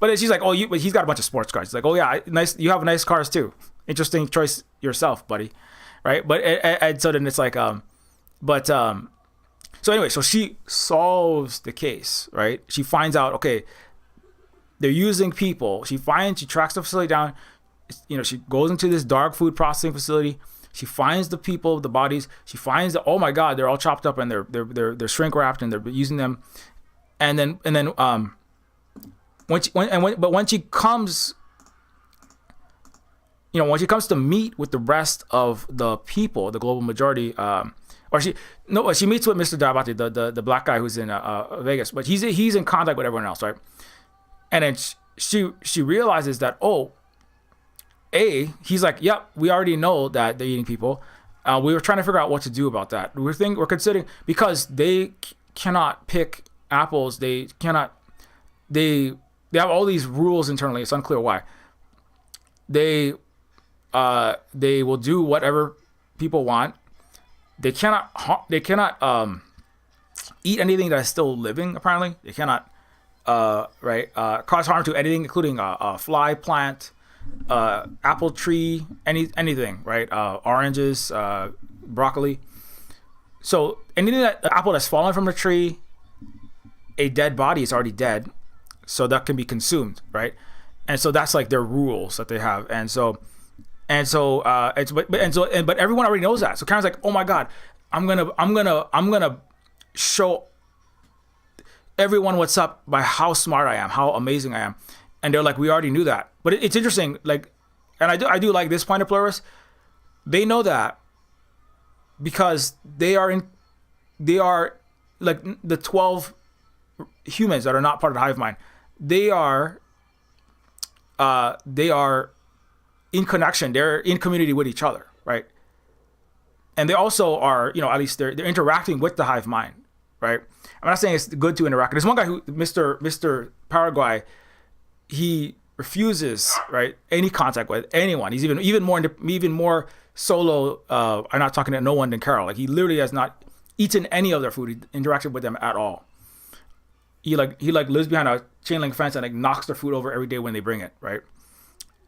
S1: but she's like, oh, but he's got a bunch of sports cars. It's like, oh yeah, nice. You have nice cars too. Interesting choice yourself, buddy. Right. But and so then it's like, so anyway, so she solves the case, right? She finds out, okay, they're using people. She tracks the facility down. You know, she goes into this dark food processing facility. She finds the people, the bodies. She finds that, oh my God, they're all chopped up and they're shrink wrapped and they're using them. And then when she comes, you know, when she comes to meet with the rest of the people, the global majority, she meets with Mr. Diabate, the black guy who's in Vegas, but he's in contact with everyone else, right? And then she realizes that, he's like, yep, we already know that they're eating people. We were trying to figure out what to do about that. We're considering, because they cannot pick apples. They have all these rules internally. It's unclear why. They will do whatever people want. They cannot eat anything that is still living. Apparently, they cannot cause harm to anything, including a fly plant, apple tree, anything, right? Oranges, broccoli. So anything apple that's fallen from a tree, a dead body is already dead, so that can be consumed, right? And so that's like their rules that they have, but everyone already knows that. So Karen's like, oh my God, I'm gonna show everyone what's up by how smart I am, how amazing I am. And they're like, we already knew that. But it's interesting, like, and I do like this point of Pluribus. They know that because they are like the 12 humans that are not part of the hive mind. They are in connection. They're in community with each other, right? And they also are, you know, at least they're interacting with the hive mind, right? I'm not saying it's good to interact. There's one guy who, Mr. Paraguay, he refuses, right, any contact with anyone. He's even more solo. I'm not talking to no one than Carol. Like, he literally has not eaten any of their food. He interacted with them at all. He lives behind a chain link fence and like knocks their food over every day when they bring it, right?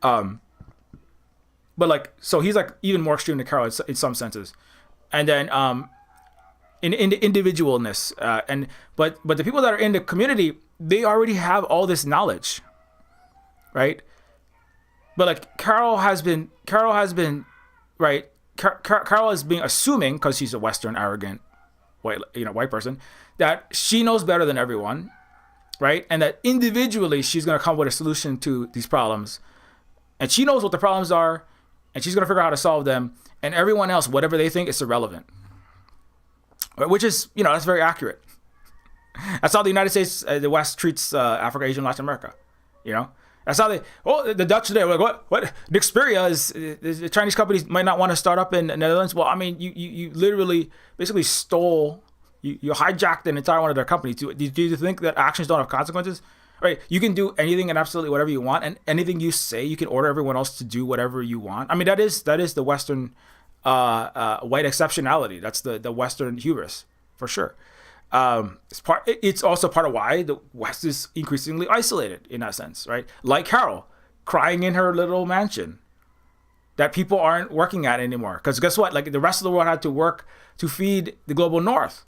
S1: But like, so he's like even more extreme than Carol in some senses. And then in the individualness, but the people that are in the community, they already have all this knowledge, right? But like Carol has been right. Carol is being assuming, because she's a Western arrogant white person, that she knows better than everyone, right? And that individually she's going to come with a solution to these problems, and she knows what the problems are, and she's going to figure out how to solve them. And everyone else, whatever they think, is irrelevant. Which is, that's very accurate. That's how the United States, the West treats Africa, Asia, and Latin America. That's how the Dutch today were like, what? Nexperia is the Chinese companies might not want to start up in the Netherlands. Well, I mean, you literally basically stole, you hijacked an entire one of their companies. Do you think that actions don't have consequences? Right? You can do anything and absolutely whatever you want, and anything you say, you can order everyone else to do whatever you want. I mean, that is the Western white exceptionality. That's the Western hubris, for sure. It's also part of why the West is increasingly isolated in that sense, right? Like Carol, crying in her little mansion that people aren't working at anymore. Because guess what? Like, the rest of the world had to work to feed the global North,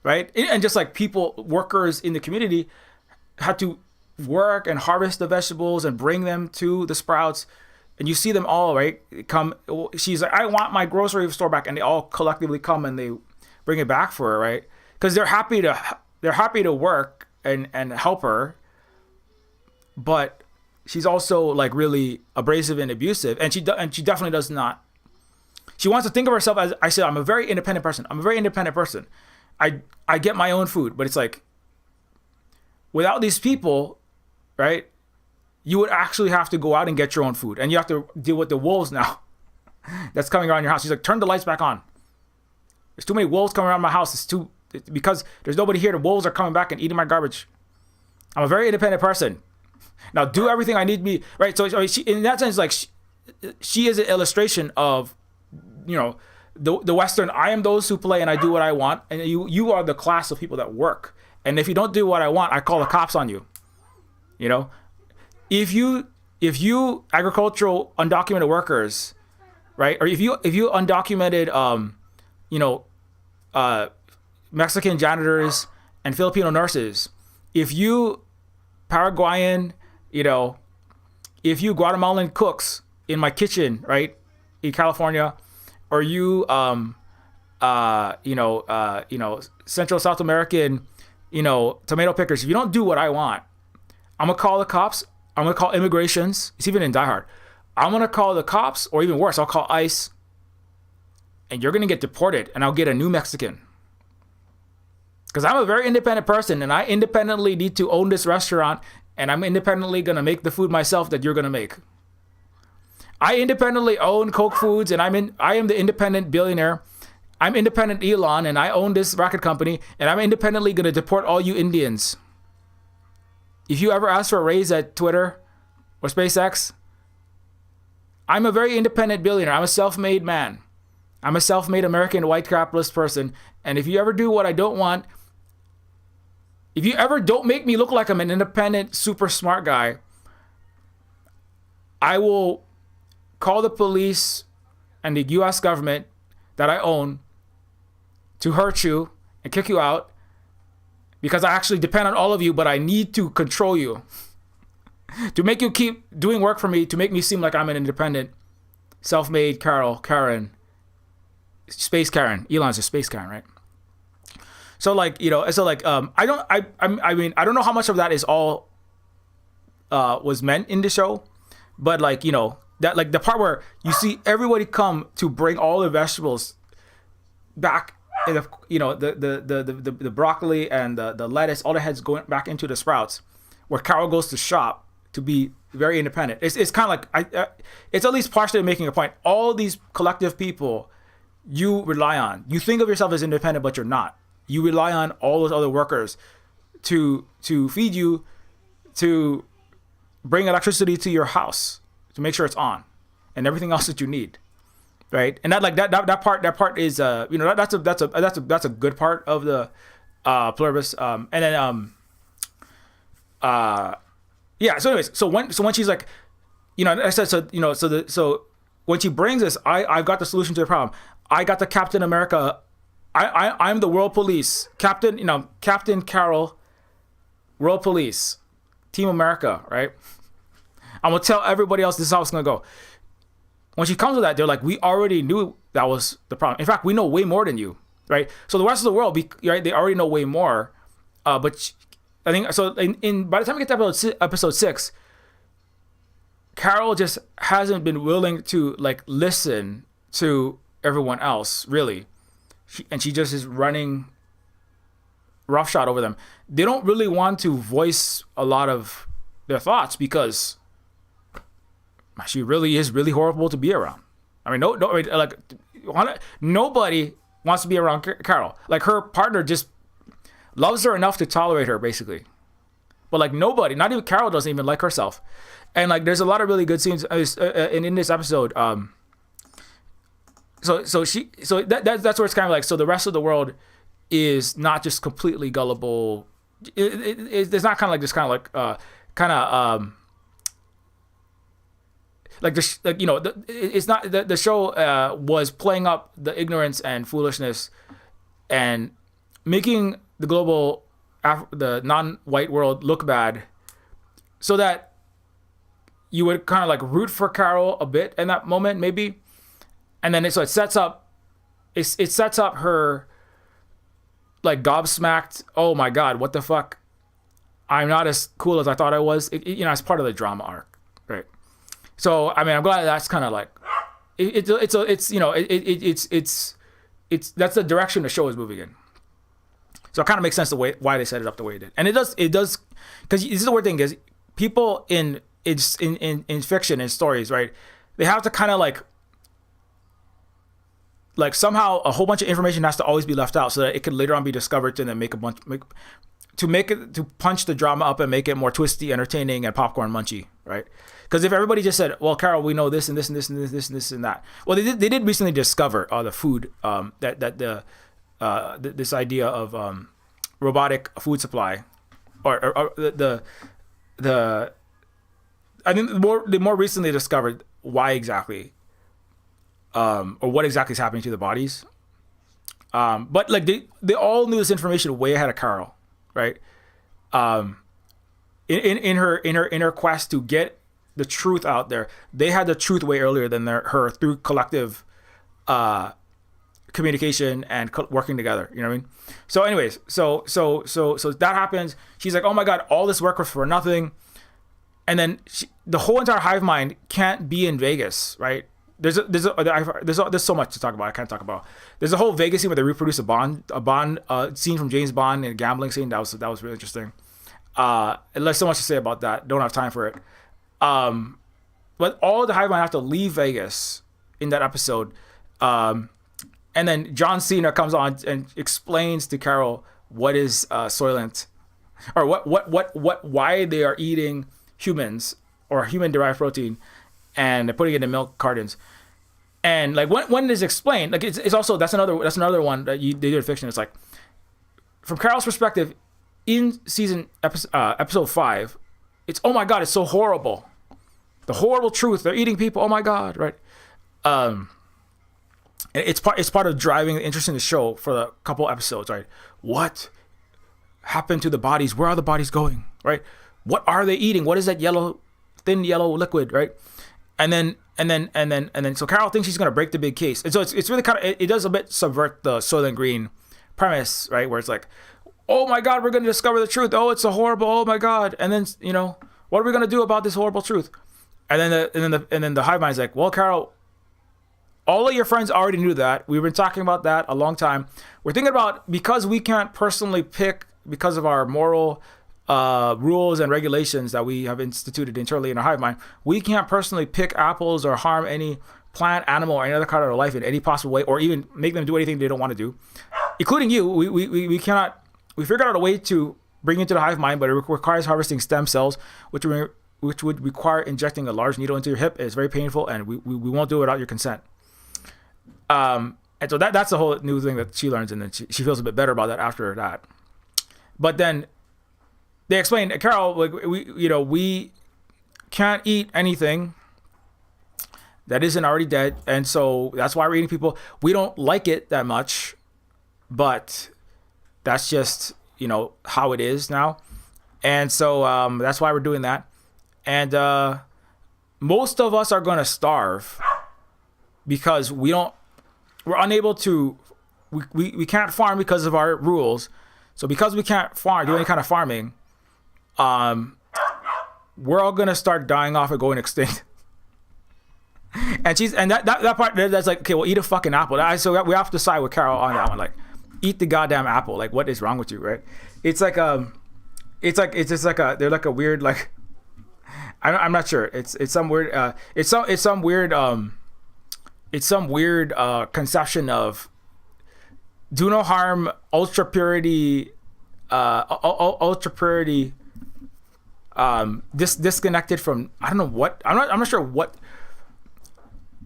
S1: right? And just like workers in the community had to work and harvest the vegetables and bring them to the Sprouts. And you see them all, right? She's like, I want my grocery store back. And they all collectively come and they bring it back for her, right? Because they're happy to work and help her, but she's also like really abrasive and abusive, and she definitely does not. She wants to think of herself as, I said, I'm a very independent person. I get my own food, but it's like, without these people, right? You would actually have to go out and get your own food, and you have to deal with the wolves now that's coming around your house. She's like, turn the lights back on. There's too many wolves coming around my house. Because there's nobody here. The wolves are coming back and eating my garbage. I'm a very independent person. Now do everything I need me, right? So she, in that sense, like she is an illustration of, the Western. I am those who play and I do what I want, and you are the class of people that work And if you don't do what I want, I call the cops on you. You know, if you agricultural undocumented workers, right? Or if you undocumented, Mexican janitors and Filipino nurses, if you Paraguayan, if you Guatemalan cooks in my kitchen, right, in California, or you, Central South American, tomato pickers, if you don't do what I want, I'm gonna call the cops. I'm gonna call immigrations. It's even in Die Hard. I'm gonna call the cops, or even worse, I'll call ICE, and you're gonna get deported, and I'll get a new Mexican. Because I'm a very independent person, and I independently need to own this restaurant, and I'm independently gonna make the food myself that you're gonna make. I independently own Coke Foods, and I am the independent billionaire. I'm independent Elon, and I own this rocket company, and I'm independently gonna deport all you Indians. If you ever ask for a raise at Twitter or SpaceX, I'm a very independent billionaire. I'm a self-made man. I'm a self-made American white capitalist person. And if you ever do what I don't want, if you ever don't make me look like I'm an independent, super smart guy, I will call the police and the US government that I own to hurt you and kick you out, because I actually depend on all of you, but I need to control you to make you keep doing work for me, to make me seem like I'm an independent, self-made Karen, space Karen. Elon's a space Karen, right? So I don't know how much of that is all was meant in the show, but that, like, the part where you see everybody come to bring all the vegetables back, in the broccoli and the lettuce, all the heads going back into the sprouts, where Carol goes to shop to be very independent. It's kind of like it's at least partially making a point. All these collective people you rely on. You think of yourself as independent, but you're not. You rely on all those other workers to feed you, to bring electricity to your house, to make sure it's on, and everything else that you need, right? And that part is that's a good part of the Pluribus. So anyways, so when she's like, I said, so when she brings this, I've got the solution to the problem. I got the Captain America. I'm the world police, Captain Carol, world police, Team America, right? I'm gonna tell everybody else this is how it's gonna go. When she comes with that, they're like, we already knew that was the problem. In fact, we know way more than you, right? So the rest of the world, right? They already know way more. But I think so. By the time we get to episode 6, Carol just hasn't been willing to listen to everyone else, really. She just is running roughshod over them. They don't really want to voice a lot of their thoughts because she really is really horrible to be around. I mean, nobody wants to be around Carol. Like, her partner just loves her enough to tolerate her, basically. But nobody, not even Carol, doesn't even like herself. And there's a lot of really good scenes in this episode. So that's where it's kind of like, so the rest of the world is not just completely gullible. It's not kind of like this kind of it's not the show was playing up the ignorance and foolishness and making the global the non-white world look bad, so that you would kind of root for Carol a bit in that moment, maybe. And then it sets up her gobsmacked, oh my God, what the fuck? I'm not as cool as I thought I was. It's part of the drama arc, right? So I mean, I'm glad that's kind of that's the direction the show is moving in. So it kind of makes sense why they set it up the way it did, and it does because this is the weird thing is people in fiction and stories, right? They have to kind of somehow a whole bunch of information has to always be left out so that it can later on be discovered and then to punch the drama up and make it more twisty, entertaining, and popcorn munchy, right? Because if everybody just said, well, Carol, we know this and this and this and this and this and that. Well, they did recently discover the food this idea of robotic food supply, or the I think they more recently discovered why exactly, or what exactly is happening to the bodies. But like they all knew this information way ahead of Carol, right? In her quest to get the truth out there, they had the truth way earlier than her through collective communication and working together. You know what I mean? So anyways, so that happens. She's like, oh my God, all this work was for nothing. And then the whole entire hive mind can't be in Vegas, right? There's so much to talk about. I can't talk about. There's a whole Vegas scene where they reproduce a Bond scene from James Bond and a gambling scene. That was really interesting. There's so much to say about that. Don't have time for it. But all the hive mind have to leave Vegas in that episode. And then John Cena comes on and explains to Carol what is Soylent, or why they are eating humans or human derived protein, and they're putting it in milk cartons. And like when it is explained, like it's also that's another one that they do in fiction. It's like from Carol's perspective in episode 5, it's, oh my God, it's so horrible. The horrible truth. They're eating people. Oh my God, right? And it's part of driving the interest in the show for a couple episodes, right? What happened to the bodies? Where are the bodies going, right? What are they eating? What is that thin yellow liquid, right? And then so Carol thinks she's gonna break the big case, and so it's really kind of it does a bit subvert the Soylent Green premise, right? Where it's like, oh my God, we're gonna discover the truth. Oh, it's so horrible. Oh my God. And then what are we gonna do about this horrible truth? And then the hive mind's like, well, Carol, all of your friends already knew that. We've been talking about that a long time. We're thinking about, because we can't personally pick because of our moral rules and regulations that we have instituted internally in our hive mind, we can't personally pick apples or harm any plant, animal, or any other kind of life in any possible way, or even make them do anything they don't want to do, including you. We cannot. We figured out a way to bring into the hive mind, but it requires harvesting stem cells, which would require injecting a large needle into your hip. It's very painful, and we won't do it without your consent. And so that's the whole new thing that she learns, and then she feels a bit better about that after that. But then they explain, Carol, like we can't eat anything that isn't already dead, and so that's why we're eating people. We don't like it that much, but that's just how it is now, and so that's why we're doing that. And most of us are going to starve because we're unable to. We can't farm because of our rules. So because we can't do any kind of farming, we're all gonna start dying off and going extinct. and that part that's like, okay, well, eat a fucking apple. So we have to side with Carol on that one. Like, eat the goddamn apple. Like, what is wrong with you, right? It's like it's just like they're like a weird, like, I'm not sure. It's some weird conception of do no harm, ultra purity, disconnected from, I don't know what, I'm not sure what,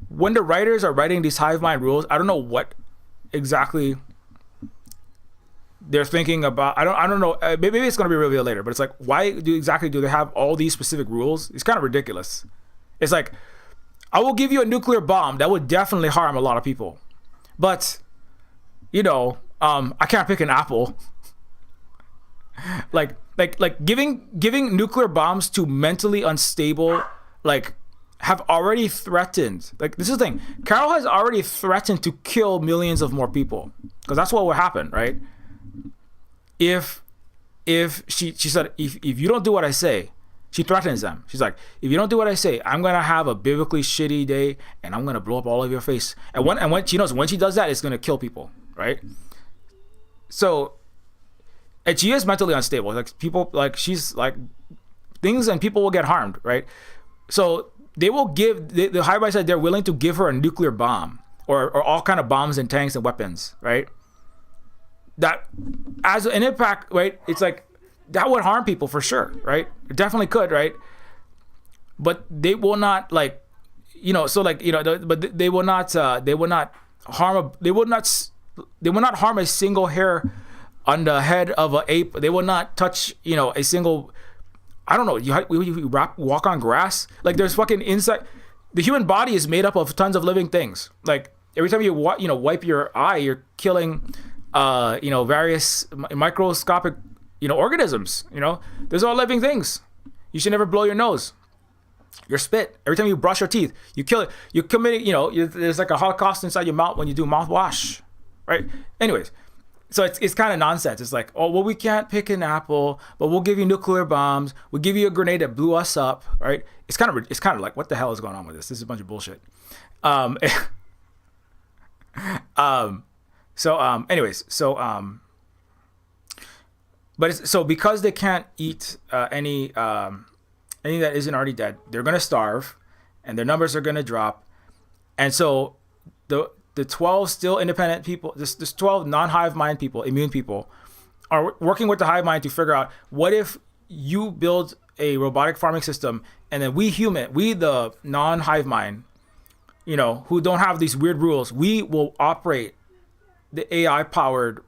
S1: when the writers are writing these hive mind rules, I don't know what exactly they're thinking about. I don't know. Maybe it's going to be revealed later, but it's like, why do they have all these specific rules? It's kind of ridiculous. It's like, I will give you a nuclear bomb that would definitely harm a lot of people, but I can't pick an apple. like giving nuclear bombs to mentally unstable, like, have already threatened. Like, this is the thing. Carol has already threatened to kill millions of more people, because that's what will happen, right? If she said, if you don't do what I say, she threatens them. She's like, if you don't do what I say, I'm gonna have a biblically shitty day, and I'm gonna blow up all of your face. And when she knows, when she does that, it's gonna kill people, right? So, and she is mentally unstable. Like, people, like, she's like, things and people will get harmed, right? So they will give, the hive mind said they're willing to give her a nuclear bomb or all kind of bombs and tanks and weapons, right? That as an impact, right? It's like, that would harm people for sure, right? It definitely could, right? But they will not, like, but they will not harm a single hair on the head of an ape. They will not touch, a single. I don't know. You walk on grass. Like there's fucking insect. The human body is made up of tons of living things. Like every time you wipe your eye, you're killing, various microscopic, organisms. There's all living things. You should never blow your nose. Your spit. Every time you brush your teeth, you kill it. You commit. There's like a Holocaust inside your mouth when you do mouthwash, right? Anyways. So it's kind of nonsense. It's like, oh, well, we can't pick an apple, but we'll give you nuclear bombs. We'll give you a grenade that blew us up, right? It's kind of like, what the hell is going on with this? This is a bunch of bullshit. So because they can't eat any that isn't already dead, they're gonna starve, and their numbers are gonna drop, and so the 12 still independent people, this 12 non-hive mind people, immune people, are working with the hive mind to figure out what if you build a robotic farming system, and then we the non-hive mind, who don't have these weird rules, we will operate the AI-powered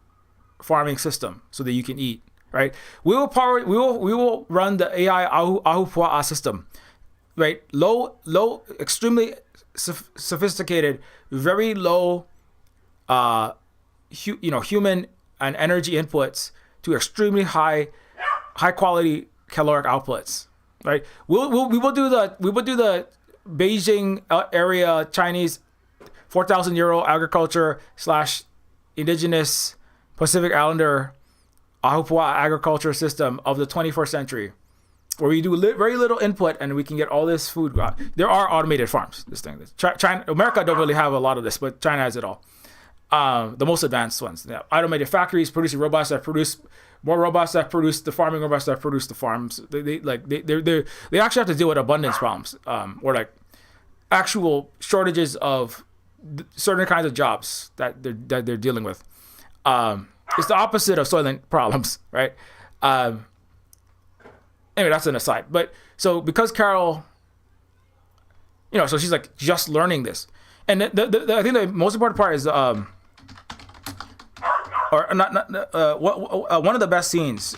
S1: farming system so that you can eat, right? We will run the AI Ahupua'a system, right? Low, extremely sophisticated, very low, human and energy inputs to extremely high quality caloric outputs, right? We will do the Beijing area Chinese 4,000 year old agriculture / indigenous Pacific Islander Ahupua'a agriculture system of the 21st century, where we do very little input and we can get all this food. There are automated farms. This thing, China, America don't really have a lot of this, but China has it all. The most advanced ones. They have automated factories producing robots that produce more robots that produce the farming robots that produce the farms. They actually have to deal with abundance problems, or like actual shortages of certain kinds of jobs that they're dealing with. It's the opposite of Soylent problems, right? Anyway, that's an aside. But so because Carol, so she's like just learning this, and I think the most important part is one of the best scenes.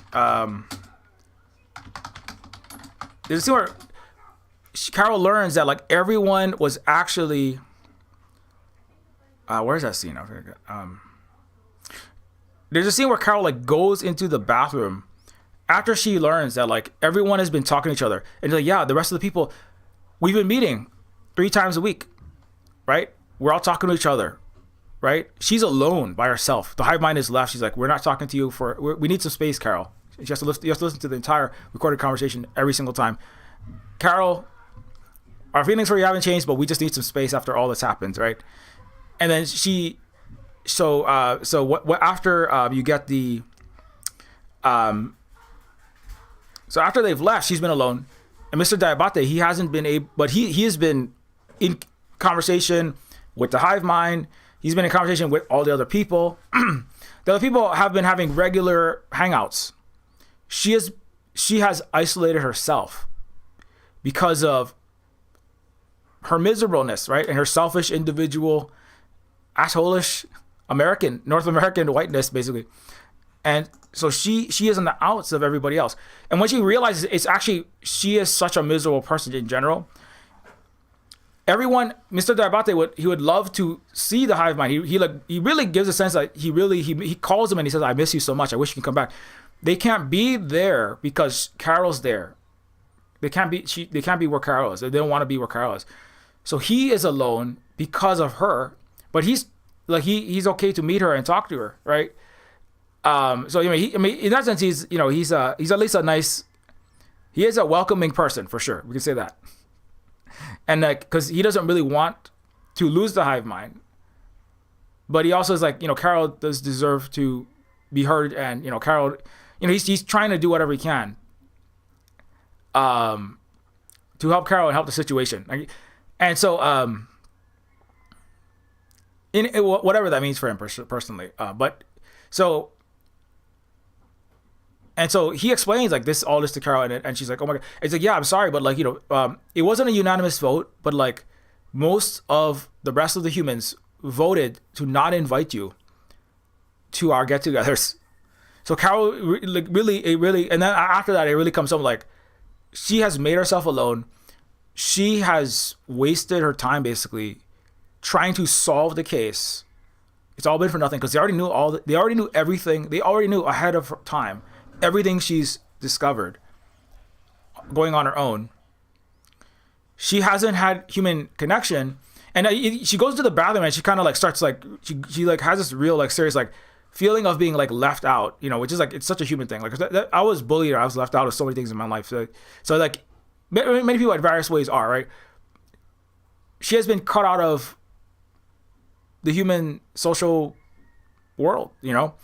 S1: There's a scene where Carol learns that like everyone was actually. Where's that scene? There's a scene where Carol like goes into the bathroom after she learns that like everyone has been talking to each other, and like, yeah, the rest of the people, we've been meeting 3 times a week, right? We're all talking to each other, right? She's alone by herself. The hive mind is left. She's like, we're not talking to you we need some space, Carol. You have to listen to the entire recorded conversation every single time. Carol, our feelings for you haven't changed, but we just need some space after all this happens, right? And then after you get the so after they've left, she's been alone, and Mr. Diabate, he hasn't been able, but he has been in conversation with the hive mind. He's been in conversation with all the other people. The other people have been having regular hangouts. She has isolated herself because of her miserableness, right? And her selfish, individual, asshole-ish North American whiteness, basically. And so she is on the outs of everybody else. And when she realizes it's actually, she is such a miserable person in general. Everyone, Mr. Diabate would love to see the hive mind. He really gives a sense that he calls them and he says, I miss you so much. I wish you can come back. They can't be there because Carol's there. They can't be where Carol is. They don't want to be where Carol is. So he is alone because of her, but he's okay to meet her and talk to her, right? So in that sense, he's at least a nice. He is a welcoming person for sure. We can say that, and like because he doesn't really want to lose the hive mind, but he also is like Carol does deserve to be heard, and Carol, he's trying to do whatever he can, to help Carol and help the situation, and so whatever that means for him personally, but so. And so he explains like all this to Carol, and she's like, "Oh my god!" It's like, "Yeah, I'm sorry, but like it wasn't a unanimous vote, but like most of the rest of the humans voted to not invite you to our get-togethers, So Carol, like really, it really, and then after that, it really comes up like she has made herself alone. She has wasted her time basically trying to solve the case. It's all been for nothing because they already knew they already knew everything. They already knew ahead of time everything she's discovered going on her own. She hasn't had human connection, and she goes to the bathroom and she kind of like starts like she like has this real like serious like feeling of being like left out, you know, which is like it's such a human thing. Like I was bullied, or I was left out of so many things in my life. So like many people at various ways are, right. She has been cut out of the human social world, you know,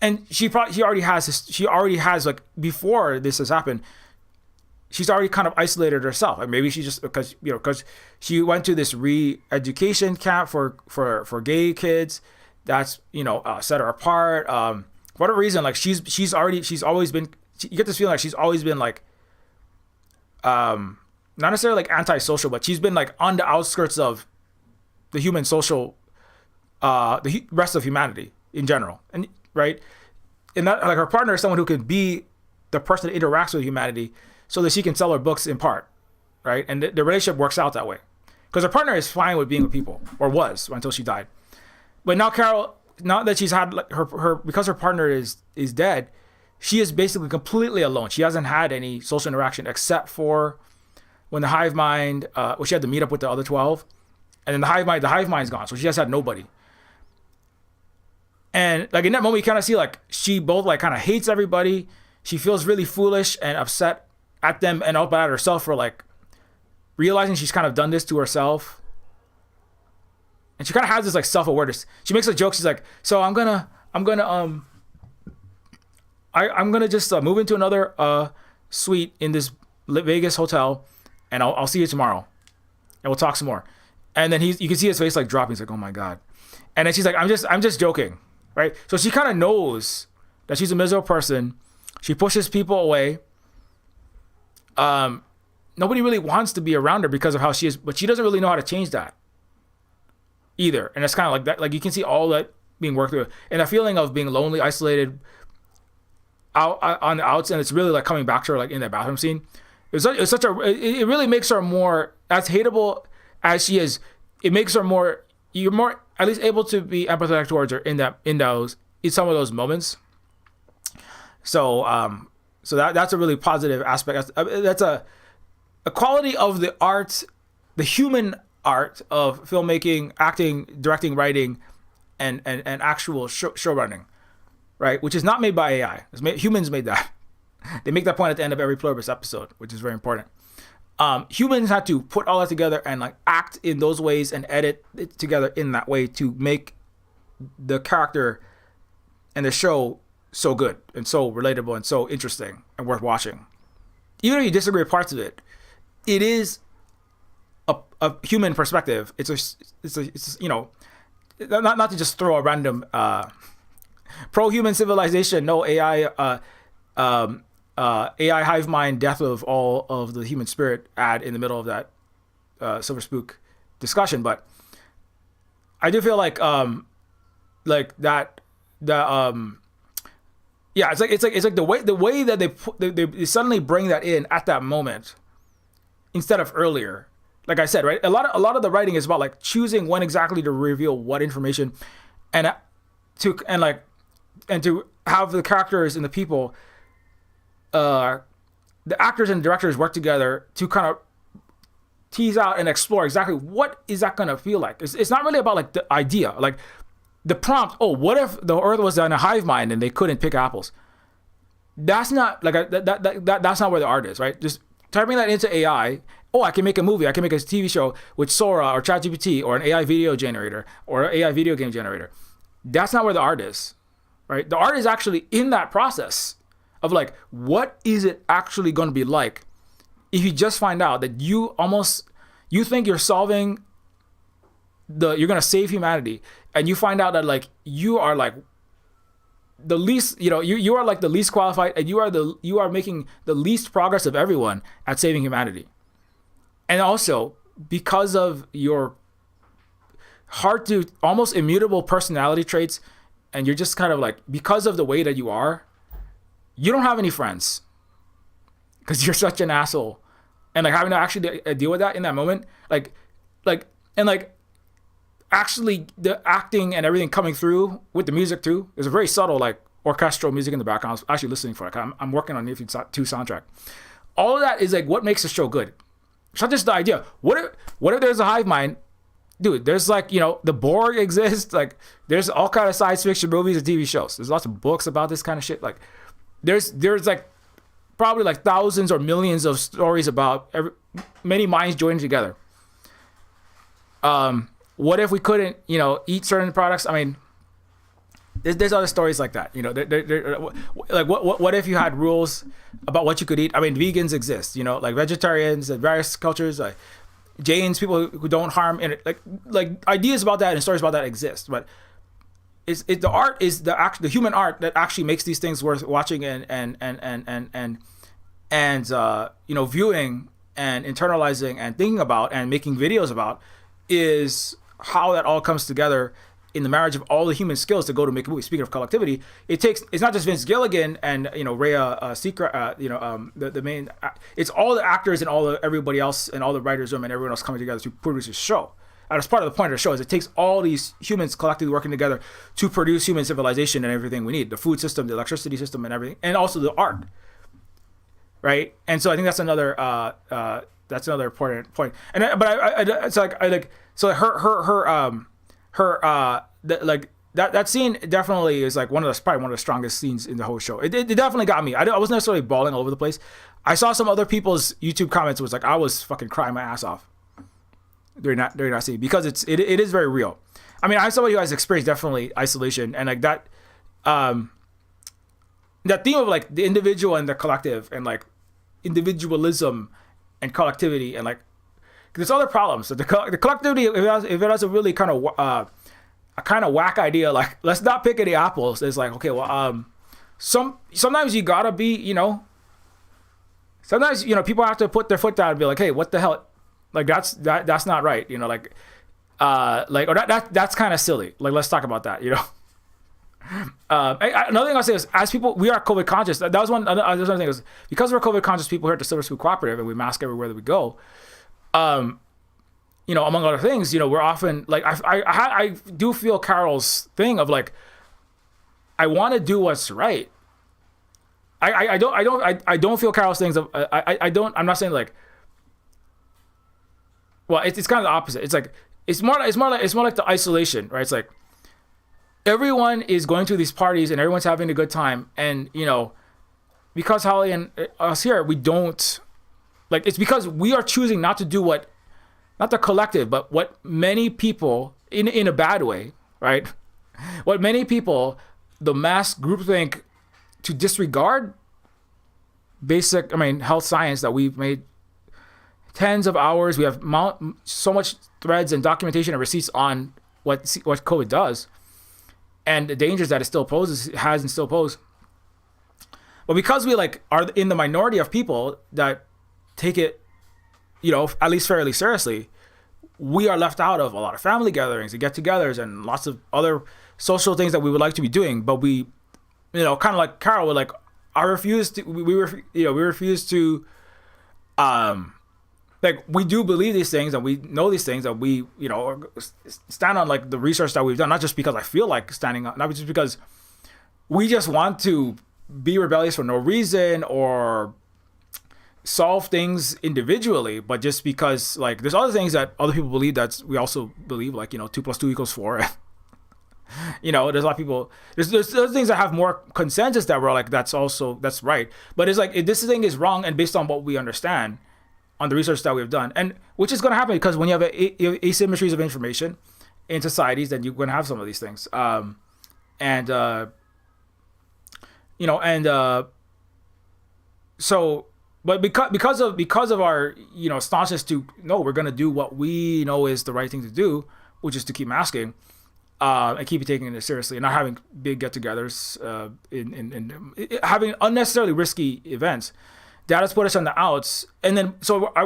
S1: and she already has like before this has happened. She's already kind of isolated herself. Like maybe she just because she went to this re-education camp for gay kids. That's set her apart. For whatever reason, like she's always been. You get this feeling like she's always been like, not necessarily like antisocial, but she's been like on the outskirts of the human social, the rest of humanity in general, and right, and that like her partner is someone who can be the person that interacts with humanity, so that she can sell her books in part, right? And the relationship works out that way. Because her partner is fine with being with people, or was until she died. But now Carol, now that she's had like her because her partner is dead, she is basically completely alone. She hasn't had any social interaction except for when the hive mind, she had to meet up with the other 12, and then the hive mind's gone, so she has had nobody. And like in that moment, you kind of see like she both like kind of hates everybody. She feels really foolish and upset at them and up at herself for like realizing she's kind of done this to herself. And she kind of has this like self-awareness. She makes a joke. She's like, so I'm gonna just move into another suite in this Vegas hotel, and I'll see you tomorrow, and we'll talk some more. And then you can see his face like dropping. He's like, oh my God. And then she's like, I'm just joking, right? So she kind of knows that she's a miserable person. She pushes people away. Nobody really wants to be around her because of how she is, but she doesn't really know how to change that either. And it's kind of like that. Like you can see all that being worked through, and a feeling of being lonely, isolated, out on the outs, and it's really like coming back to her like in that bathroom scene. It really makes her more, as hateable as she is. It makes her more. You're more at least able to be empathetic towards her in some of those moments. So that's a really positive aspect. That's a quality of the art, the human art of filmmaking, acting, directing, writing, and actual show running, right? Which is not made by AI. Humans made that. They make that point at the end of every Pluribus episode, which is very important. Humans had to put all that together and like act in those ways and edit it together in that way to make the character and the show so good and so relatable and so interesting and worth watching. Even if you disagree with parts of it, it is a human perspective. It's not to just throw a random pro-human civilization, no AI hive mind, death of all of the human spirit ad in the middle of that Silver Spook discussion. But I do feel like that yeah, it's like the way that they suddenly bring that in at that moment instead of earlier. Like I said, right? A lot of the writing is about like choosing when exactly to reveal what information, and to have the characters and the people, the actors and directors work together to kind of tease out and explore exactly what is that going to feel like. It's not really about like the idea, like the prompt. Oh, what if the Earth was in a hive mind and they couldn't pick apples? That's not like that's not where the art is, right? Just typing that into AI. Oh, I can make a movie. I can make a TV show with Sora or ChatGPT or an AI video generator or an AI video game generator. That's not where the art is, right? The art is actually in that process of like, what is it actually going to be like if you just find out that you think you're solving you're going to save humanity, and you find out that like you are like the least, you are like the least qualified, and you are making the least progress of everyone at saving humanity. And also, because of your hard to almost immutable personality traits, and you're just kind of like, because of the way that you are, you don't have any friends because you're such an asshole, and like having to actually deal with that in that moment, and actually the acting and everything coming through with the music too. There's a very subtle like orchestral music in the background. I was actually listening for it. I'm working on Neofeud 2 soundtrack. All of that is like what makes the show good. It's not just the idea. What if there's a hive mind? Dude, there's like, the Borg exists. Like, there's all kind of science fiction movies and TV shows. There's lots of books about this kind of shit. Like, there's like probably like thousands or millions of stories about many minds joining together. What if we couldn't, eat certain products? I mean, there's other stories like that. Like what if you had rules about what you could eat? I mean, vegans exist. Like vegetarians and various cultures, like Jains, people who don't harm, and like ideas about that and stories about that exist. But the art is the human art that actually makes these things worth watching and viewing and internalizing and thinking about and making videos about, is how that all comes together in the marriage of all the human skills to go to make a movie. Speaking of collectivity, it's not just Vince Gilligan and Rhea Seacrest, the main. It's all the actors and everybody else and all the writers' room and everyone else coming together to produce this show. And as part of the point of the show is it takes all these humans collectively working together to produce human civilization and everything we need: the food system, the electricity system, and everything, and also the art. Right, and so I think that's another important point. And that scene definitely is like probably one of the strongest scenes in the whole show. It definitely got me. I wasn't necessarily bawling all over the place. I saw some other people's YouTube comments was like I was fucking crying my ass off during that scene, because it is very real. I mean, I'm somebody who has experienced definitely isolation, and like that theme of like the individual and the collective, and like individualism and collectivity, and like there's other problems. So the collectivity, if it has a really kind of a kind of whack idea, like let's not pick any apples. It's like, okay, well, sometimes you gotta be, sometimes people have to put their foot down and be like, hey, what the hell, like that's not right, or that's kind of silly. Like, let's talk about that, Another thing I'll say is, as people, we are COVID conscious. That was another thing is, because we're COVID conscious people here at the Silver Spoon Cooperative, and we mask everywhere that we go. Among other things, we're often like, I do feel Carol's thing of like, I want to do what's right. I don't feel Carol's things of I'm not saying like, well, it's kind of the opposite. It's like it's more like the isolation, right? It's like everyone is going to these parties and everyone's having a good time, and because Holly and us here, we don't, like, it's because we are choosing not to do what, not the collective, but what many people in a bad way, right? What many people, the mass groupthink, to disregard basic, health science that we've made tens of hours. We have so much threads and documentation and receipts on what COVID does and the dangers that it still has and still pose. But because we like are in the minority of people that take it, at least fairly seriously, we are left out of a lot of family gatherings and get-togethers and lots of other social things that we would like to be doing. But we, kind of like Carol, we're like, we refuse to, like, we do believe these things and we know these things, and we, stand on like the research that we've done, not just because I feel like standing on, not just because we just want to be rebellious for no reason or solve things individually, but just because like there's other things that other people believe that we also believe, like 2 + 2 = 4. There's a lot of people, there's other things that have more consensus that we're like, that's right, but it's like this thing is wrong and based on what we understand on the research that we've done, and which is going to happen because when you have asymmetries of information in societies, then you're going to have some of these things, so, but because of our staunchness to no, we're going to do what we know is the right thing to do, which is to keep masking and keep taking it seriously and not having big get-togethers, in having unnecessarily risky events. That has put us on the outs, and then so I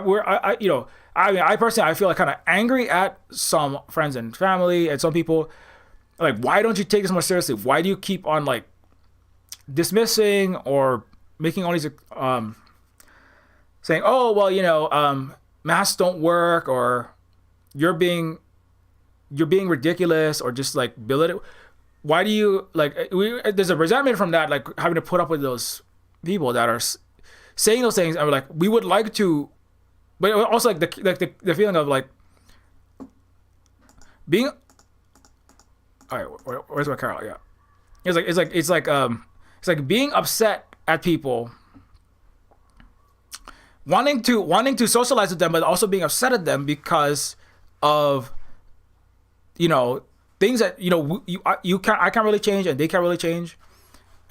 S1: personally, I feel like kind of angry at some friends and family and some people, like, why don't you take this more seriously? Why do you keep on like dismissing or making all these saying, oh well, masks don't work, or you're being ridiculous, or just like belittle. Why do you there's a resentment from that, like having to put up with those people that are saying those things, and we're like, we would like to, but also like the feeling of like being. All right, where's my Carol? Yeah, it's like being upset at people, wanting to socialize with them, but also being upset at them because of things that I can't really change and they can't really change,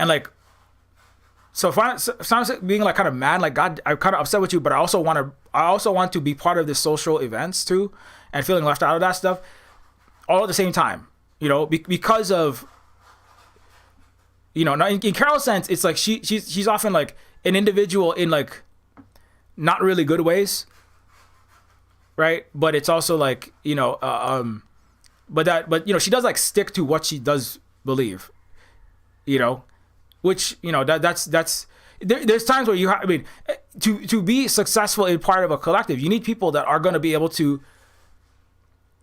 S1: and like so sometimes being like kind of mad, like, God, I'm kind of upset with you, but I also want to be part of the social events too, and feeling left out of that stuff, all at the same time, because of now in Carol's sense, it's like she's often like an individual in like not really good ways, right? But it's also like but she does like stick to what she does believe, which that's there's times where to be successful in part of a collective, you need people that are going to be able to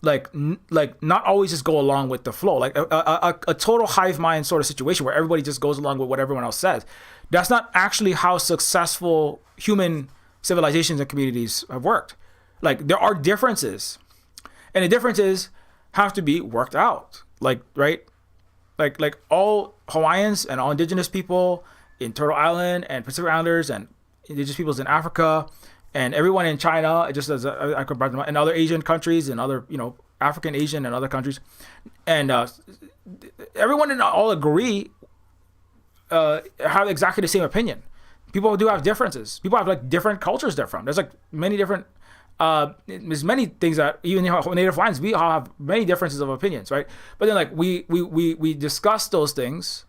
S1: like not always just go along with the flow, like a total hive mind sort of situation where everybody just goes along with what everyone else says. That's not actually how successful human civilizations and communities have worked. Like, there are differences, and the differences have to be worked out. Like, right? Like all Hawaiians and all indigenous people in Turtle Island and Pacific Islanders and indigenous peoples in Africa and everyone in China, just as I could and other Asian countries and other, African, Asian and other countries. And everyone all agree, have exactly the same opinion. People do have differences. People have like different cultures they're from. There's like many different, there's many things that even Native Hawaiians, we all have many differences of opinions, right? But then like we discuss those things,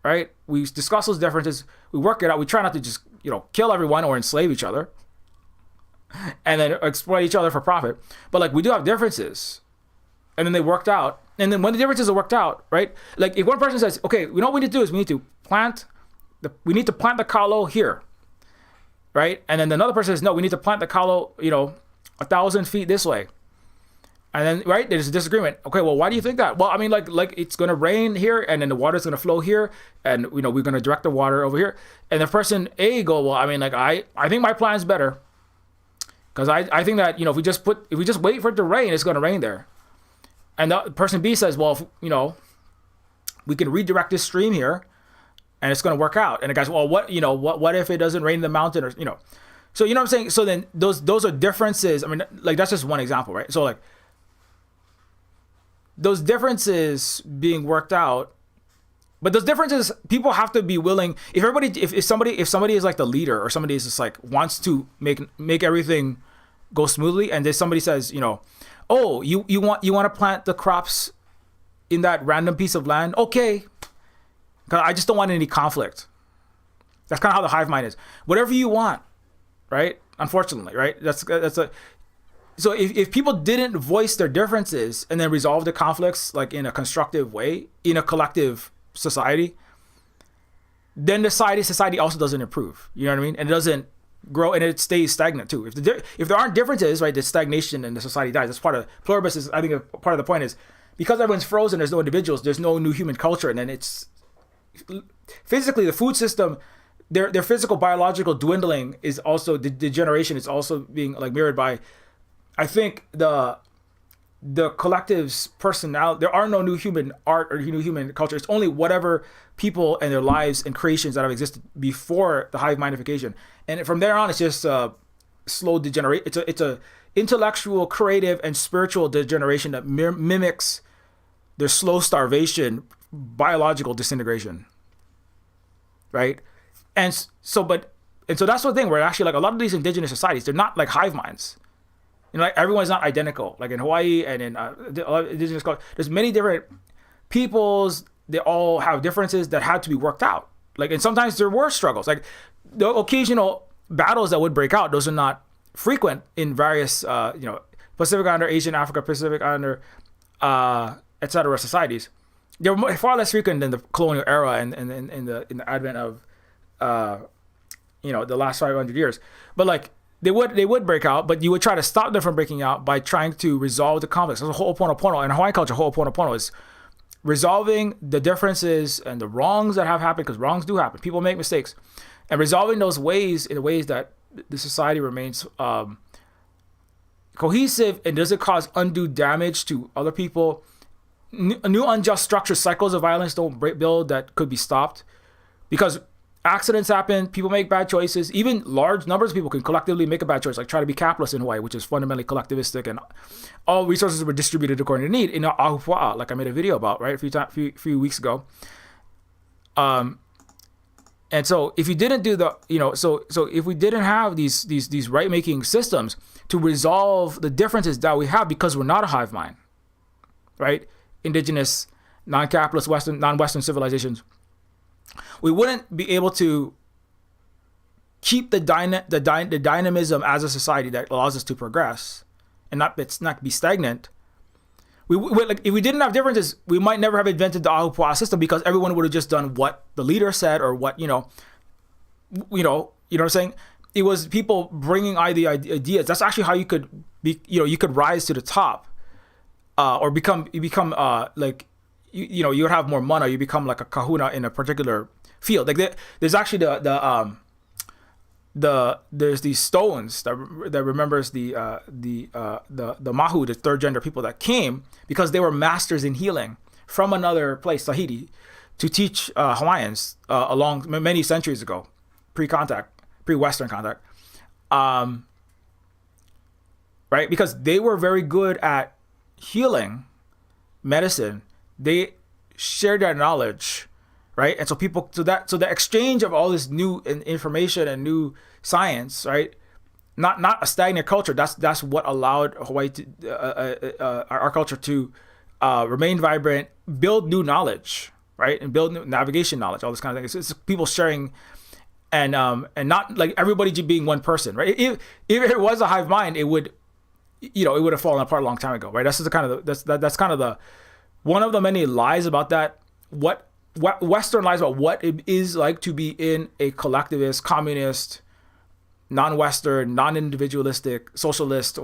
S1: right? We discuss those differences. We work it out. We try not to just kill everyone or enslave each other, and then exploit each other for profit. But like, we do have differences, and then they worked out. And then when the differences are worked out, right? Like, if one person says, okay, what we need to do is we need to plant the kalo here, right? And then another person says, no, we need to plant the kalo, 1,000 feet this way. And then, right, there's a disagreement. Okay, well, why do you think that? Well, I mean, like it's going to rain here, and then the water's going to flow here, and, we're going to direct the water over here. And the person A go, well, I mean, like, I think my plan's better, because I think that, if we just wait for it to rain, it's going to rain there. And the person B says, well, we can redirect this stream here, and it's going to work out. And the guy's, well, what if it doesn't rain in the mountain, or, so, what I'm saying? So then those are differences. I mean, like, that's just one example, right? So like, those differences being worked out, but those differences, people have to be willing. If somebody is like the leader, or somebody is just like wants to make everything go smoothly, and then somebody says, oh, you want to plant the crops in that random piece of land, okay? Because I just don't want any conflict. That's kind of how the hive mind is. Whatever you want, right? Unfortunately, right? So if people didn't voice their differences and then resolve the conflicts like in a constructive way in a collective society, then the society also doesn't improve. You know what I mean? And it doesn't grow, and it stays stagnant too. If there aren't differences, right, the stagnation and the society dies. That's part of Pluribus. I think part of the point is, because everyone's frozen, there's no individuals, there's no new human culture, and then it's physically the food system, their physical biological dwindling is also degeneration. It's also being like mirrored by, I think, the collective's personality. There are no new human art or new human culture. It's only whatever people and their lives and creations that have existed before the hive mindification. And from there on, it's just slow degenerate. It's a intellectual, creative, and spiritual degeneration that mimics their slow starvation, biological disintegration. Right? And so that's the thing where actually, like, a lot of these indigenous societies, they're not like hive minds. Like, everyone's not identical. Like in Hawaii and in indigenous culture, there's many different peoples. They all have differences that had to be worked out. Like, and sometimes there were struggles. Like, the occasional battles that would break out, those are not frequent in various, Pacific Islander, Asian, Africa, Pacific Islander, etc. societies. they were far less frequent than the colonial era and in the advent of the last 500 years. But like they would break out, but you would try to stop them from breaking out by trying to resolve the conflicts. So Ho'oponopono in Hawaiian culture, Ho'oponopono is resolving the differences and the wrongs that have happened, because wrongs do happen. People make mistakes, and resolving those ways in ways that the society remains cohesive and doesn't cause undue damage to other people. New unjust structures, cycles of violence don't build that could be stopped, because accidents happen, people make bad choices. Even large numbers of people can collectively make a bad choice, like try to be capitalist in Hawaii, which is fundamentally collectivistic, and all resources were distributed according to need in Ahupua'a, like I made a video about, right, a few weeks ago. And so if you didn't do the, so if we didn't have these right-making systems to resolve the differences that we have, because we're not a hive mind, right? Indigenous, non-capitalist, non-Western civilizations, we wouldn't be able to keep the dynamism as a society that allows us to progress and not be stagnant. Like, if we didn't have differences, we might never have invented the Ahupua'a system, because everyone would have just done what the leader said, or what you know what I'm saying. It was people bringing ideas. That's actually how you could be. You could rise to the top, or become like. You would have more mana. You become like a kahuna in a particular field. Like there's actually there's these stones that remembers the mahu, the third gender people that came because they were masters in healing from another place, Tahiti, to teach Hawaiians along many centuries ago, pre-Western contact, right? Because they were very good at healing, medicine. They shared their knowledge, right? And so the exchange of all this new information and new science, right? Not a stagnant culture. That's what allowed Hawaii to our culture to remain vibrant, build new knowledge, right? And build new navigation knowledge, all this kind of thing. It's people sharing, and not like everybody being one person, right? If it was a hive mind, it would have fallen apart a long time ago, right? That's kind of the one of the many lies about that. What Western lies about what it is like to be in a collectivist, communist, non-Western, non-individualistic, socialist,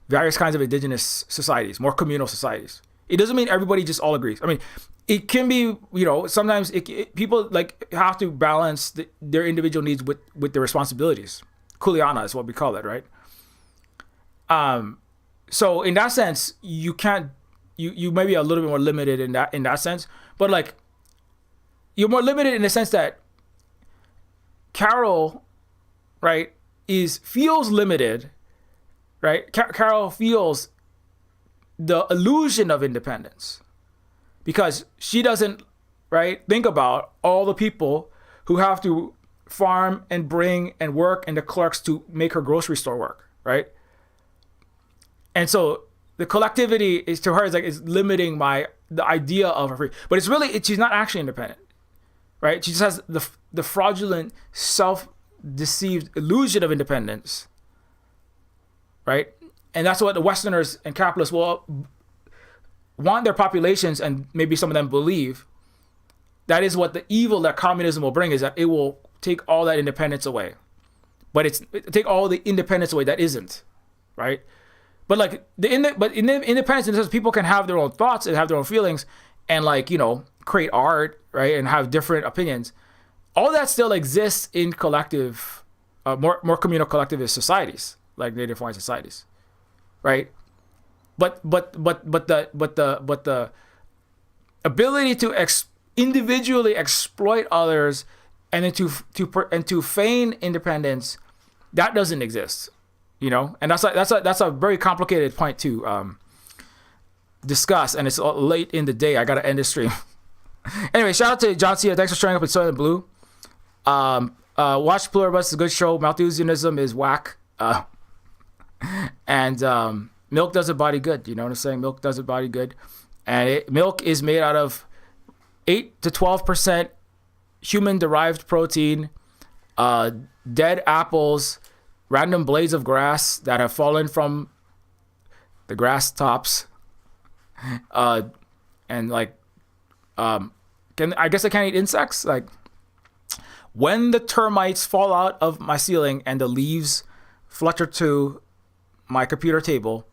S1: various kinds of indigenous societies, more communal societies. It doesn't mean everybody just all agrees. I mean, it can be, sometimes people like have to balance their individual needs with their responsibilities. Kuleana is what we call it, right? So in that sense, you can't. You may be a little bit more limited in that sense, but like you're more limited in the sense that Carol, right, feels limited, right? Carol feels the illusion of independence because she doesn't, right, think about all the people who have to farm and bring and work and the clerks to make her grocery store work, right? And so the collectivity is to her is limiting the idea of her free, but she's not actually independent, right? She just has the fraudulent, self-deceived illusion of independence, right? And that's what the Westerners and capitalists will want their populations, and maybe some of them believe that is what the evil that communism will bring, is that it will take all that independence away, but take all the independence away that isn't, right? But like in the independence, in the sense people can have their own thoughts and have their own feelings, and create art, right, and have different opinions. All that still exists in collective, more communal collectivist societies, like Native Hawaiian societies, right? But the ability to individually exploit others and then to feign independence, that doesn't exist. And that's a very complicated point to discuss, and it's late in the day. I gotta end the stream. Anyway, shout out to John Cena. Thanks for showing up in Soylent Blue. Watch Pluribus. It's a good show. Malthusianism is whack. And milk does a body good. You know what I'm saying? Milk does a body good, and milk is made out of 8 to 12% human-derived protein, dead apples, random blades of grass that have fallen from the grass tops, and like I guess I can't eat insects. Like, when the termites fall out of my ceiling and the leaves flutter to my computer table,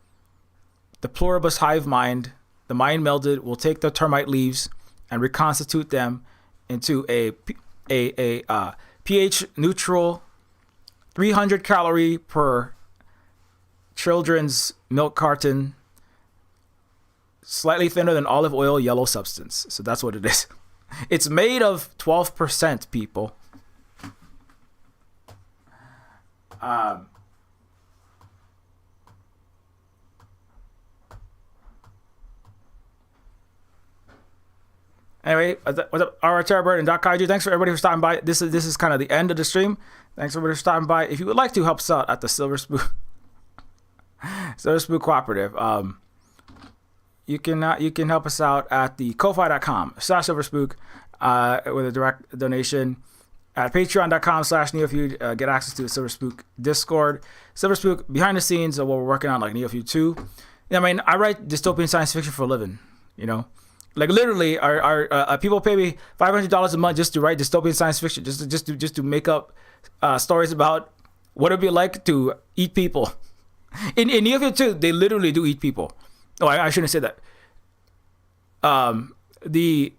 S1: the Pluribus hive mind, the mind melded, will take the termite leaves and reconstitute them into a pH neutral 300 calorie per children's milk carton, slightly thinner than olive oil, yellow substance. So that's what it is. It's made of 12%, people. Anyway, what's up, our Terrorbird and Doc Kaiju? Thanks for everybody for stopping by. This is kind of the end of the stream. Thanks everybody for stopping by. If you would like to help us out at the Silver Spook Cooperative, you can help us out at the ko-fi.com/silverspook with a direct donation. At patreon.com/Neofeud, get access to the Silver Spook Discord. Silver Spook behind the scenes of what we're working on, like Neofeud 2. I mean, I write dystopian science fiction for a living, you know? Like, literally, our people pay me $500 a month just to write dystopian science fiction, just to make up stories about what it'd be like to eat people. In Neofeud 2, they literally do eat people. Oh, I shouldn't say that. The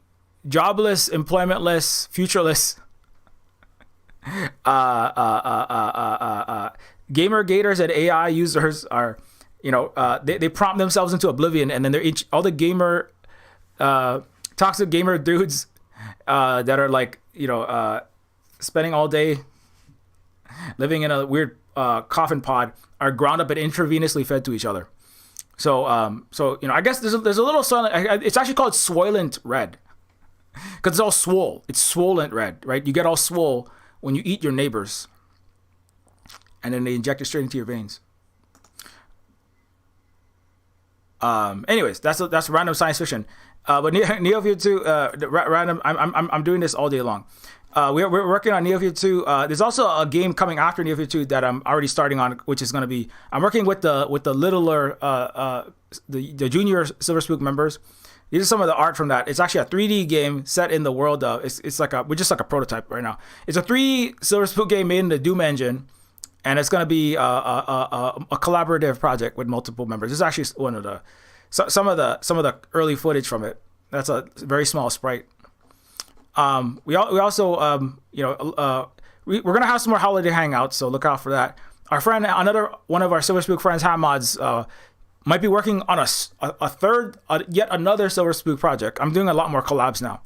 S1: jobless, employmentless, futureless gamer gators and AI users are, they prompt themselves into oblivion, and then all the gamer toxic gamer dudes that are like, spending all day living in a weird coffin pod are ground up and intravenously fed to each other. So I guess there's a little Soylent. It's actually called Soylent Red because it's all swole. It's Soylent Red, right? You get all swole when you eat your neighbors, and then they inject it straight into your veins. Anyways, that's random science fiction. But Neofeud 2, random. I'm doing this all day long. We're working on Neofeud 2. There's also a game coming after Neofeud 2 that I'm already starting on, which is going to be. I'm working with the littler, the junior Silver Spook members. These are some of the art from that. It's actually a 3D game set in the world of. It's like we're just like a prototype right now. It's a 3D Silver Spook game made in the Doom engine, and it's going to be a collaborative project with multiple members. This is actually one of the some of the early footage from it. That's a very small sprite. We also we're gonna have some more holiday hangouts, so look out for that. Our friend, another one of our Silver Spook friends, Hamads, might be working on yet another Silver Spook project. I'm doing a lot more collabs now.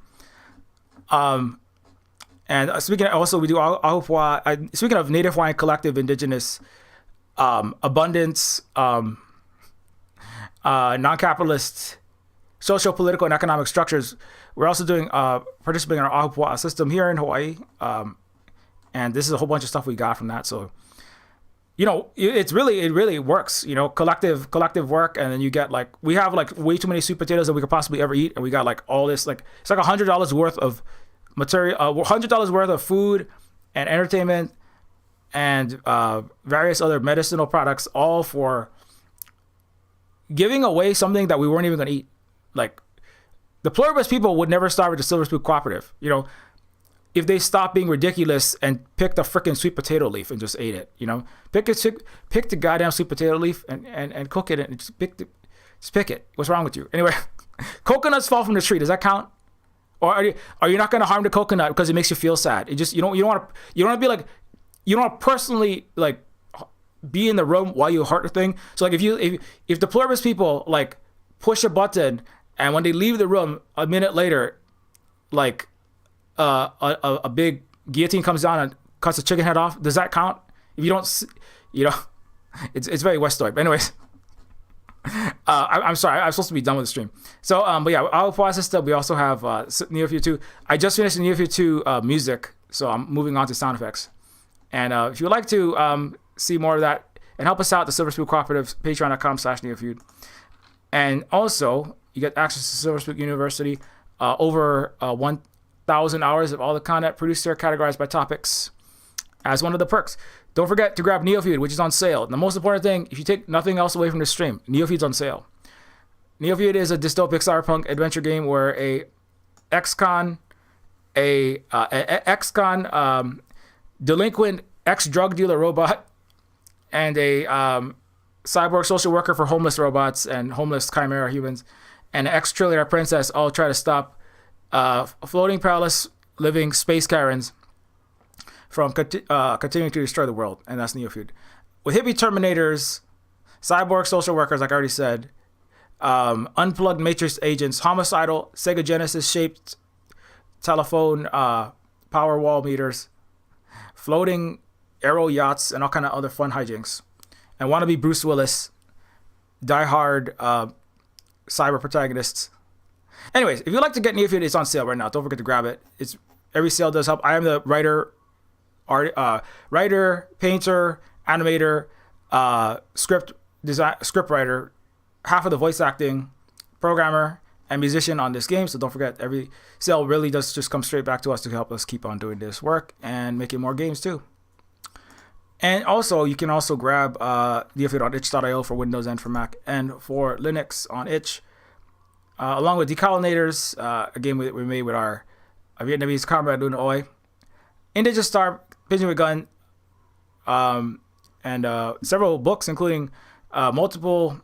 S1: And speaking we do Ahupwa. Speaking of Native Hawaiian collective, indigenous, abundance, non-capitalist, social, political, and economic structures. We're also doing participating in our Ahupwa system here in Hawaii, and this is a whole bunch of stuff we got from that. So, it really works. Collective work, and then you get we have way too many sweet potatoes that we could possibly ever eat, and we got all this it's like $100 worth of material, $100 worth of food and entertainment, and various other medicinal products, all for giving away something that we weren't even going to eat. The Pluribus people would never starve at the Silver Spook Cooperative, if they stopped being ridiculous and picked a freaking sweet potato leaf and just ate it, pick the goddamn sweet potato leaf and cook it and just pick it. What's wrong with you? Anyway, coconuts fall from the tree. Does that count? Or are you not going to harm the coconut because it makes you feel sad? It just, you don't want to be you don't want to personally be in the room while you hurt the thing. So if the Pluribus people push a button, and when they leave the room a minute later, a big guillotine comes down and cuts the chicken head off, does that count? If you don't, it's very Westoid. But anyways, I'm sorry, I'm supposed to be done with the stream. So, but yeah, our process stuff. We also have Neofeud 2. I just finished the Neofeud 2 music, so I'm moving on to sound effects. And if you would like to see more of that and help us out, the Silver Spook Cooperative, patreon.com/Neofeud. And also, you get access to Silver Spook University, over 1,000 hours of all the content produced here, categorized by topics, as one of the perks. Don't forget to grab Neofeud, which is on sale. And the most important thing, if you take nothing else away from the stream, Neofeud's on sale. Neofeud is a dystopic cyberpunk adventure game where a ex-con, delinquent ex-drug dealer robot, and a cyborg social worker for homeless robots and homeless chimera humans, and an ex-trillionaire princess all try to stop floating palace living space Karens from continuing to destroy the world, and that's Neofeud. With hippie terminators, cyborg social workers, like I already said, unplugged matrix agents, homicidal Sega Genesis shaped telephone power wall meters, floating aero yachts, and all kind of other fun hijinks. And wannabe Bruce Willis, diehard cyber protagonists. Anyways, if you'd like to get Neofeud, it's on sale right now. Don't forget to grab it. It's every sale does help. I am the writer, painter, animator, script writer, half of the voice acting, programmer, and musician on this game. So don't forget, every sale really does just come straight back to us to help us keep on doing this work and making more games too. And also, you can also grab Neofeud on itch.io for Windows and for Mac, and for Linux on itch, along with Decolonators, a game we made with our Vietnamese comrade Luna Oi, Indigenous Star, Pigeon with Gun, and several books, including multiple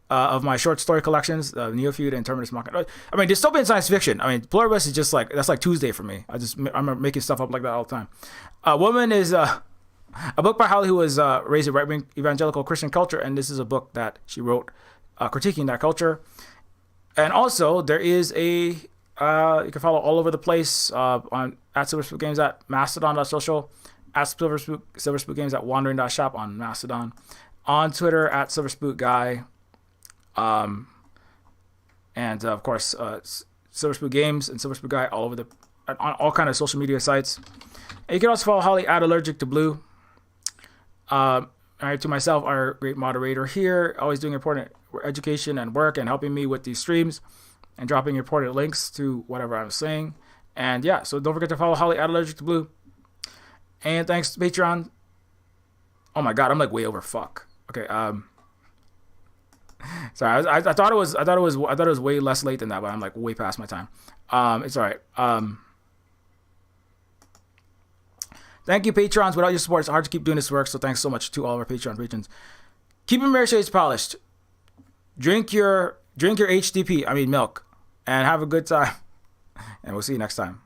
S1: of my short story collections, Neofeud and Terminus Machina. I mean, dystopian science fiction. I mean, Pluribus is just like, that's like Tuesday for me. I'm making stuff up like that all the time. Woman is a book by Holly, who was raised in right-wing evangelical Christian culture, and this is a book that she wrote critiquing that culture. And also, there is you can follow all over the place on at Silver Spook Games at Mastodon.social, at Silver Spook Games at Wandering.shop on Mastodon, on Twitter at Silver Spook Guy, and of course Silver Spook Games and Silver Spook Guy all over on all kind of social media sites. And you can also follow Holly at Allergic to Blue. To myself, our great moderator here, always doing important education and work and helping me with these streams and dropping important links to whatever I'm saying. And yeah, so don't forget to follow Holly at Allergic to Blue. And thanks to Patreon. Oh my God, I'm like way over. Fuck. Okay. Sorry, I thought it was way less late than that, but I'm like way past my time. It's all right. Thank you, Patrons. Without your support, it's hard to keep doing this work. So thanks so much to all of our Patreon patrons. Keep your mirror shades polished. Drink your HTP, milk, and have a good time. And we'll see you next time.